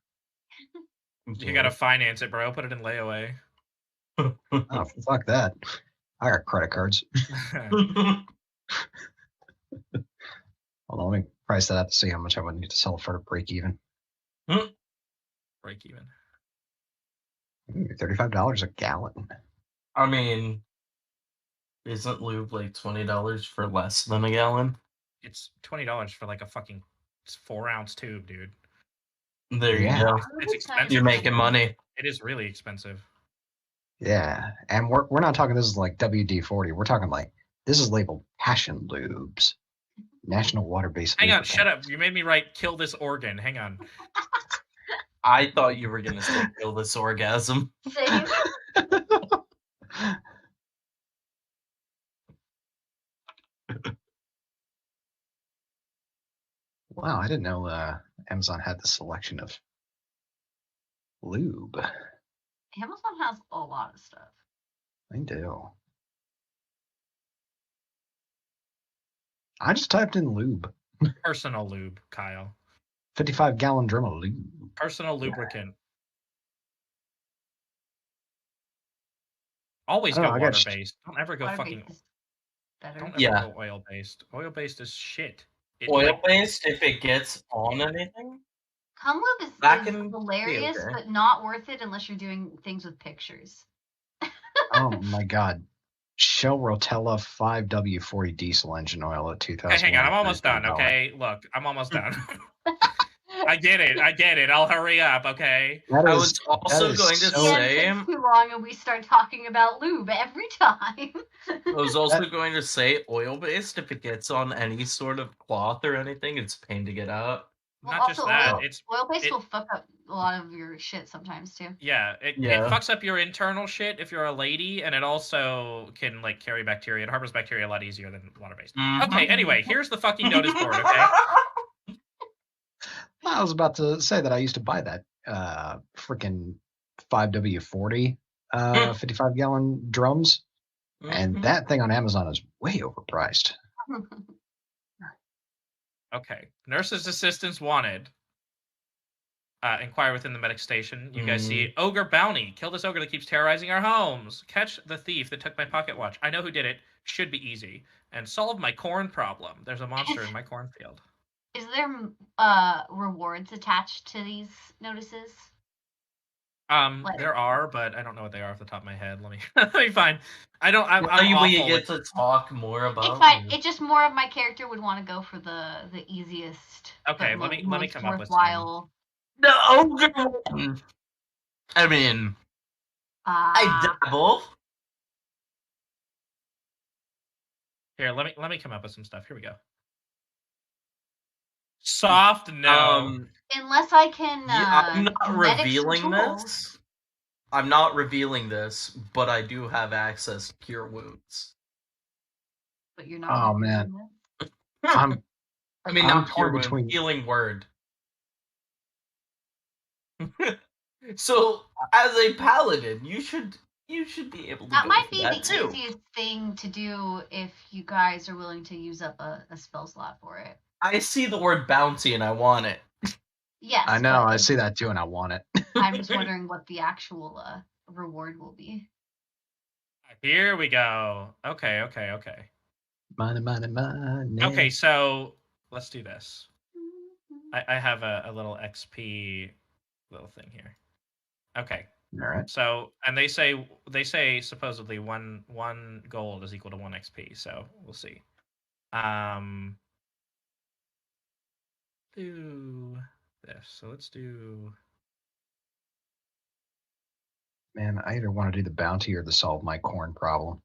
You gotta finance it, bro. Put it in layaway. Oh, fuck that. I got credit cards. Hold on, let me price that out to see how much I would need to sell for a break even. Break even. $35 a gallon. I mean, isn't lube like $20 for less than a gallon? It's $20 for like a fucking 4-ounce tube, dude. There you Yeah. go. It's expensive. You're making money. It is really expensive. Yeah, and we're not talking this is like WD-40. We're talking like this is labeled Passion Lubes, National Water-Based. Hang on, Lubricant. shut up. You made me write "kill this organ." Hang on. I thought you were gonna say kill this orgasm. Same. Wow, I didn't know Amazon had the selection of lube. Amazon has a lot of stuff. I do. I just typed in lube. Personal lube, Kyle. 55-gallon drum of lube. Personal lubricant. Always I go don't know, I got water-based. Don't ever go fucking. Water-based is better. Don't ever Yeah. go oil-based. Oil-based is shit. Oil-based, if it gets on anything? Cum lube is That can be hilarious, okay. but not worth it unless you're doing things with pictures. Oh my god. Shell Rotella 5W40 diesel engine oil at 2000. Okay, hang on. I'm almost done. Okay, look, I'm almost done. I get it. I'll hurry up. Okay. That I is- was also that is going to so- Yeah, say, it takes too long and we start talking about lube every time. I was also going to say oil-based, if it gets on any sort of cloth or anything, it's a pain to get out. Well, Not just also, that. oil- It's Oil-based it- will fuck up a lot of your shit sometimes too. yeah. It fucks up your internal shit if you're a lady, and it also can like carry bacteria. It harbors bacteria a lot easier than water-based. Mhm. Okay. Anyway, here's the fucking notice board. Okay. I was about to say that I used to buy that freaking 5W40 55-gallon drums, and Mhm. that thing on Amazon is way overpriced. Okay. Nurse's assistance wanted. Inquire within the medic station. You guys see ogre bounty. Kill this ogre that keeps terrorizing our homes. Catch the thief that took my pocket watch. I know who did it. Should be easy. And solve my corn problem. There's a monster in my cornfield. Is there rewards attached to these notices? Like- There are, but I don't know what they are off the top of my head. Let me let me find. I don't. I'm Well, you awful get with- to talk more about It's fine. it. It's just more of my character would want to go for the easiest. Okay, but let me most come up with some. worthwhile. The ogre one! I mean, I dabble. Here, let me come up with some stuff. Here we go. Soft no. Unless I can. I'm not do medics revealing tools. this. I'm not revealing this, but I do have access to cure wounds. But you're not. Oh, revealing man. this? I'm I mean, I'm not cure torn wound, between- healing word. So, as a paladin, you should be able to That go might for be that the too. easiest thing to do if you guys are willing to use up a spell slot for it. I see the word bounty and I want it. Yes. I know, but I see that too, and I want it. I'm just wondering what the actual reward will be. Here we go. Okay. Money. Okay, so let's do this. I have a little XP little thing here. Okay. All right. So, and they say supposedly one gold is equal to 1 XP. So we'll see. Do this. So let's do. Man, I either want to do the bounty or the solve my corn problem.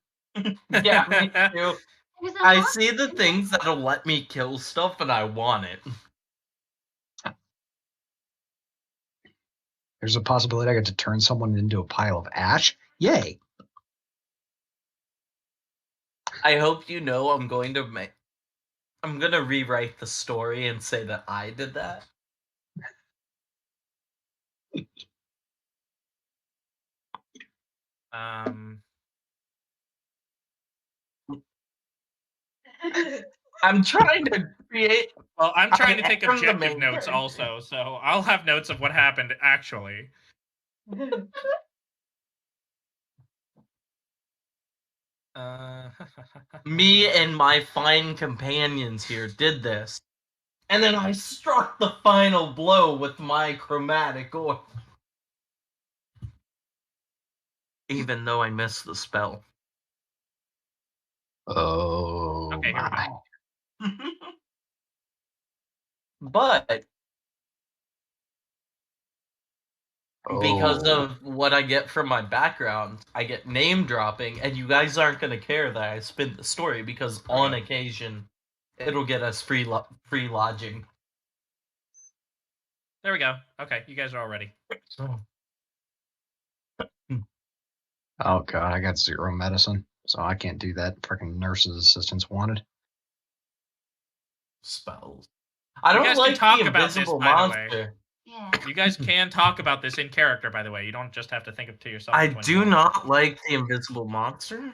Yeah, me too. There's a I lot- see the things that'll let me kill stuff and I want it. There's a possibility I get to turn someone into a pile of ash. Yay! I hope you know I'm going to rewrite the story and say that I did that. I'm trying to create. Well, I'm trying to I take am the objective main notes character. also, so I'll have notes of what happened actually. Me and my fine companions here did this. And then I struck the final blow with my chromatic orb. Even though I missed the spell. Oh Okay, here we my. go. But because Oh. of what I get from my background, I get name dropping, and you guys aren't going to care that I spin the story because on occasion it'll get us free lodging. There we go. Okay, you guys are all ready. Oh god, I got 0 medicine, so I can't do that. Freaking nurse's assistants wanted. Spells. I You don't guys can like talk the about this, invisible by the way. monster. Yeah. You guys can talk about this in character, by the way. You don't just have to think of to yourself. I when do you want. not like the invisible monster.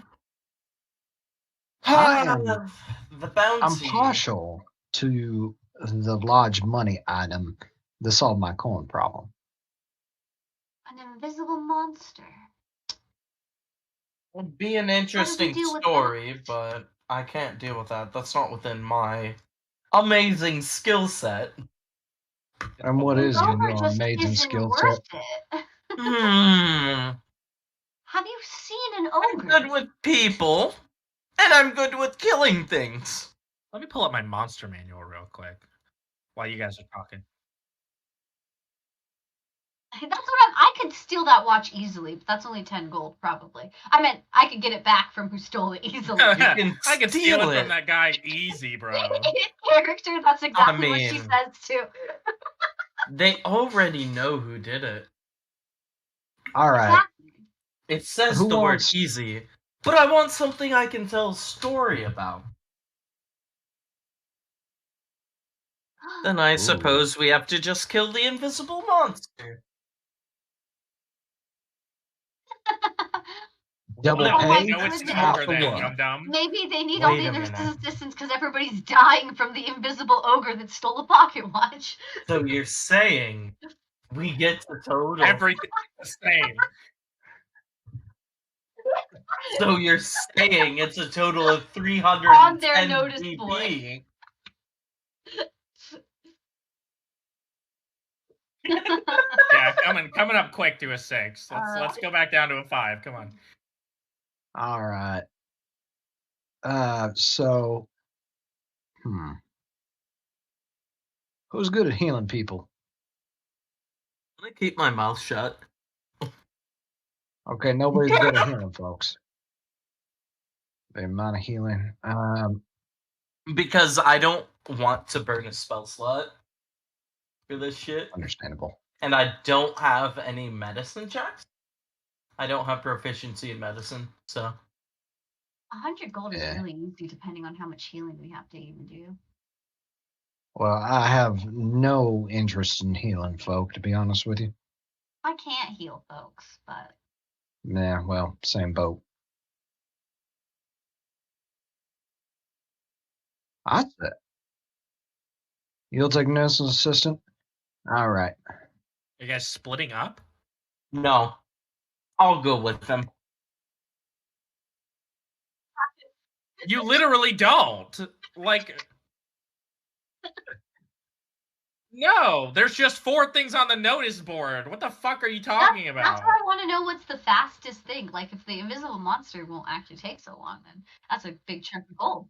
I am The bounty. I'm partial to the large money item to solve my corn problem. An invisible monster. Would be an interesting deal with story, but I can't deal with that. That's not within my amazing skill set. And what is Ogre your just amazing isn't skill worth set? it. Hmm. Have you seen an I'm ogre? good with people, and I'm good with killing things. Let me pull up my monster manual real quick while you guys are talking. That's what I could steal that watch easily, but that's only 10 gold, probably. I meant I could get it back from who stole it easily. I can can steal steal it it. from that guy easy, bro. Character, that's exactly what she mean- says too. They already know who did it. Alright. Exactly. It says Who the word wants- easy, but I want something I can tell a story about. Then I Ooh. suppose we have to just kill the invisible monster. Double Well, my pay? no, it's an goodness. ogre Half the then, what? dum-dum. Maybe they need Wait all a the minute. nurse's assistants because everybody's dying from the invisible ogre that stole a pocket watch. So you're saying we get the total? Everything the same. So you're saying it's a total of 310 On their notice BP? board. Yeah, coming up quick to a 6. Let's go back down to a 5. Come on. Alright. So who's good at healing people? I'm gonna keep my mouth shut. Okay, nobody's good at healing, folks. The amount of healing. Because I don't want to burn a spell slot for this shit. Understandable. And I don't have any medicine checks. I don't have proficiency in medicine, so. 100 gold is Yeah. really easy depending on how much healing we have to even do. Well, I have no interest in healing folk, to be honest with you. I can't heal folks, but Yeah, well, same boat. I said, you'll take nurse's assistant? Alright. You guys splitting up? No. I'll go with them. You literally don't. Like, no, there's just 4 things on the notice board. What the fuck are you talking about? That's why I want to know what's the fastest thing. Like, if the invisible monster won't actually take so long, then that's a big chunk of gold.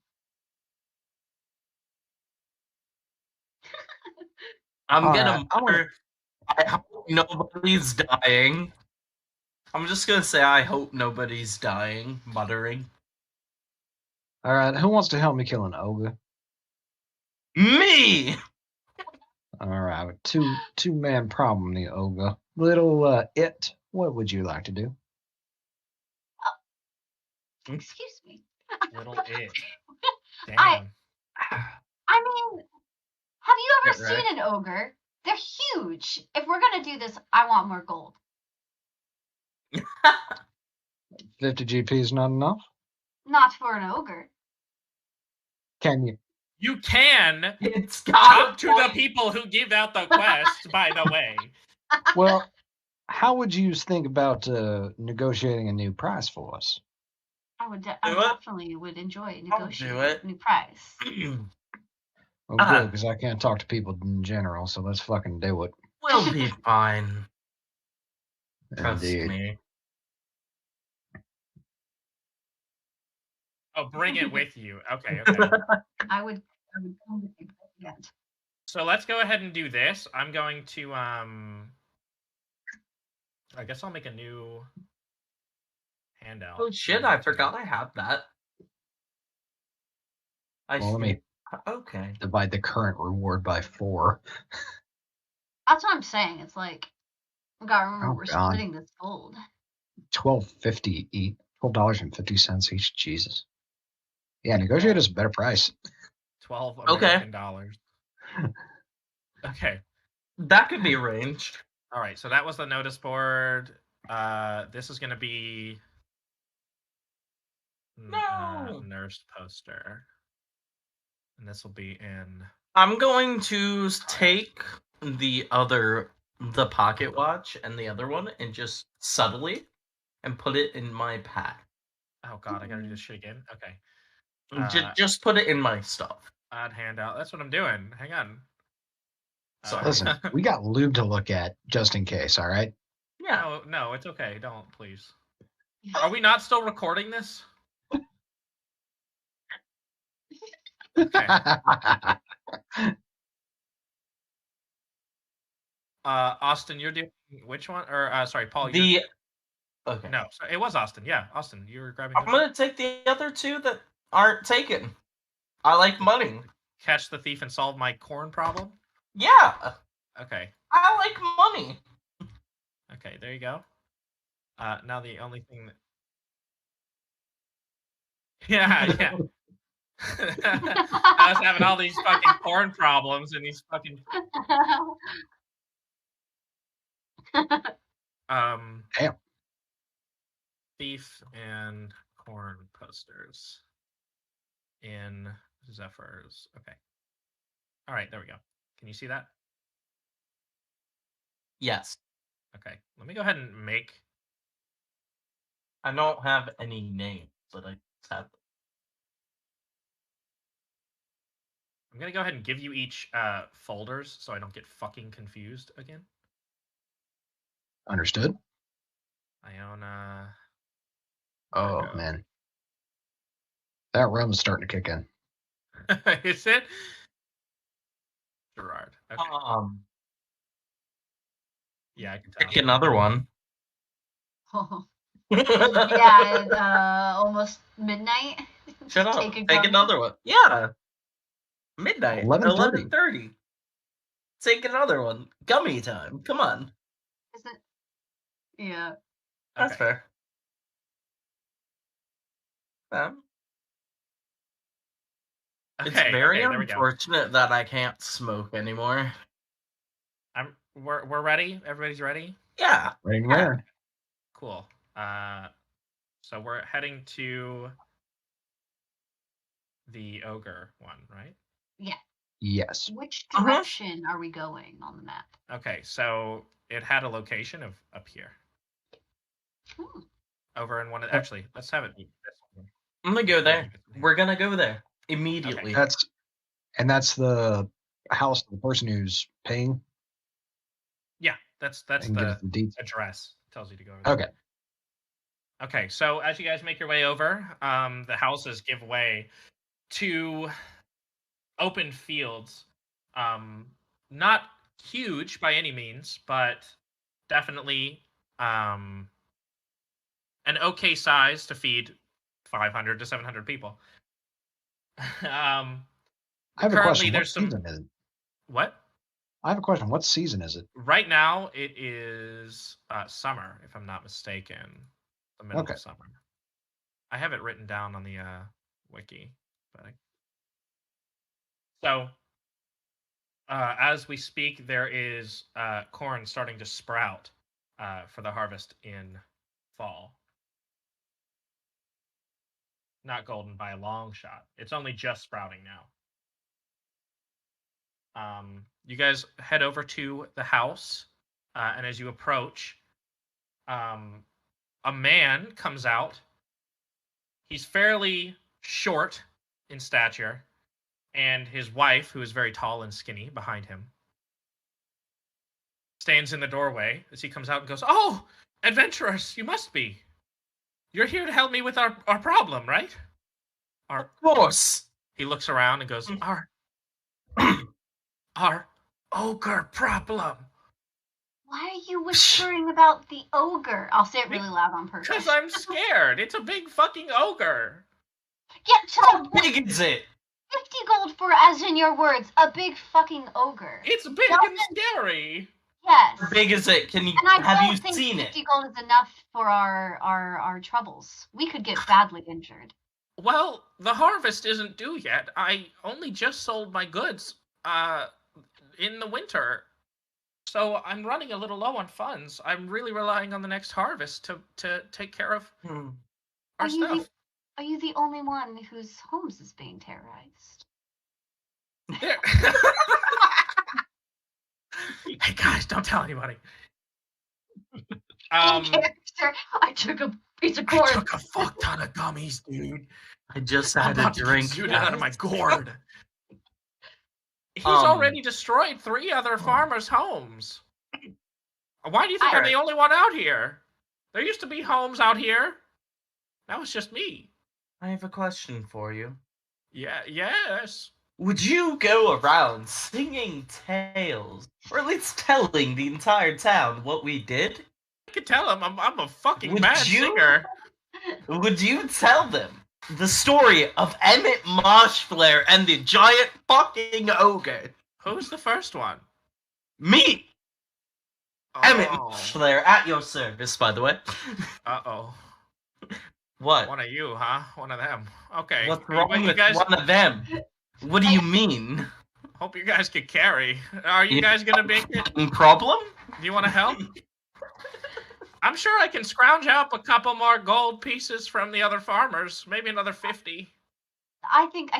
I'm All gonna right, I wanna- mutter, I hope nobody's dying. I'm just gonna say I hope nobody's dying, muttering. Alright, who wants to help me kill an ogre? Me! Alright, two-man problem, the ogre. Little it, what would you like to do? Excuse me. Little it. Damn. I mean, have you ever Get wrecked. seen an ogre? They're huge. If we're gonna do this, I want more gold. 50 GP is not enough? Not for an ogre. Can you? You can It's talk got to the people who give out the quest, by the way. Well, how would you think about negotiating a new price for us? I it? definitely would enjoy negotiating it. a new price. Well, Ah. good, because I can't talk to people in general, so let's fucking do it. We'll be fine. Trust Indeed. me. Oh, bring it with you. Okay. I would come with you. Yeah. So let's go ahead and do this. I'm going to I guess I'll make a new handout. Oh shit, I forgot I have that. Well, let me Okay. divide the current reward by 4. That's what I'm saying. It's like, we gotta remember Oh, we're God. splitting this gold. $12.50 each. $12.50 each. Jesus. Yeah, negotiate us a better price. 12 Okay. American dollars. Okay. That could be arranged. All right. So that was the notice board. This is going to be No. nurse poster, and this will be in. I'm going to take the pocket watch and the other one and just subtly and put it in my pack. Oh God, I gotta do this shit again. Okay. Just put it in my stuff. Odd handout. That's what I'm doing. Hang on. Sorry. Listen, we got lube to look at just in case, all right? Yeah. No, it's okay. Don't, please. Are we not still recording this? Okay. Austin, you're doing which one? Or sorry, Paul. Okay. No, sorry, it was Austin. Yeah, Austin, you were grabbing. I'm gonna take the other two that aren't taken. I like money. Catch the thief and solve my corn problem. Yeah. Okay. I like money. Okay, there you go. Now the only thing that. Yeah. I was having all these fucking corn problems and these fucking. Damn. Thief and corn posters in Zephyr's. Okay. All right, there we go. Can you see that? Yes. Okay. Let me go ahead and make. I don't have any names, but I have. I'm gonna go ahead and give you each folders so I don't get fucking confused again. Understood? Iona. Oh, Murgo. man. That rum's starting to kick in. Is it? Gerard. Okay. Yeah, I can tell. Pick another one. Yeah, almost midnight. Shut up. Take a Take gummy. another one. Yeah. Midnight. 11:30. 11:30. Take another one. Gummy time. Come on. Is it? Yeah. That's Okay. fair. It's Okay, very there we go. unfortunate that I can't smoke anymore. We're ready. Everybody's ready. Yeah. Right there. Cool. So we're heading to the ogre one, right? Yeah. Yes. Which direction are we going on the map? Okay, so it had a location of up here. Over in one of actually, let's have it be this one. I'm gonna go there. We're gonna go there immediately. Okay. That's the house of the person who's paying. Yeah, that's the address. Tells you to go over there. Okay. Okay, so as you guys make your way over, the houses give way to open fields. Not huge by any means, but definitely an okay size to feed 500 to 700 people. I have a question. What season is it? What? I have a question. What season is it? Right now, it is summer, if I'm not mistaken. The middle of summer. I have it written down on the wiki. So, as we speak, there is corn starting to sprout for the harvest in fall. Not golden by a long shot. It's only just sprouting now. You guys head over to the house, and as you approach, a man comes out. He's fairly short in stature, and his wife, who is very tall and skinny, behind him, stands in the doorway as he comes out and goes, "Oh, adventurers, you must be. You're here to help me with our problem, right?" Of course. He looks around and goes, Our ogre problem. Why are you whispering about the ogre? I'll say it really loud on purpose. Because I'm scared. It's a big fucking ogre. Yeah, How big is it? 50 gold for, as in your words, a big fucking ogre. It's big and scary. Yes. How big is it? Can you And I have don't you think seen 50 it? gold is enough for our troubles. We could get badly injured. Well, the harvest isn't due yet. I only just sold my goods in the winter. So I'm running a little low on funds. I'm really relying on the next harvest to take care of our stuff. Are you the only one whose homes is being terrorized? There. Hey guys, don't tell anybody. In character, I took a piece of cord. I took a fuck ton of gummies, dude. I just I'm had a about to drink. shoot it out of my gourd. He's already destroyed 3 other farmers' homes. Why do you think I'm the only one out here? There used to be homes out here. Now it's just me. I have a question for you. Yeah, yes. Would you go around singing tales, or at least telling the entire town what we did? I could tell him I'm a fucking bad singer. Would you tell them the story of Emet Marshflare and the giant fucking ogre? Who's the first one? Me! Oh. Emet Marshflare, at your service, by the way. Uh-oh. What? One of you, huh? One of them. Okay. What's wrong you with guys... one of them? What do you mean? Hope you guys can carry. Are you guys gonna make it? Problem? Do you want to help? I'm sure I can scrounge up a couple more gold pieces from the other farmers. Maybe another 50. I think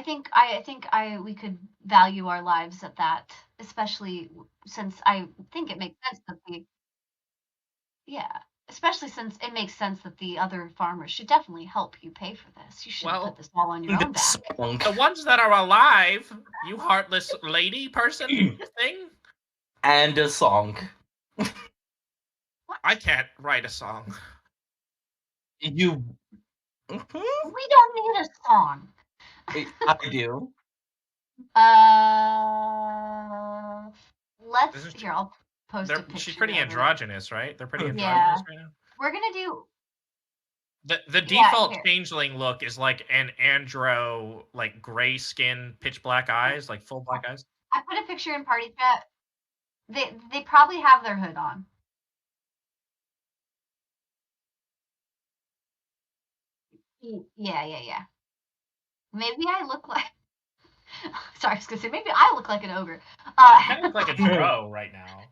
we could value our lives at that, especially since I think it makes sense that especially since it makes sense that the other farmers should definitely help you pay for this. You shouldn't put this all on your own back. The ones that are alive, you heartless lady person thing. And a song. I can't write a song. You... We don't need a song. I do. Here, I'll post a picture. She's pretty androgynous, right? They're pretty androgynous right now. We're gonna do... The default changeling look is like an andro, like gray skin, pitch black eyes, like full black eyes. I put a picture in party chat. They probably have their hood on. Yeah. Maybe I look like... Sorry, I was gonna say, maybe I look like an ogre. You kind of look like a drow right now.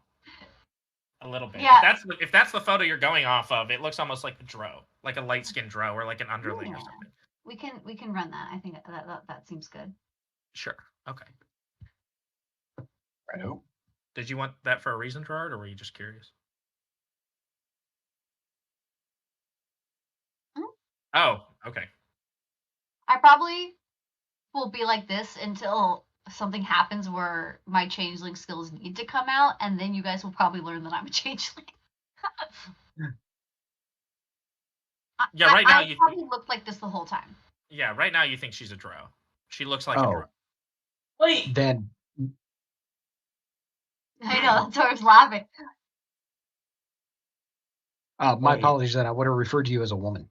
A little bit. Yeah. If that's the photo you're going off of, it looks almost like a drow. Like a light-skinned drow or like an underling or something. We can run that. I think that seems good. Sure. Okay. Righto. Did you want that for a reason, Gerard, or were you just curious? Oh, okay. I probably will be like this until something happens where my changeling skills need to come out, and then you guys will probably learn that I'm a changeling. Yeah, right now I probably looked like this the whole time. Yeah, right now you think she's a drow. She looks like a drow. Wait. Then I know, that's why I was laughing. my apologies that I would have referred to you as a woman.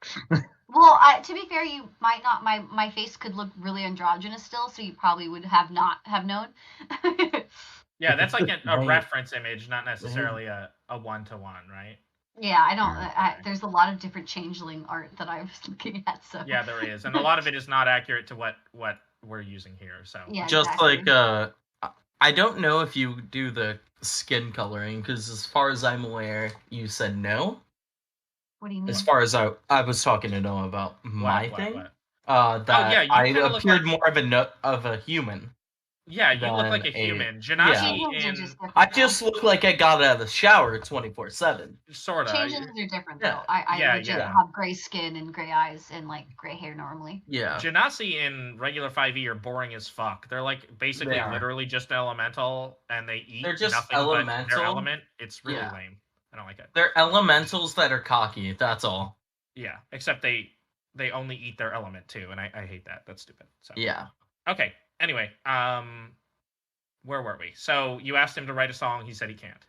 Well, to be fair, you might not. My face could look really androgynous still, so you probably would not have known. Yeah, that's like a reference image, not necessarily a one-to-one, right? Yeah, I don't. There's a lot of different changeling art that I was looking at. So yeah, there is, and a lot of it is not accurate to what we're using here. So yeah, just exactly. like I don't know if you do the skin coloring, because as far as I'm aware, you said no. What do you mean? As far as I was talking to Noah about my thing. that yeah, you I kinda look appeared like- more of a human. Yeah, you look than like a human. Changes Genasi are in just different, I though. just look like I got out of the shower 24/7. sorta. Changes are different, Yeah. though. I Yeah, legit yeah. have gray skin and gray eyes and like gray hair normally. Yeah. Genasi in regular 5e are boring as fuck. They're like basically They are. literally just elemental, and they eat They're just nothing but elemental. their element. It's really Yeah. lame. I don't like it. They're elementals that are cocky. That's all. Yeah, except they only eat their element too, and I hate that. That's stupid. So Yeah. okay. Anyway, where were we? So you asked him to write a song. He said he can't.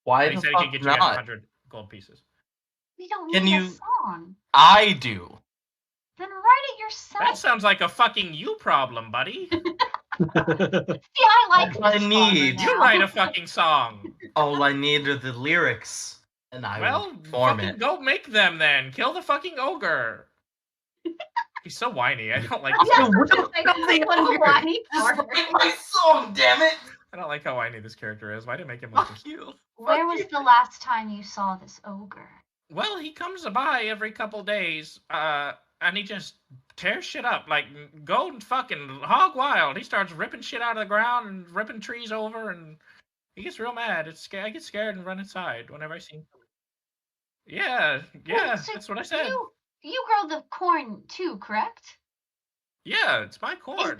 Why And he the said he fuck could get you guys not? 100 gold pieces. We don't Can need you- a song. I do. Then write it yourself. That sounds like a fucking you problem, buddy. See, I like All I this song need. right You now. write a fucking song. All I need are the lyrics, and I Well, will perform fucking it. go make them then. Kill the fucking ogre. He's so whiny. I don't like. Yeah, So what like, the this one ogre? whiny Just part. write my song, damn it! I don't like how whiny this character is. Why did I make him like this? You. Where was the last time you saw this ogre? Well, he comes by every couple days, and he just tears shit up. Like, go and fucking hog wild. He starts ripping shit out of the ground and ripping trees over, and he gets real mad. I get scared and run inside whenever I see him. Yeah, yeah, So that's what I said. You grow the corn too, correct? Yeah, it's my corn.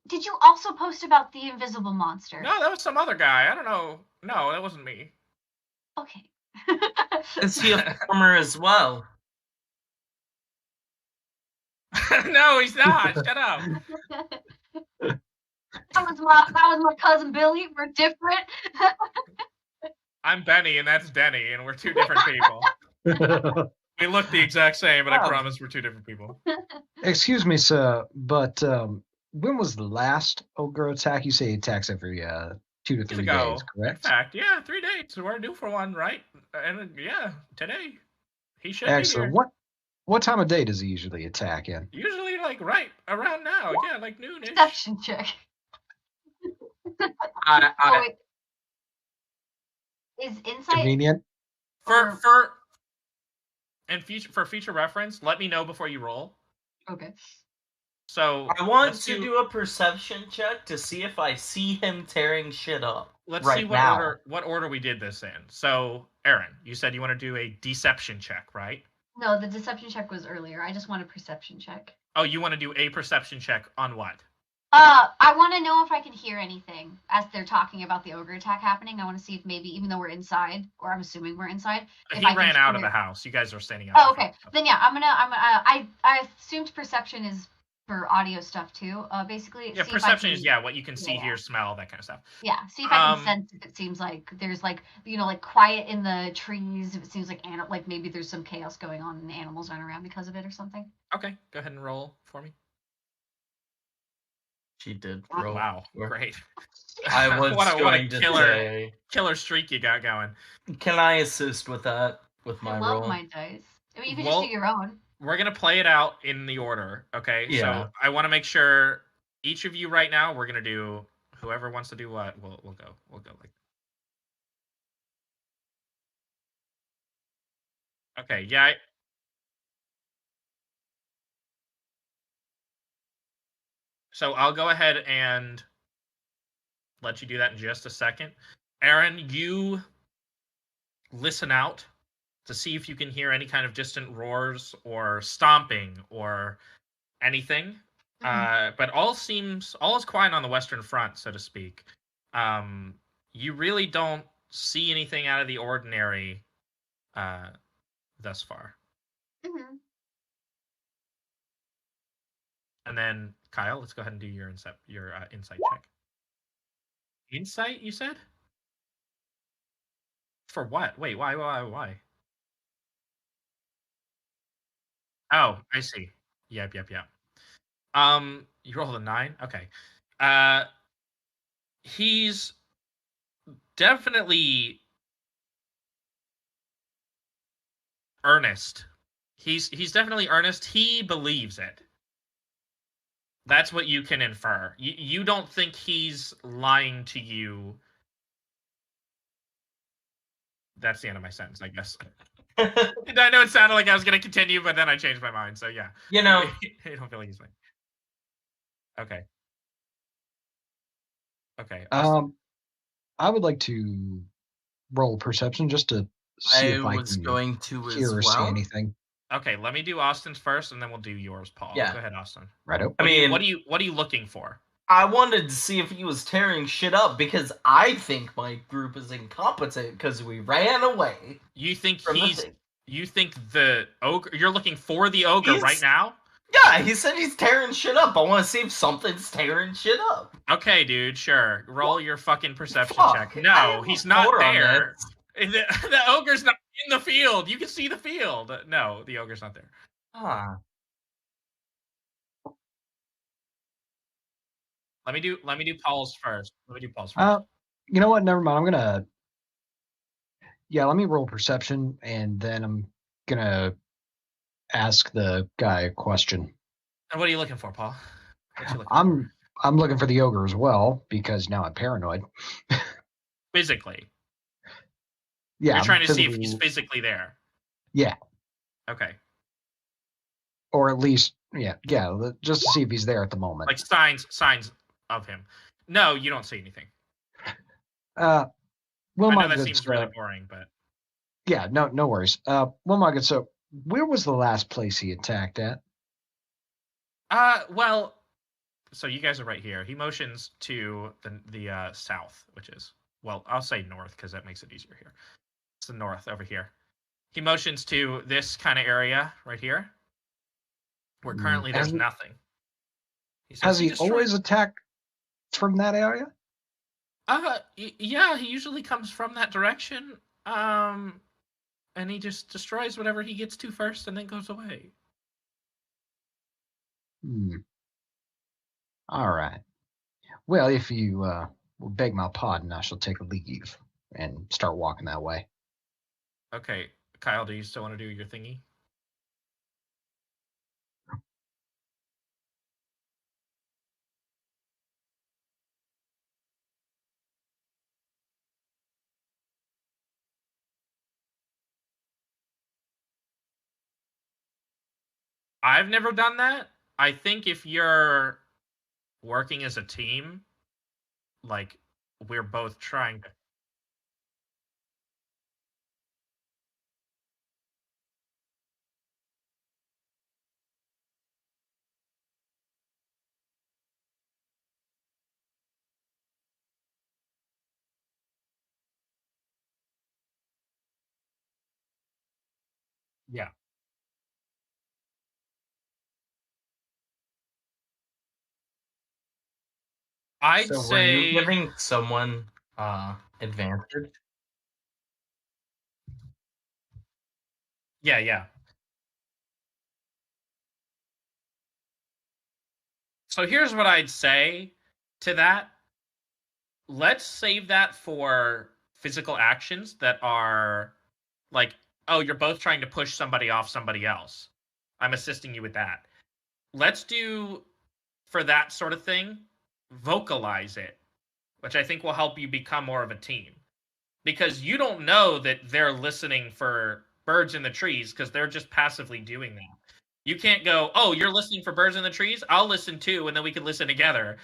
Did you also post about the invisible monster? No, that was some other guy. I don't know. No, that wasn't me. Okay. Is he a farmer as well? No, he's not. Shut up. That was my cousin Billy. We're different. I'm Benny, and that's Denny, and we're two different people. We look the exact same, but I Wow. promise we're two different people. Excuse me, sir, but when was the last ogre attack? You say he attacks every 2 to 3 ago. days, In correct? fact, yeah, 3 days. We're due for one, right? And yeah, today. He should Excellent. be here. What time of day does he usually attack in? Usually, like, right around now. Yeah, like noonish. Deception check. I Oh, wait. Is insight Convenient. or- For future reference, let me know before you roll. okay? So want let's to do a perception check to see if I see him tearing shit up. Let's right see now. what order we did this in. So, Erin, you said you want to do a deception check, right? No, the deception check was earlier. I just want a perception check. Oh, you want to do a perception check on what? I want to know if I can hear anything as they're talking about the ogre attack happening. I want to see if maybe, even though we're inside, or I'm assuming we're inside, if He I can ran out of hear- the house. You guys are standing up. Oh, okay. Then yeah, I assumed perception is for audio stuff too. Basically, Yeah, see perception if I is can, what you can see, Yeah. hear, smell, that kind of stuff. Yeah, see if I can Um, sense if it seems like there's like like quiet in the trees. If it seems like like maybe there's some chaos going on and the animals run around because of it or something. Okay, go ahead and roll for me. She did Oh, roll. Wow, Sure. great. I was what a going to say, killer streak you got going. can I assist with that? With my I love roll? my dice. I mean, you can Well- just do your own. We're gonna play it out in the order, okay? Yeah. So I want to make sure each of you right now. We're gonna do whoever wants to do what. We'll go. We'll go like. Okay. Yeah. So I'll go ahead and let you do that in just a second. Erin, you listen out to see if you can hear any kind of distant roars or stomping or anything. But all is quiet on the Western Front, so to speak. You really don't see anything out of the ordinary thus far. Mm-hmm. And then Kyle, let's go ahead and do your insight check. Insight, you said? For what? Wait, why? Oh, I see. Yep. You rolled a 9? Okay. He's definitely earnest. He's definitely earnest. He believes it. That's what you can infer. You don't think he's lying to you that's the end of my sentence, I guess. I know it sounded like I was going to continue, but then I changed my mind. So yeah, You know, I don't feel like he's like. Okay. Okay. I would like to roll perception just to see if I was can going to hear as or see well. anything. Okay, let me do Austin's first, and then we'll do yours, Paul. Yeah. Go ahead, Austin. Righto. I mean, what are you looking for? I wanted to see if he was tearing shit up because I think my group is incompetent because we ran away. You think from the he's? thing. You think the ogre? You're looking for the ogre right now? Yeah, he said he's tearing shit up. I want to see if something's tearing shit up. Okay, dude. Sure. Roll your fucking perception Fuck, check. I No, have he's a not photo on there. this. The ogre's not in the field. You can see the field. No, the ogre's not there. Ah. Let me do Paul's first. You know what? Never mind. I'm gonna. Yeah, let me roll perception, and then I'm gonna ask the guy a question. And what are you looking for, Paul? What you looking I'm looking for the ogre as well because now I'm paranoid. physically? Yeah, You're trying to see if he's physically there. Yeah. Okay. Or at least, yeah, just to see if he's there at the moment. Like signs of him. No, you don't see anything. Well, I my know that good seems really boring, but yeah, no worries. Well, my good. So, where was the last place he attacked at? well, so you guys are right here. He motions to the south, which is, well, I'll say north because that makes it easier here. It's the north over here. He motions to this kind of area right here, where currently there's nothing. Has he always attacked from that area? Yeah, he usually comes from that direction. And he just destroys whatever he gets to first and then goes away. All right. Well, if you will beg my pardon, I shall take a leave and start walking that way. Okay. Kyle, do you still want to do your thingy? I've never done that. I think if you're working as a team, like we're both trying to. Yeah. I'd So say. were you giving someone advantage? Yeah. So here's what I'd say to that. Let's save that for physical actions that are like, oh, you're both trying to push somebody off somebody else. I'm assisting you with that. Let's do, for that sort of thing, vocalize it, which I think will help you become more of a team. Because you don't know that they're listening for birds in the trees because they're just passively doing that. You can't go, oh, you're listening for birds in the trees? I'll listen too, and then we can listen together.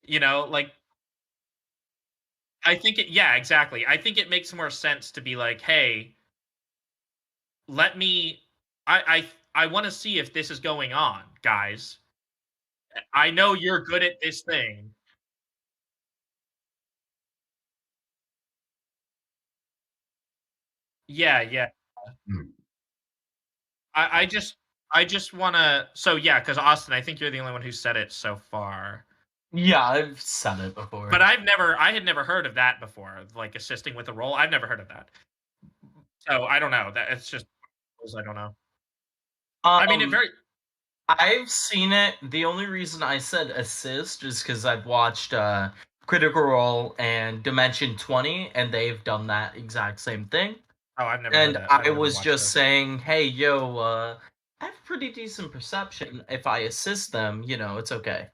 You know, like, I think exactly. I think it makes more sense to be like, hey, let me, I want to see if this is going on, guys. I know you're good at this thing. Yeah. I just want to. So yeah, because Austin, I think you're the only one who said it so far. Yeah, I've said it before. But I had never heard of that before, like assisting with a role. I've never heard of that. So I don't know. That it's just I don't know. I mean, I've seen it. The only reason I said assist is because I've watched Critical Role and Dimension 20, and they've done that exact same thing. Oh, I've never. And heard that. I was just saying, hey, yo, I have pretty decent perception. If I assist them, it's okay.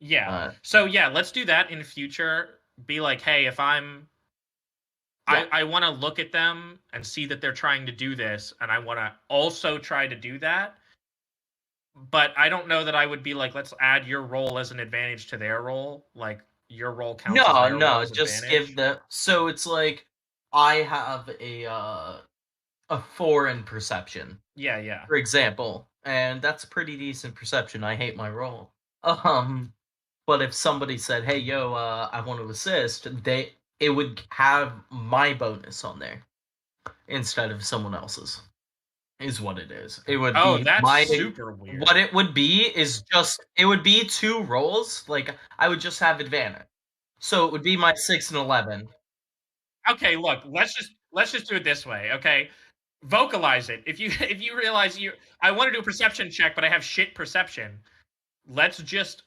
Yeah. So yeah, let's do that in future. Be like, hey, if I'm Yeah. I want to look at them and see that they're trying to do this, and I want to also try to do that. But I don't know that I would be like, let's add your role as an advantage to their role. Like, your role counts as their role as just advantage. give the. So it's like I have a 4 in perception, Yeah. for example, and that's pretty decent perception. I hate my role. But if somebody said, "Hey, yo, I want to assist," it would have my bonus on there instead of someone else's. Is what it is. It would be that's super weird. What it would be is just it would be 2 rolls. Like I would just have advantage. So it would be my 6 and 11. Okay, look, let's just do it this way, okay? Vocalize it. If you realize I want to do a perception check, but I have shit perception. Let's just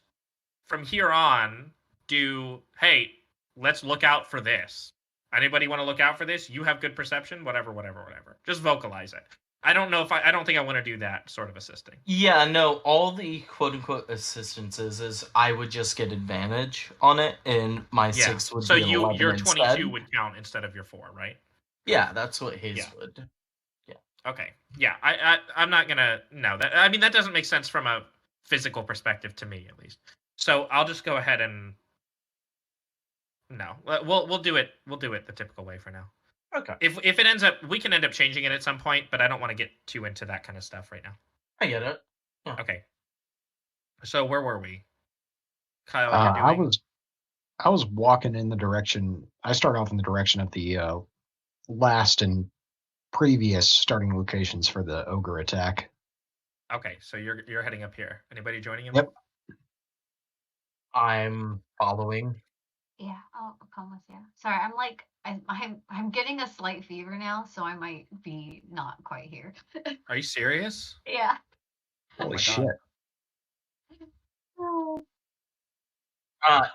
from here on do, hey, let's look out for this. Anybody want to look out for this? You have good perception, whatever. Just vocalize it. I don't think I want to do that sort of assisting. Yeah, no, all the quote-unquote assistances is I would just get advantage on it, and my 6 would be 11 your instead. 22 would count instead of your 4, right? Yeah, that's what his would. Yeah. Okay. Yeah, I'm not gonna. No, that doesn't make sense from a physical perspective to me, at least. So I'll just go ahead and. No, we'll do it. We'll do it the typical way for now. Okay. If it ends up, we can end up changing it at some point, but I don't want to get too into that kind of stuff right now. I get it. Yeah. Okay. So where were we? Kyle, I was walking in the direction. I started off in the direction of the last and previous starting locations for the ogre attack. Okay, so you're heading up here. Anybody joining him? Yep. I'm following. Yeah, I'll come with you. Sorry, I'm getting a slight fever now, so I might be not quite here. Are you serious? Yeah. Holy my shit!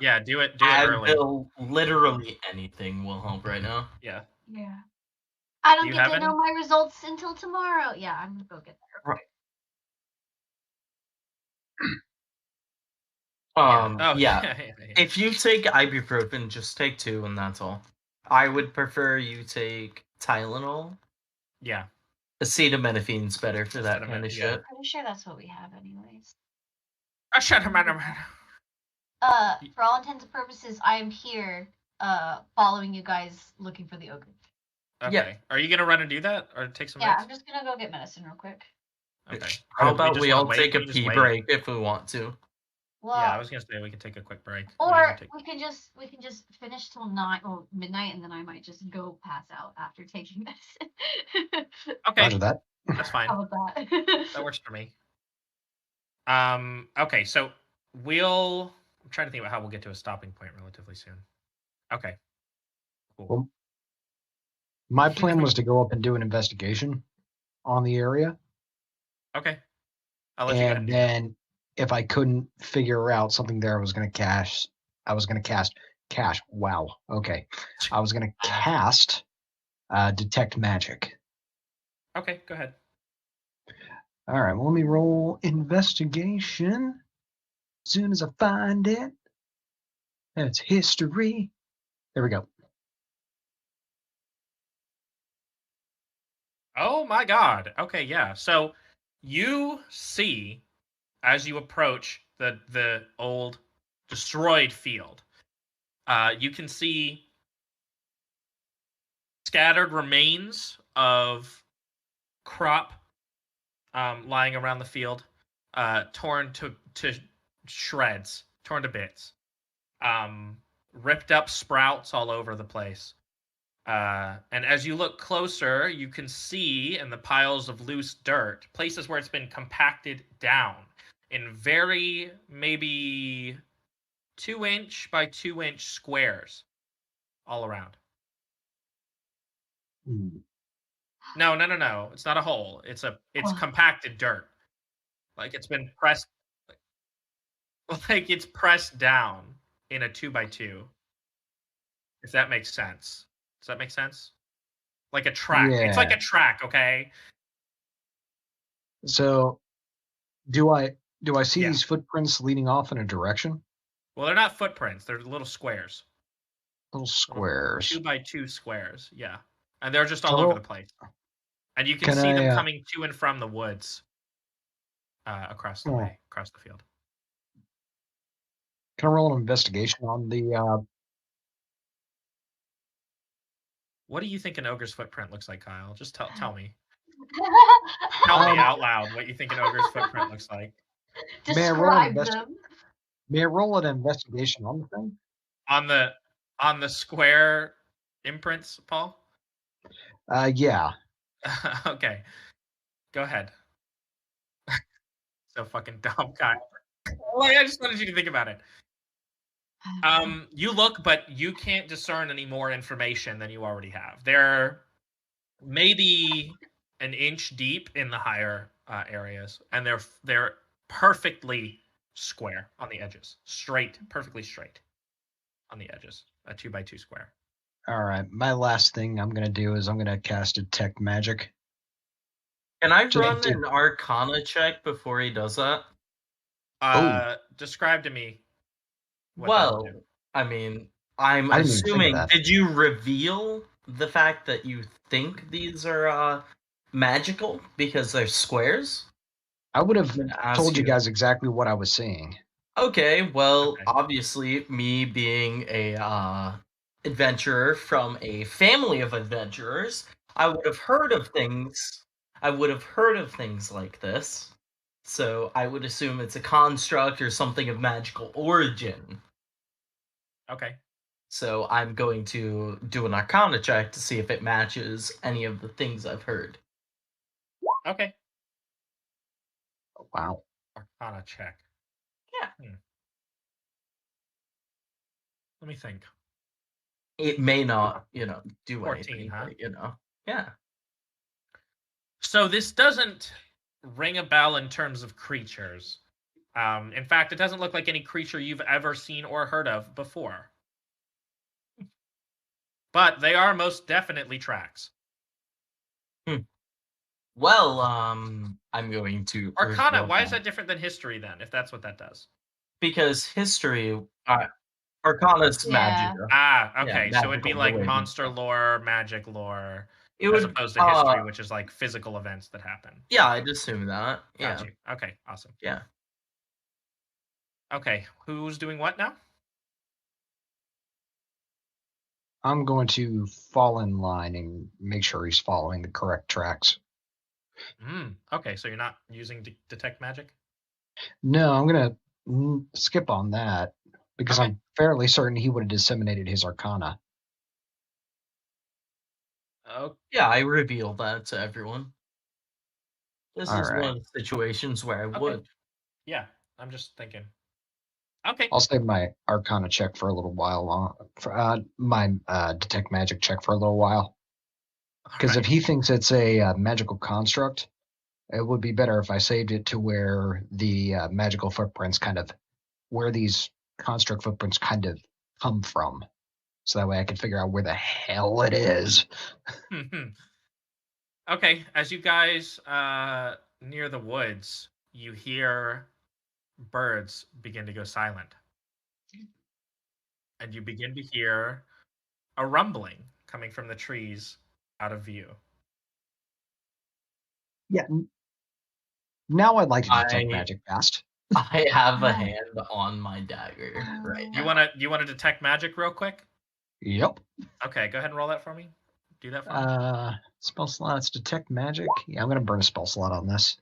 Yeah, do it early. Literally anything will help right now. Yeah. Yeah. I don't Do you get have to any? know my results until tomorrow. Yeah, I'm gonna go get that. Right. Oh, yeah. If you take ibuprofen, just take 2 and that's all. I would prefer you take Tylenol. Yeah. Acetaminophene's better for that kind of shit. I'm pretty sure that's what we have anyways. For all intents and purposes, I am here following you guys looking for the ogre. Okay. Yeah. Are you gonna run and do that, or take some? Yeah, meds? I'm just gonna go get medicine real quick. Okay. How about we all wait? take a Can we just pee wait? break if we want to? Well, Yeah, I was gonna say we could take a quick break. or we can just finish till midnight, and then I might just go pass out after taking medicine. Okay, Roger that. that's fine. How about that? That works for me. Okay, so I'm trying to think about how we'll get to a stopping point relatively soon. Okay. Cool. Well, my plan was to go up and do an investigation on the area, Okay. I'll let you go ahead and and do that. then if I couldn't figure out something there, I was going to cast. Wow. Okay. I was going to cast detect magic. Okay, go ahead. All right. Well, let me roll investigation. As soon as I find it, that's history. There we go. Oh my god. Okay, yeah. So you see as you approach the old destroyed field, you can see scattered remains of crop lying around the field, torn to shreds, torn to bits, ripped up sprouts all over the place. And as you look closer, you can see in the piles of loose dirt places where it's been compacted down in very maybe 2-inch by 2-inch squares all around. No. It's not a hole. It's compacted dirt. Like it's been pressed. Like it's pressed down in a 2x2. If that makes sense. Does that make sense? Like a track. Yeah. It's like a track, okay? So, do I see Yeah. these footprints leading off in a direction? Well, they're not footprints. They're little squares. Little squares. 2x2 squares, yeah. And they're just all So- over the place. And you can Can see them I, coming to and from the woods across the way, across the field. Can I roll an investigation on the? What do you think an ogre's footprint looks like, Kyle? Just tell me. Describe Tell me out loud what you think an ogre's footprint looks like. May I roll an them. May I roll an investigation on the thing? On the square imprints, Paul? Yeah. Okay. Go ahead. So fucking dumb, Kyle. Like, I just wanted you to think about it. You look, but you can't discern any more information than you already have. They're maybe an inch deep in the higher areas, and they're perfectly square on the edges, perfectly straight on the edges. A 2x2 square. All right. My last thing I'm gonna do is I'm gonna cast Detect Magic. Can I Just run do- an Arcana check before he does that? Describe to me. what that Well, will do. I mean, I'm I didn't even think of assuming. that. Did you reveal the fact that you think these are magical because they're squares? I would have I'm gonna ask told you you. guys exactly what I was seeing. Okay, well, Okay. obviously, me being a adventurer from a family of adventurers, I would have heard of things. I would have heard of things like this, so I would assume it's a construct or something of magical origin. Okay. So I'm going to do an Arcana check to see if it matches any of the things I've heard. Okay. Wow. Arcana check. Yeah. Let me think. It may not, do 14, anything, huh? but, yeah. So this doesn't ring a bell in terms of creatures. In fact, it doesn't look like any creature you've ever seen or heard of before. But they are most definitely tracks. Well, I'm going to Arcana, reveal why is that different than history then, if that's what that does? because history, Arcana's Yeah. magic. Okay. So it'd be magical like related monster stuff. lore, magic lore, It as would, opposed to history, which is like physical events that happen. yeah, I'd assume that. Got Yeah, you. Okay, awesome. yeah. Okay, who's doing what now? I'm going to fall in line and make sure he's following the correct tracks. Okay, so you're not using detect magic? No, I'm gonna skip on that because Okay. I'm fairly certain he would have disseminated his Arcana. Oh, Yeah, I reveal that to everyone. This All is right. one of the situations where I would. yeah. I'm just thinking. Okay. I'll save my Arcana check for a little while. My Detect Magic check for a little while. Because if he thinks it's a magical construct, it would be better if I saved it to where the magical footprints where these construct footprints kind of come from. So that way I can figure out where the hell it is. Okay, as you guys near the woods, you hear birds begin to go silent. And you begin to hear a rumbling coming from the trees out of view. Yeah. Now I'd like to detect I- magic fast. I have a hand on my dagger right You now. wanna detect magic real quick? Yep. Okay, go ahead and roll that for me. Do that for me. Spell slots, detect magic. Yeah, I'm gonna burn a spell slot on this.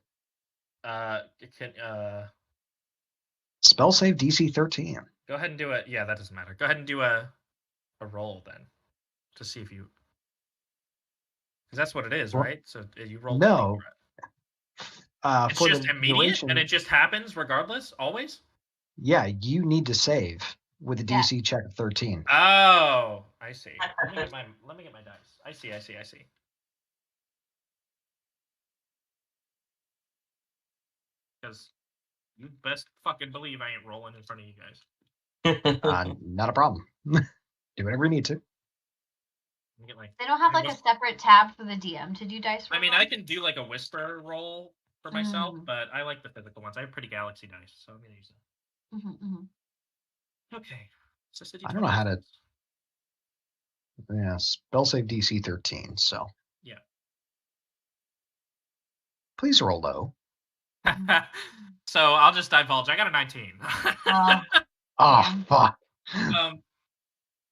Spell save DC 13. Go ahead and do it. Yeah, that doesn't matter. Go ahead and do a roll then, to see if you, because that's what it is, Well, right? So you roll. no. It's For just the immediate, duration, and it just happens regardless, always. yeah, you need to save with a Yeah. DC check of 13. Oh, I see. Let me get my dice. I see. Because you best fucking believe I ain't rolling in front of you guys. Not a problem. Do whatever you need to. Let me get my. They don't have like a separate tab for the DM to do dice roll. I mean, I can do like a whisper roll for myself, Mm. but I like the physical ones. I have pretty galaxy dice, so I'm gonna use them. Mhm. Okay. So I don't know how to Yeah, spell save DC 13. So Yeah. please roll low. So I'll just divulge. I got a 19. Uh, Oh, fuck.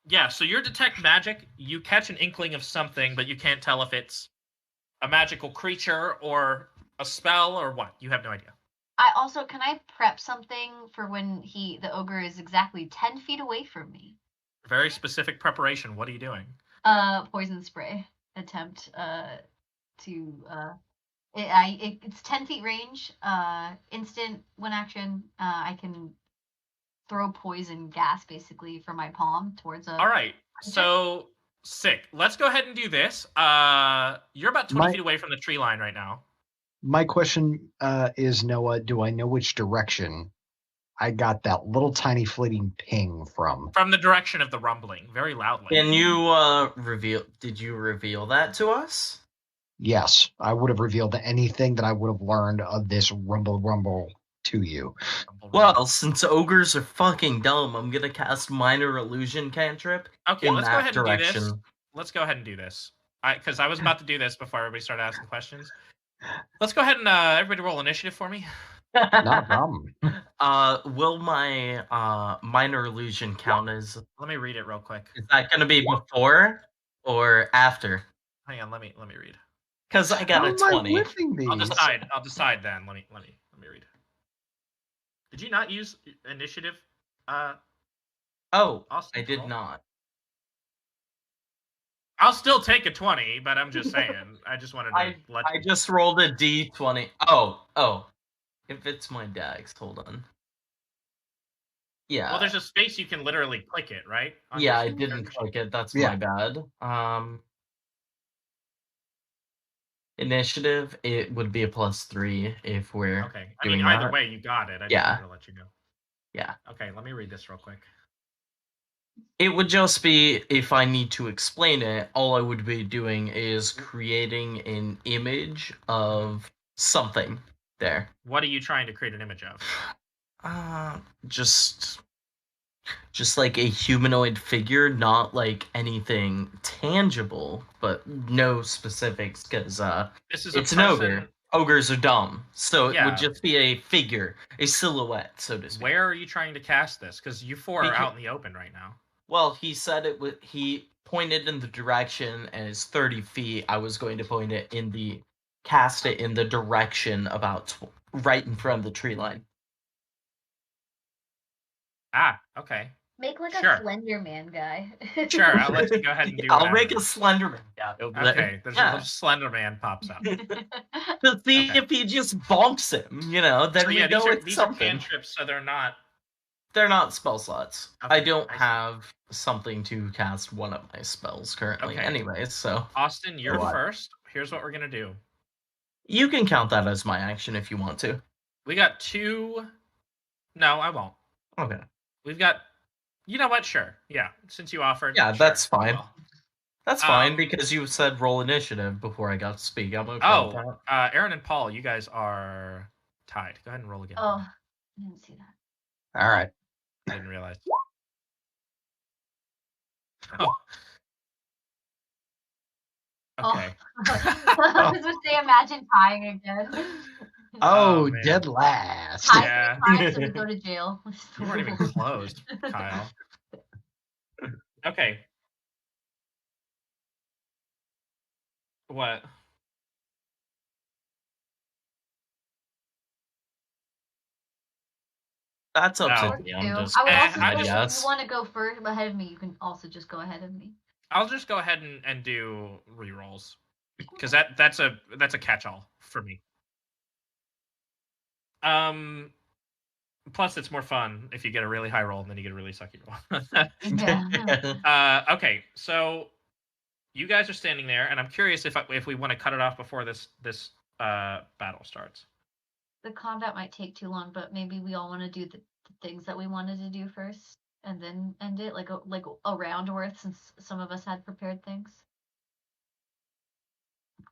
Yeah, so you detect magic. You catch an inkling of something, but you can't tell if it's a magical creature or a spell or what. You have no idea. can I prep something for when the ogre is exactly 10 feet away from me? Very specific preparation. What are you doing? Poison spray attempt. It's 10 feet range. Instant one action. I can throw poison gas basically from my palm towards a. All right. So sick. Let's go ahead and do this. You're about 20 feet away from the tree line right now. My question is, Noah, do I know which direction I got that little tiny fleeting ping from? From the direction of the rumbling, very loudly. Can you did you reveal that to us? Yes, I would have revealed anything that I would have learned of this rumble to you. Well, since ogres are fucking dumb, I'm gonna cast Minor Illusion cantrip. Okay, let's go ahead and do this. direction. Let's go ahead and do this. Because I was about to do this before everybody started asking questions. Let's go ahead and everybody roll initiative for me. Not a problem. Will my Minor Illusion count as? Let me read it real quick. Is that gonna be before or after? Hang on, let me read. Because I got a 20. I'll decide then. Let me read. Did you not use initiative? Oh, Austin, I did roll? not. I'll still take a 20, but I'm just saying. I just wanted to let you. I just rolled a d20. Oh. If it's my dax, hold on. Yeah. Well, there's a space you can literally click it, right? Yeah, I didn't click it. That's my bad. Initiative, it would be a +3 if we're okay. I doing mean, either that. way, you got it. I just wanted to let you know. Yeah. Okay, let me read this real quick. It would just be, if I need to explain it, all I would be doing is creating an image of something there. What are you trying to create an image of? Just like a humanoid figure, not like anything tangible, but no specifics, because it's an ogre. Ogres are dumb, so it would just be a figure, a silhouette, so to speak. Where are you trying to cast this? Because you four are out in the open right now. Well, he said it would. He pointed in the direction, and it's 30 feet. I was going to cast it in the direction about right in front of the tree line. Ah, okay. Make like a Slender Man guy. Sure, I'll let you go ahead and do I'll make a Slender Man guy. Okay, there's a little Slender Man pops up. To see if he just bonks him, then so, we know it's something. Are cantrips, so they're not spell slots. Okay, I don't have something to cast one of my spells currently anyways, so... Austin, you're first. Here's what we're going to do. You can count that as my action if you want to. We got 2... No, I won't. Okay. We've got... You know what? Sure. Yeah, since you offered... Yeah, sure. that's fine. That's fine, because you said roll initiative before I got to speak. I'm okay with that. Erin and Paul, you guys are tied. Go ahead and roll again. Oh, I didn't see that. All right. I didn't realize. Oh. Okay. I was going to say, imagine tying again. Oh, dead last. Yeah. So we go to jail. You weren't even close, Kyle. Okay. What? That's up to you. I would also if you want to go first ahead of me, you can also just go ahead of me. I'll just go ahead and do rerolls. Because that's a catch-all for me. Plus, it's more fun if you get a really high roll and then you get a really sucky roll. Okay, so you guys are standing there, and I'm curious if we want to cut it off before this battle starts. The combat might take too long, but maybe we all want to do the things that we wanted to do first, and then end it like a round worth, since some of us had prepared things.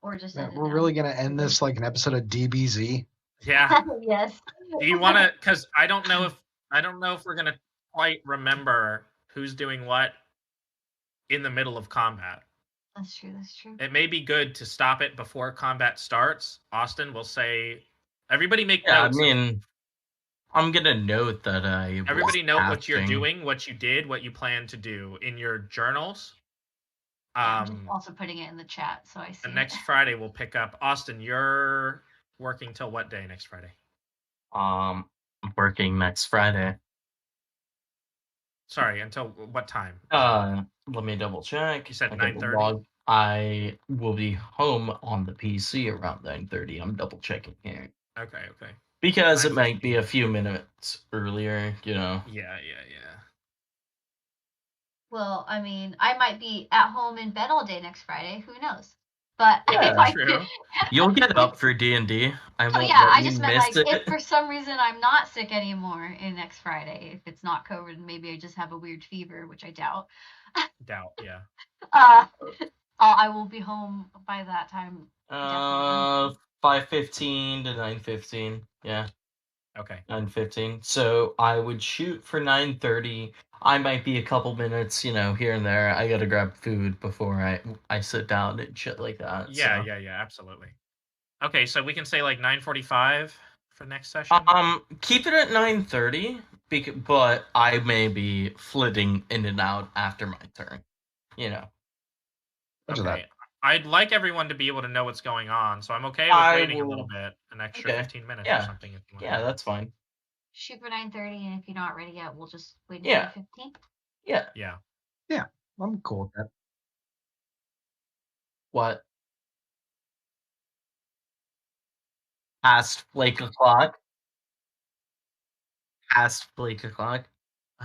Or just we're really gonna end this like an episode of DBZ. Yeah. Yes. Do you want to? Because I don't know if we're gonna quite remember who's doing what in the middle of combat. That's true. That's true. It may be good to stop it before combat starts. Austin will say, everybody make Yeah, I notes. mean, I'm gonna note that I was Everybody note what you're casting. doing, what you did, what you plan to do in your journals. Yeah, I'm just also putting it in the chat so I see. And next Friday we'll pick up. Austin, you're working till what day next Friday? I'm working next Friday. Sorry, until what time? Let me double check. You said I got the 9:30? log. I will be home on the PC around 9:30. I'm double checking here. Okay. Because it might be a few minutes earlier, you know. Yeah. Well, I mean, I might be at home in bed all day next Friday. Who knows? But Yeah, if I true. You'll get up for D&D. I won't yeah, let I you just meant miss like it. if for some reason I'm not sick anymore in next Friday, if it's not COVID, maybe I just have a weird fever, which I doubt. Yeah. I will be home by that time. 5:15 to 9:15. Yeah. Okay. 9:15. So I would shoot for 9:30. I might be a couple minutes, here and there. I gotta grab food before I sit down and shit like that. Yeah, so. absolutely. Okay, so we can say like 9:45 for next session. Keep it at 9:30, but I may be flitting in and out after my turn. Okay. I'd like everyone to be able to know what's going on, so I'm okay with waiting a little bit, an extra 15 minutes or something. If you want. Yeah, that's fine. Shoot for 9:30, and if you're not ready yet, we'll just wait until Yeah. 15. Yeah. Yeah, I'm cool with that. What? Past Blake o'clock? Past Blake o'clock?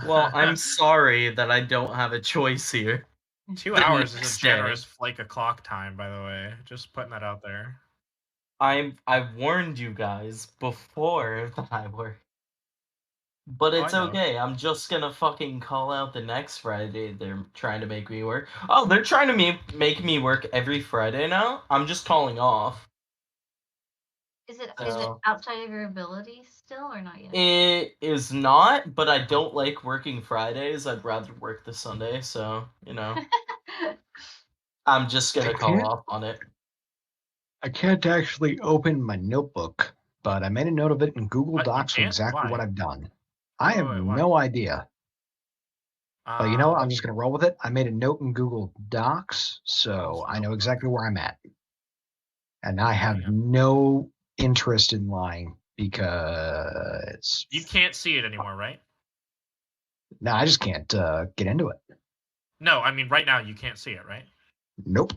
Well, I'm sorry that I don't have a choice here. 2 The hours is next a day. generous flake o'clock time, by the way. Just putting that out there. I've warned you guys before that I work. But it's I know. okay. I'm just gonna fucking call out the next Friday. They're trying to make me work. Oh, they're trying to make me work every Friday now? I'm just calling off. Is it outside of your ability still or not yet? It is not, but I don't like working Fridays. I'd rather work the Sunday, so, I'm just gonna call off on it. I can't actually open my notebook, but I made a note of it in Google What, you Docs for can't? exactly Why? what I've done. I have Wait, why? no idea. But you know what? I'm just going to roll with it. I made a note in Google Docs, so I know exactly where I'm at. And I have no interest in lying because... You can't see it anymore, right? No, I just can't get into it. No, I mean right now you can't see it, right? Nope.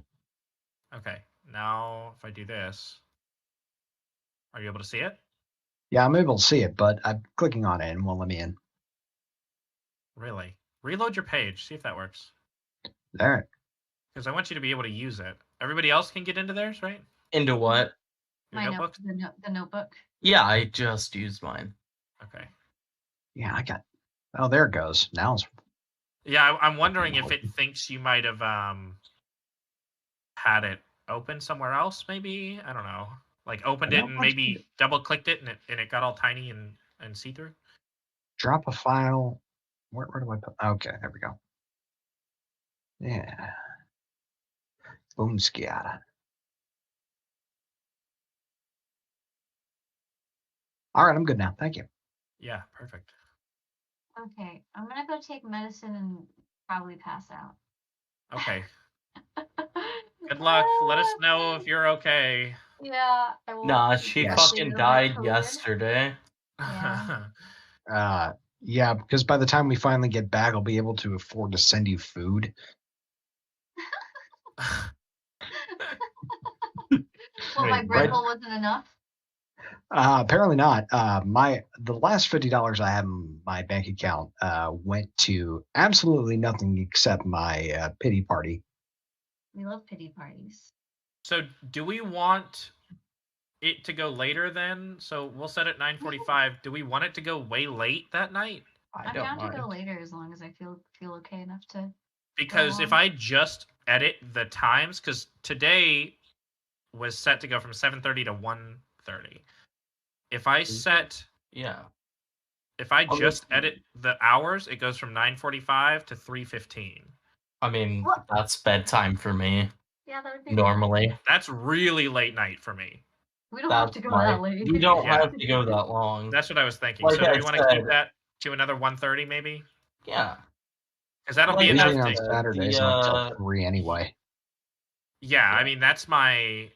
Okay. Now, if I do this, are you able to see it? Yeah, I'm able to see it, but I'm clicking on it and won't let me in. Really? Reload your page. See if that works. There. Because I want you to be able to use it. Everybody else can get into theirs, right? Into what? Your notebook? The notebook. Yeah, I just used mine. Okay. Yeah, I got... Oh, there it goes. Now it's... Yeah, I'm wondering if it thinks you might have had it open somewhere else, maybe? I don't know. Like opened it and maybe double-clicked it and it got all tiny and see-through? Drop a file. Where do I put... Okay, there we go. Yeah. Boom, schiata. All right, I'm good now. Thank you. Yeah, perfect. Okay, I'm gonna go take medicine and probably pass out. Okay. Good luck. Let us know if you're okay. Yeah. Nah, she fucking died yesterday. Yeah. Yeah, because by the time we finally get back, I'll be able to afford to send you food. Well, my bread bowl wasn't enough? Apparently not. The last $50 I have in my bank account went to absolutely nothing except my pity party. We love pity parties. So do we want it to go later then? So we'll set it 9:45. Do we want it to go way late that night? I'm down to go later as long as I feel okay enough to. Because if I just edit the times, because today was set to go from 7:30 to 1:30. If I set, if I just edit the hours, it goes from 9:45 to 3:15. I mean, What? that's bedtime for me, Yeah, that would be normally. That's really late night for me. We don't have to go that late. We don't Yeah. have to go that long. That's what I was thinking. Like So do I we want to keep said- that to another 1:30 maybe? Yeah. Because that'll be Like enough. Usually on to- Saturdays not till 3 anyway. Yeah, I mean that's my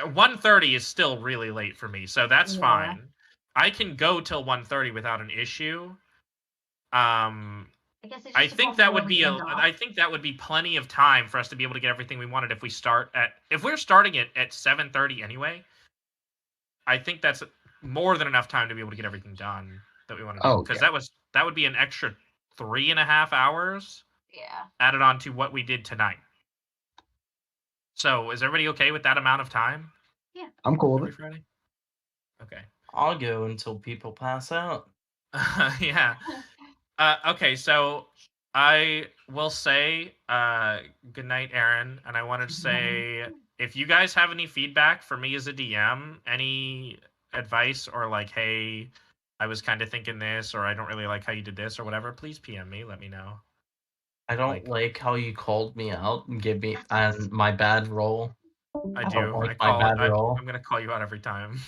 1:30 is still really late for me, so that's Yeah. fine. I can go till 1:30 without an issue. I guess it I just think depends that on would when be we a. end off. I think that would be plenty of time for us to be able to get everything we wanted if we start at. If we're starting it at 7:30 anyway, I think that's more than enough time to be able to get everything done that we want to do. Oh, Because yeah. that would be an extra 3.5 hours Yeah. added on to what we did tonight. So is everybody okay with that amount of time? I'm cool Every with it. Friday. Okay. I'll go until people pass out. Yeah. Okay, so I will say good night, Erin, and I wanted to say if you guys have any feedback for me as a DM, any advice or like, hey, I was kind of thinking this, or I don't really like how you did this, or whatever, please PM me. Let me know. I don't like how you called me out and give me and my bad roll. I I do. don't like I my call. bad roll. I'm gonna call you out every time.